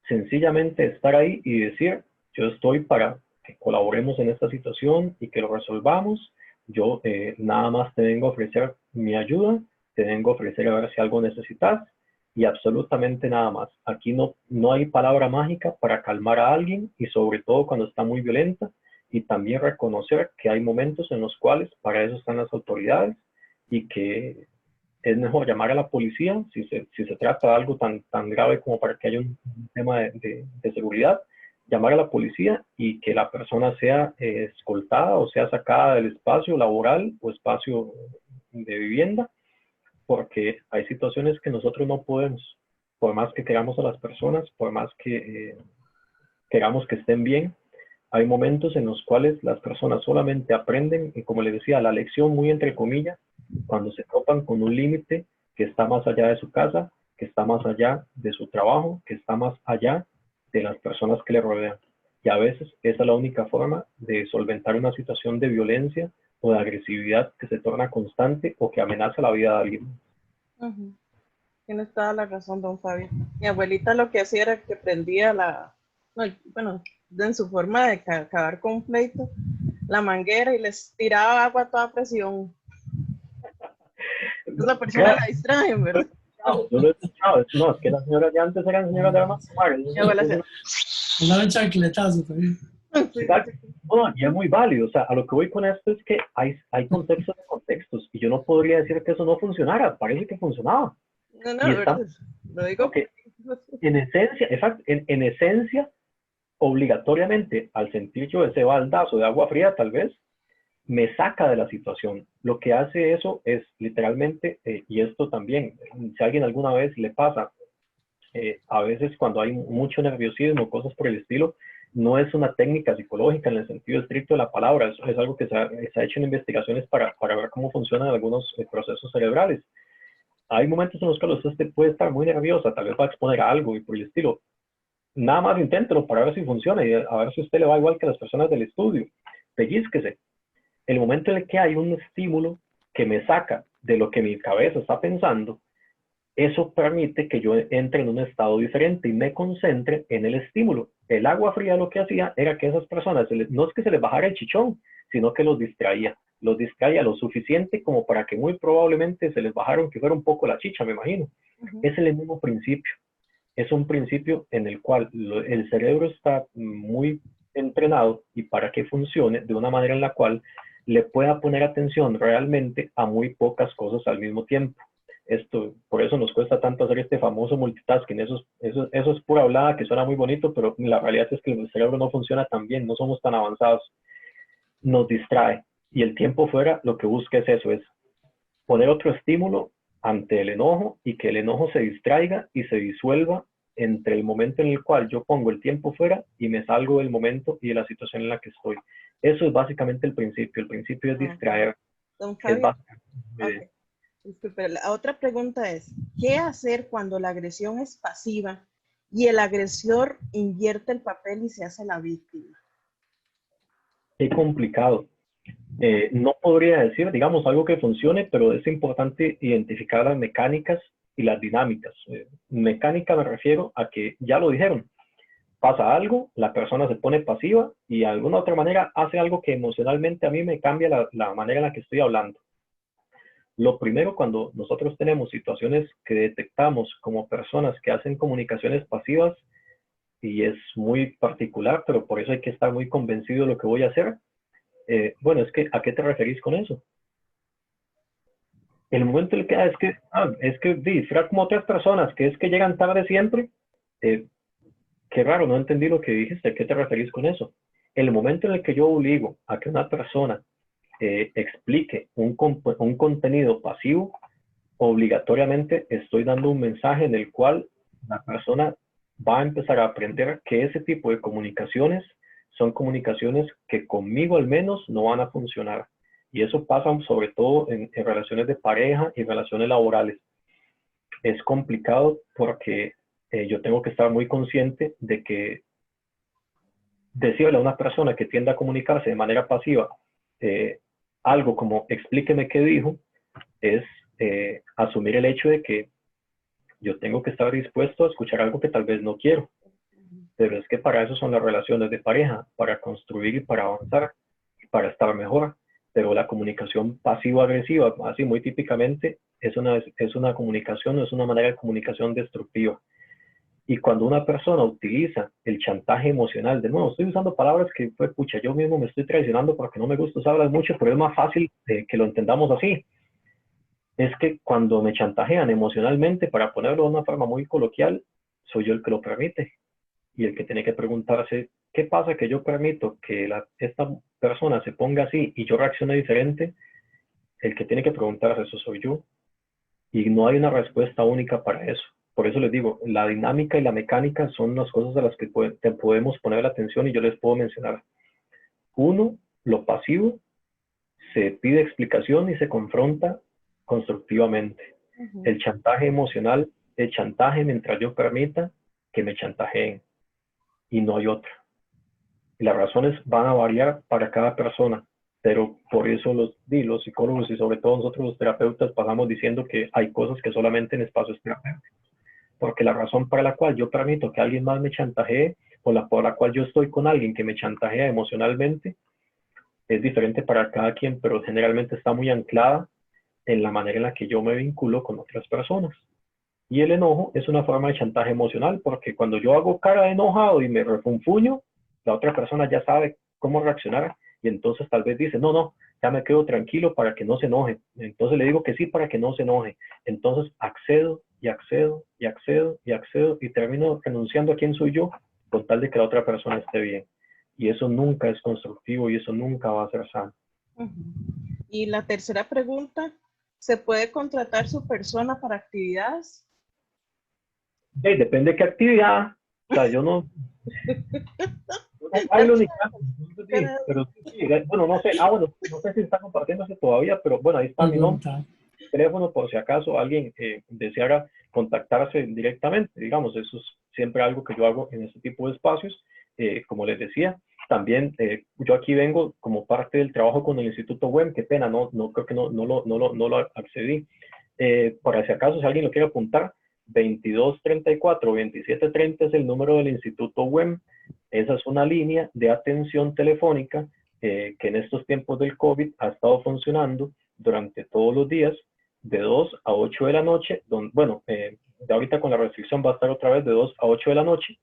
sencillamente estar ahí y decir, yo estoy para que colaboremos en esta situación y que lo resolvamos. Yo nada más te vengo a ofrecer mi ayuda, te vengo a ofrecer a ver si algo necesitas y absolutamente nada más. Aquí no hay palabra mágica para calmar a alguien y sobre todo cuando está muy violenta, y también reconocer que hay momentos en los cuales para eso están las autoridades y que es mejor llamar a la policía si se trata de algo tan grave como para que haya un tema de seguridad, llamar a la policía y que la persona sea escoltada o sea sacada del espacio laboral o espacio de vivienda, porque hay situaciones que nosotros no podemos, por más que queramos a las personas, por más que queramos que estén bien, hay momentos en los cuales las personas solamente aprenden, y como les decía, la lección muy entre comillas, cuando se topan con un límite que está más allá de su casa, que está más allá de su trabajo, que está más allá de las personas que le rodean. Y a veces esa es la única forma de solventar una situación de violencia o de agresividad que se torna constante o que amenaza la vida de alguien. Tiene toda la razón, don Fabio. Mi abuelita lo que hacía era que prendía bueno, en su forma de acabar con un pleito, la manguera y les tiraba agua a toda presión. Entonces la persona la distraen, ¿verdad? Yo lo he escuchado. No, es que las señoras de antes eran señoras de armas tomar. Mi abuela hacía... Una chancletazo también. Exacto. Bueno, y es muy válido. O sea, a lo que voy con esto es que hay contextos de contextos y yo no podría decir que eso no funcionara. Parece que funcionaba. No, lo digo porque en esencia, exacto, en esencia, obligatoriamente, al sentir yo ese baldazo de agua fría, tal vez, me saca de la situación. Lo que hace eso es literalmente, y esto también, si a alguien alguna vez le pasa, a veces cuando hay mucho nerviosismo, cosas por el estilo, no es una técnica psicológica en el sentido estricto de la palabra, eso es algo que se ha hecho en investigaciones para ver cómo funcionan algunos procesos cerebrales. Hay momentos en los que usted puede estar muy nerviosa, tal vez va a exponer a algo y por el estilo. Nada más inténtelo para ver si funciona y a ver si a usted le va igual que a las personas del estudio. Pellizquese. El momento en el que hay un estímulo que me saca de lo que mi cabeza está pensando, eso permite que yo entre en un estado diferente y me concentre en el estímulo. El agua fría lo que hacía era que esas personas, no es que se les bajara el chichón, sino que los distraía lo suficiente como para que muy probablemente se les bajara que fuera un poco la chicha, me imagino. Es el mismo principio. Es un principio en el cual el cerebro está muy entrenado y para que funcione de una manera en la cual le pueda poner atención realmente a muy pocas cosas al mismo tiempo. Por eso nos cuesta tanto hacer este famoso multitasking. Eso es pura hablada que suena muy bonito, pero la realidad es que el cerebro no funciona tan bien, no somos tan avanzados. Nos distrae. Y el tiempo fuera lo que busca es eso, es poner otro estímulo ante el enojo y que el enojo se distraiga y se disuelva entre el momento en el cual yo pongo el tiempo fuera y me salgo del momento y de la situación en la que estoy. Eso es básicamente el principio. El principio es distraer. Don Fabio, disculpe, la otra pregunta es, ¿qué hacer cuando la agresión es pasiva y el agresor invierte el papel y se hace la víctima? Qué complicado. No podría decir, digamos, algo que funcione, pero es importante identificar las mecánicas y las dinámicas. Mecánica me refiero a que ya lo dijeron. Pasa algo, la persona se pone pasiva y de alguna otra manera hace algo que emocionalmente a mí me cambia la manera en la que estoy hablando. Lo primero, cuando nosotros tenemos situaciones que detectamos como personas que hacen comunicaciones pasivas, y es muy particular, pero por eso hay que estar muy convencido de lo que voy a hacer. Bueno, es que, ¿a qué te referís con eso? El momento en el que, es que será como otras personas, que es que llegan tarde siempre. Qué raro, no entendí lo que dijiste, ¿a qué te referís con eso? El momento en el que yo obligo a que una persona explique un contenido pasivo, obligatoriamente estoy dando un mensaje en el cual la persona va a empezar a aprender que ese tipo de comunicaciones son comunicaciones que conmigo al menos no van a funcionar. Y eso pasa sobre todo en relaciones de pareja y relaciones laborales. Es complicado porque yo tengo que estar muy consciente de que decirle a una persona que tiende a comunicarse de manera pasiva algo como explíqueme qué dijo, es asumir el hecho de que yo tengo que estar dispuesto a escuchar algo que tal vez no quiero. Pero es que para eso son las relaciones de pareja, para construir y para avanzar, para estar mejor. Pero la comunicación pasivo-agresiva, así muy típicamente, es una comunicación, es una manera de comunicación destructiva. Y cuando una persona utiliza el chantaje emocional, de nuevo, estoy usando palabras que, pues, pucha, yo mismo me estoy traicionando porque no me gusta usarlas mucho, pero es más fácil que lo entendamos así. Es que cuando me chantajean emocionalmente, para ponerlo de una forma muy coloquial, soy yo el que lo permite. Y el que tiene que preguntarse, ¿qué pasa que yo permito que esta persona se ponga así y yo reaccione diferente? El que tiene que preguntarse eso soy yo. Y no hay una respuesta única para eso. Por eso les digo, la dinámica y la mecánica son las cosas a las que podemos poner la atención y yo les puedo mencionar. Uno, lo pasivo, se pide explicación y se confronta constructivamente. El chantaje emocional, el chantaje mientras yo permita que me chantajeen. Y no hay otra. Y las razones van a variar para cada persona, pero por eso los psicólogos y sobre todo nosotros los terapeutas pasamos diciendo que hay cosas que solamente en espacios terapéuticos. Porque la razón para la cual yo permito que alguien más me chantajee o por la cual yo estoy con alguien que me chantajea emocionalmente es diferente para cada quien, pero generalmente está muy anclada en la manera en la que yo me vinculo con otras personas. Y el enojo es una forma de chantaje emocional, porque cuando yo hago cara de enojado y me refunfuño, la otra persona ya sabe cómo reaccionar y entonces tal vez dice, no, ya me quedo tranquilo para que no se enoje. Entonces le digo que sí para que no se enoje. Entonces accedo y accedo y accedo y accedo y termino renunciando a quién soy yo con tal de que la otra persona esté bien. Y eso nunca es constructivo y eso nunca va a ser sano. Y la tercera pregunta, ¿se puede contratar su persona para actividades? Depende de qué actividad. O sea, yo no bailo ni canto, pero sí, bueno, no sé, no sé si está compartiéndose todavía, pero bueno, ahí está mi nombre, teléfono, por si acaso alguien deseara contactarse directamente, digamos, eso es siempre algo que yo hago en este tipo de espacios. Como les decía, también yo aquí vengo como parte del trabajo con el Instituto WEM, qué pena, no creo que no lo accedí. Por si acaso, si alguien lo quiere apuntar, 2234-2730 es el número del Instituto WEM. Esa es una línea de atención telefónica que en estos tiempos del COVID ha estado funcionando durante todos los días de 2 a 8 de la noche. De ahorita con la restricción va a estar otra vez de 2 a 8 de la noche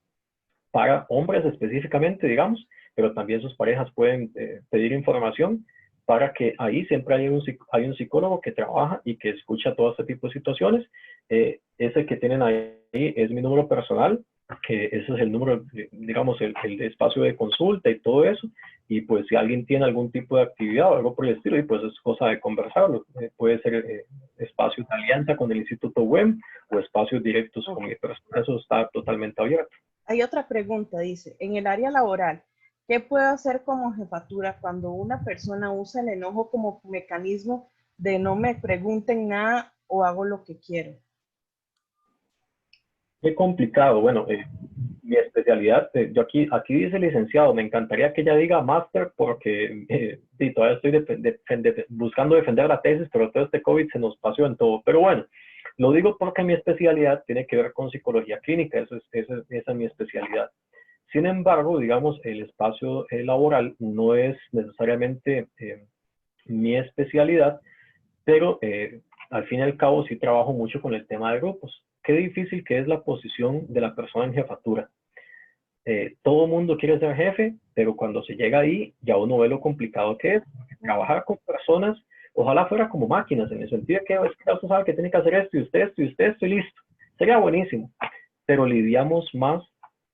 para hombres específicamente, digamos, pero también sus parejas pueden pedir información para que ahí siempre hay un psicólogo que trabaja y que escucha todo este tipo de situaciones. Ese que tienen ahí es mi número personal, que ese es el número, digamos, el espacio de consulta y todo eso. Y pues si alguien tiene algún tipo de actividad o algo por el estilo, y pues es cosa de conversarlo. Puede ser espacios de alianza con el Instituto WEM o espacios directos con mi persona. Eso está totalmente abierto. Hay otra pregunta, dice, en el área laboral, ¿qué puedo hacer como jefatura cuando una persona usa el enojo como mecanismo de no me pregunten nada o hago lo que quiero? Qué complicado. Bueno, mi especialidad, yo aquí dice licenciado, me encantaría que ella diga máster porque sí, todavía estoy buscando defender la tesis, pero todo este COVID se nos pasó en todo. Pero bueno, lo digo porque mi especialidad tiene que ver con psicología clínica, esa es mi especialidad. Sin embargo, digamos, el espacio laboral no es necesariamente mi especialidad, pero al fin y al cabo sí trabajo mucho con el tema de grupos. Qué difícil que es la posición de la persona en jefatura. Todo el mundo quiere ser jefe, pero cuando se llega ahí ya uno ve lo complicado que es. Trabajar con personas, ojalá fuera como máquinas, en el sentido de que usted sabe que tiene que hacer esto y usted esto y usted esto y listo. Sería buenísimo, pero lidiamos más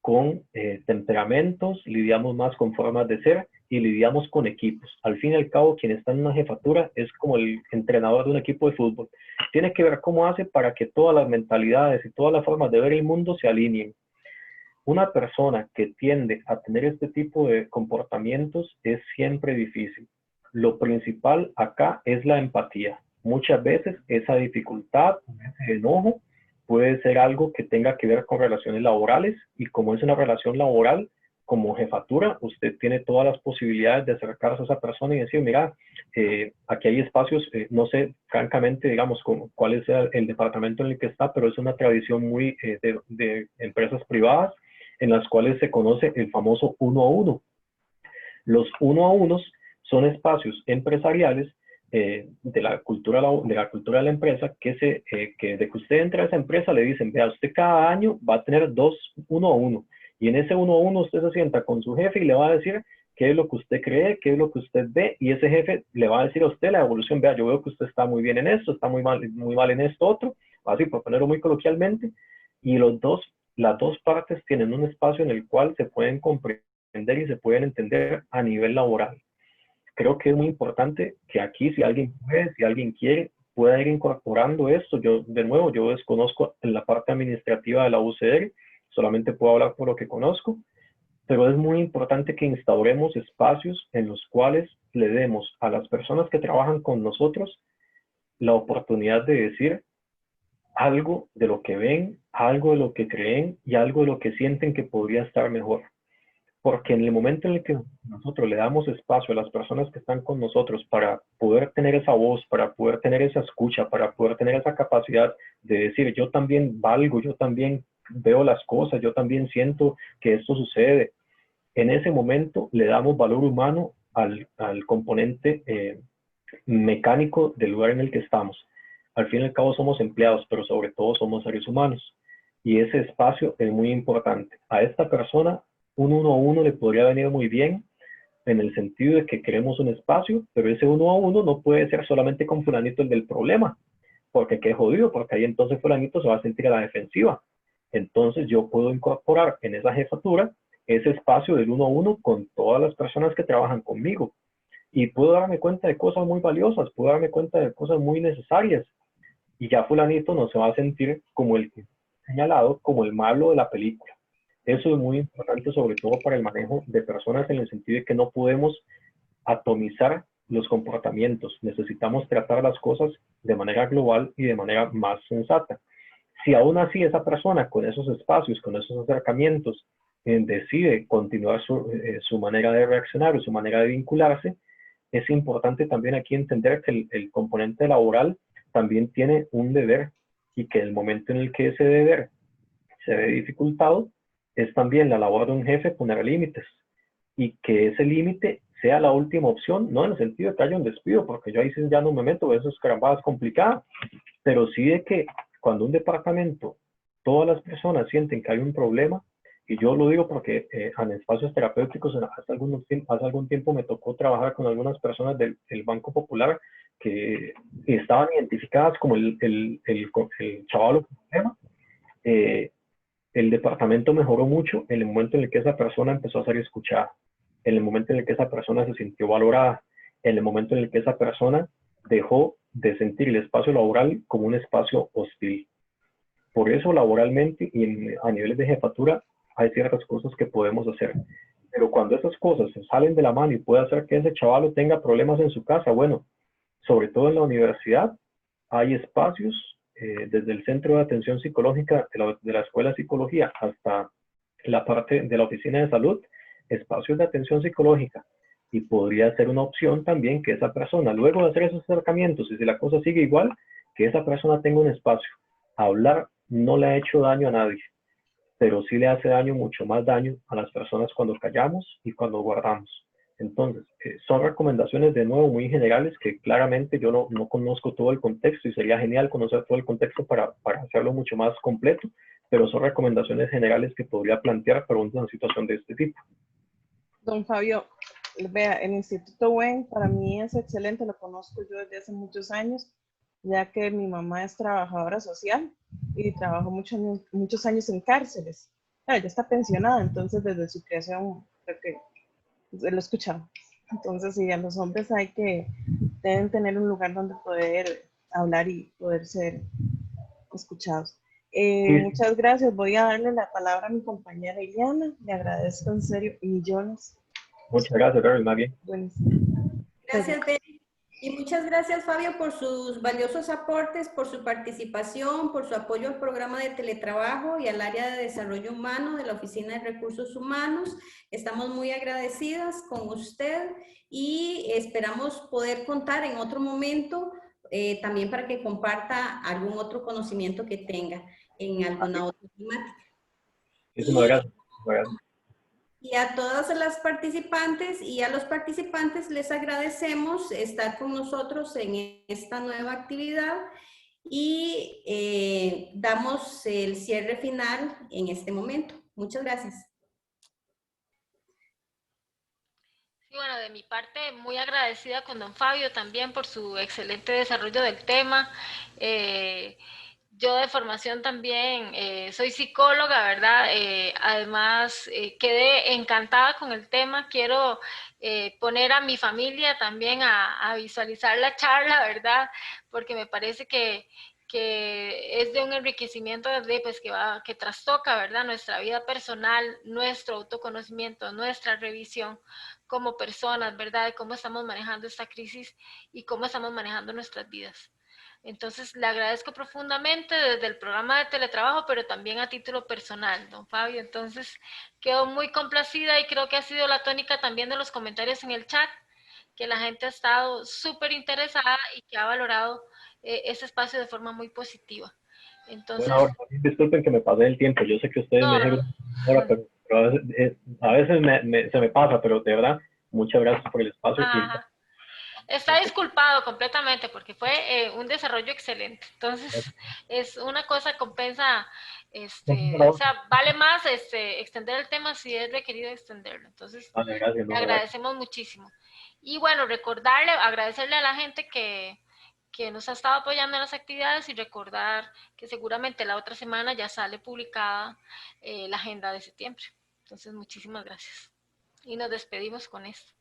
con temperamentos, lidiamos más con formas de ser y lidiamos con equipos. Al fin y al cabo, quien está en una jefatura es como el entrenador de un equipo de fútbol. Tiene que ver cómo hace para que todas las mentalidades y todas las formas de ver el mundo se alineen. Una persona que tiende a tener este tipo de comportamientos es siempre difícil. Lo principal acá es la empatía. Muchas veces esa dificultad, ese enojo, puede ser algo que tenga que ver con relaciones laborales, y como es una relación laboral, como jefatura, usted tiene todas las posibilidades de acercarse a esa persona y decir, mira, aquí hay espacios, no sé francamente, digamos, cuál es el departamento en el que está, pero es una tradición muy de empresas privadas en las cuales se conoce el famoso 1 a 1. Los 1 a 1 son espacios empresariales de la cultura de la empresa que de que usted entra a esa empresa le dicen, vea, usted cada año va a tener 1 a 1, y en ese 1 a 1 usted se sienta con su jefe y le va a decir qué es lo que usted cree, qué es lo que usted ve, y ese jefe le va a decir a usted la evolución, vea, yo veo que usted está muy bien en esto, está muy mal en esto otro, así por ponerlo muy coloquialmente, y las dos partes tienen un espacio en el cual se pueden comprender y se pueden entender a nivel laboral. Creo que es muy importante que aquí, si alguien puede, si alguien quiere, pueda ir incorporando esto. Yo, de nuevo, yo desconozco en la parte administrativa de la UCR, solamente puedo hablar por lo que conozco, pero es muy importante que instauremos espacios en los cuales le demos a las personas que trabajan con nosotros la oportunidad de decir algo de lo que ven, algo de lo que creen y algo de lo que sienten que podría estar mejor. Porque en el momento en el que nosotros le damos espacio a las personas que están con nosotros para poder tener esa voz, para poder tener esa escucha, para poder tener esa capacidad de decir, yo también valgo, yo también veo las cosas, yo también siento que esto sucede, en ese momento le damos valor humano al componente mecánico del lugar en el que estamos. Al fin y al cabo somos empleados, pero sobre todo somos seres humanos. Y ese espacio es muy importante. A esta persona, un 1 a 1 le podría venir muy bien en el sentido de que queremos un espacio, pero ese 1 a 1 no puede ser solamente con fulanito el del problema, porque qué jodido, porque ahí entonces fulanito se va a sentir a la defensiva. Entonces yo puedo incorporar en esa jefatura ese espacio del 1 a 1 con todas las personas que trabajan conmigo. Y puedo darme cuenta de cosas muy valiosas, puedo darme cuenta de cosas muy necesarias. Y ya fulanito no se va a sentir como el señalado, como el malo de la película. Eso es muy importante, sobre todo para el manejo de personas, en el sentido de que no podemos atomizar los comportamientos. Necesitamos tratar las cosas de manera global y de manera más sensata. Si aún así esa persona con esos espacios, con esos acercamientos, decide continuar su manera de reaccionar o su manera de vincularse, es importante también aquí entender que el componente laboral también tiene un deber, y que el momento en el que ese deber se ve dificultado, es también la labor de un jefe poner límites, y que ese límite sea la última opción, no en el sentido de que haya un despido, porque yo ahí sí ya no me meto, eso es carambadas complicado, pero sí de que cuando un departamento, todas las personas sienten que hay un problema, y yo lo digo porque en espacios terapéuticos hace algún tiempo me tocó trabajar con algunas personas del Banco Popular que estaban identificadas como el chavalo con problema. El departamento mejoró mucho en el momento en el que esa persona empezó a ser escuchada, en el momento en el que esa persona se sintió valorada, en el momento en el que esa persona dejó de sentir el espacio laboral como un espacio hostil. Por eso laboralmente y a niveles de jefatura hay ciertas cosas que podemos hacer. Pero cuando esas cosas se salen de la mano y puede hacer que ese chaval tenga problemas en su casa, bueno, sobre todo en la universidad, hay espacios desde el Centro de Atención Psicológica de la Escuela de Psicología hasta la parte de la Oficina de Salud, espacios de atención psicológica. Y podría ser una opción también que esa persona, luego de hacer esos acercamientos, y si la cosa sigue igual, que esa persona tenga un espacio. Hablar no le ha hecho daño a nadie, pero sí le hace daño, mucho más daño a las personas cuando callamos y cuando guardamos. Entonces, son recomendaciones de nuevo muy generales que claramente yo no conozco todo el contexto y sería genial conocer todo el contexto para hacerlo mucho más completo, pero son recomendaciones generales que podría plantear para una situación de este tipo. Don Fabio, vea, el Instituto WEN para mí es excelente, lo conozco yo desde hace muchos años, ya que mi mamá es trabajadora social y trabajó muchos años en cárceles. Claro, ya está pensionada, entonces desde su creación creo que lo he escuchado. Entonces, sí, a los hombres deben tener un lugar donde poder hablar y poder ser escuchados. Sí. Muchas gracias. Voy a darle la palabra a mi compañera Iliana. Le agradezco en serio millones. Muchas gracias, Gabriel, más bien. Buenísimo. Gracias, Betty. Y muchas gracias, Fabio, por sus valiosos aportes, por su participación, por su apoyo al programa de teletrabajo y al área de desarrollo humano de la Oficina de Recursos Humanos. Estamos muy agradecidas con usted y esperamos poder contar en otro momento también para que comparta algún otro conocimiento que tenga en alguna otra temática. Muchísimas gracias. Gracias. Y a todas las participantes y a los participantes les agradecemos estar con nosotros en esta nueva actividad y damos el cierre final en este momento. Muchas gracias. Sí, bueno, de mi parte, muy agradecida con don Fabio también por su excelente desarrollo del tema. Yo de formación también soy psicóloga, ¿verdad? Además, quedé encantada con el tema. Quiero poner a mi familia también a visualizar la charla, ¿verdad? Porque me parece que es de un enriquecimiento de, pues, que trastoca, ¿verdad? Nuestra vida personal, nuestro autoconocimiento, nuestra revisión como personas, ¿verdad? De cómo estamos manejando esta crisis y cómo estamos manejando nuestras vidas. Entonces, le agradezco profundamente desde el programa de teletrabajo, pero también a título personal, don Fabio. Entonces, quedo muy complacida y creo que ha sido la tónica también de los comentarios en el chat, que la gente ha estado súper interesada y que ha valorado ese espacio de forma muy positiva. Entonces, bueno, ahora, disculpen que me pasé el tiempo. Yo sé que ustedes me dijeron ahora, pero a veces se me pasa, pero de verdad, muchas gracias por el espacio. Ajá. Está disculpado completamente porque fue un desarrollo excelente. Entonces, es una cosa compensa, o sea, vale más extender el tema si es requerido extenderlo. Entonces, Vale, gracias, le agradecemos muchísimo. Y bueno, agradecerle a la gente que nos ha estado apoyando en las actividades y recordar que seguramente la otra semana ya sale publicada la agenda de septiembre. Entonces, muchísimas gracias. Y nos despedimos con esto.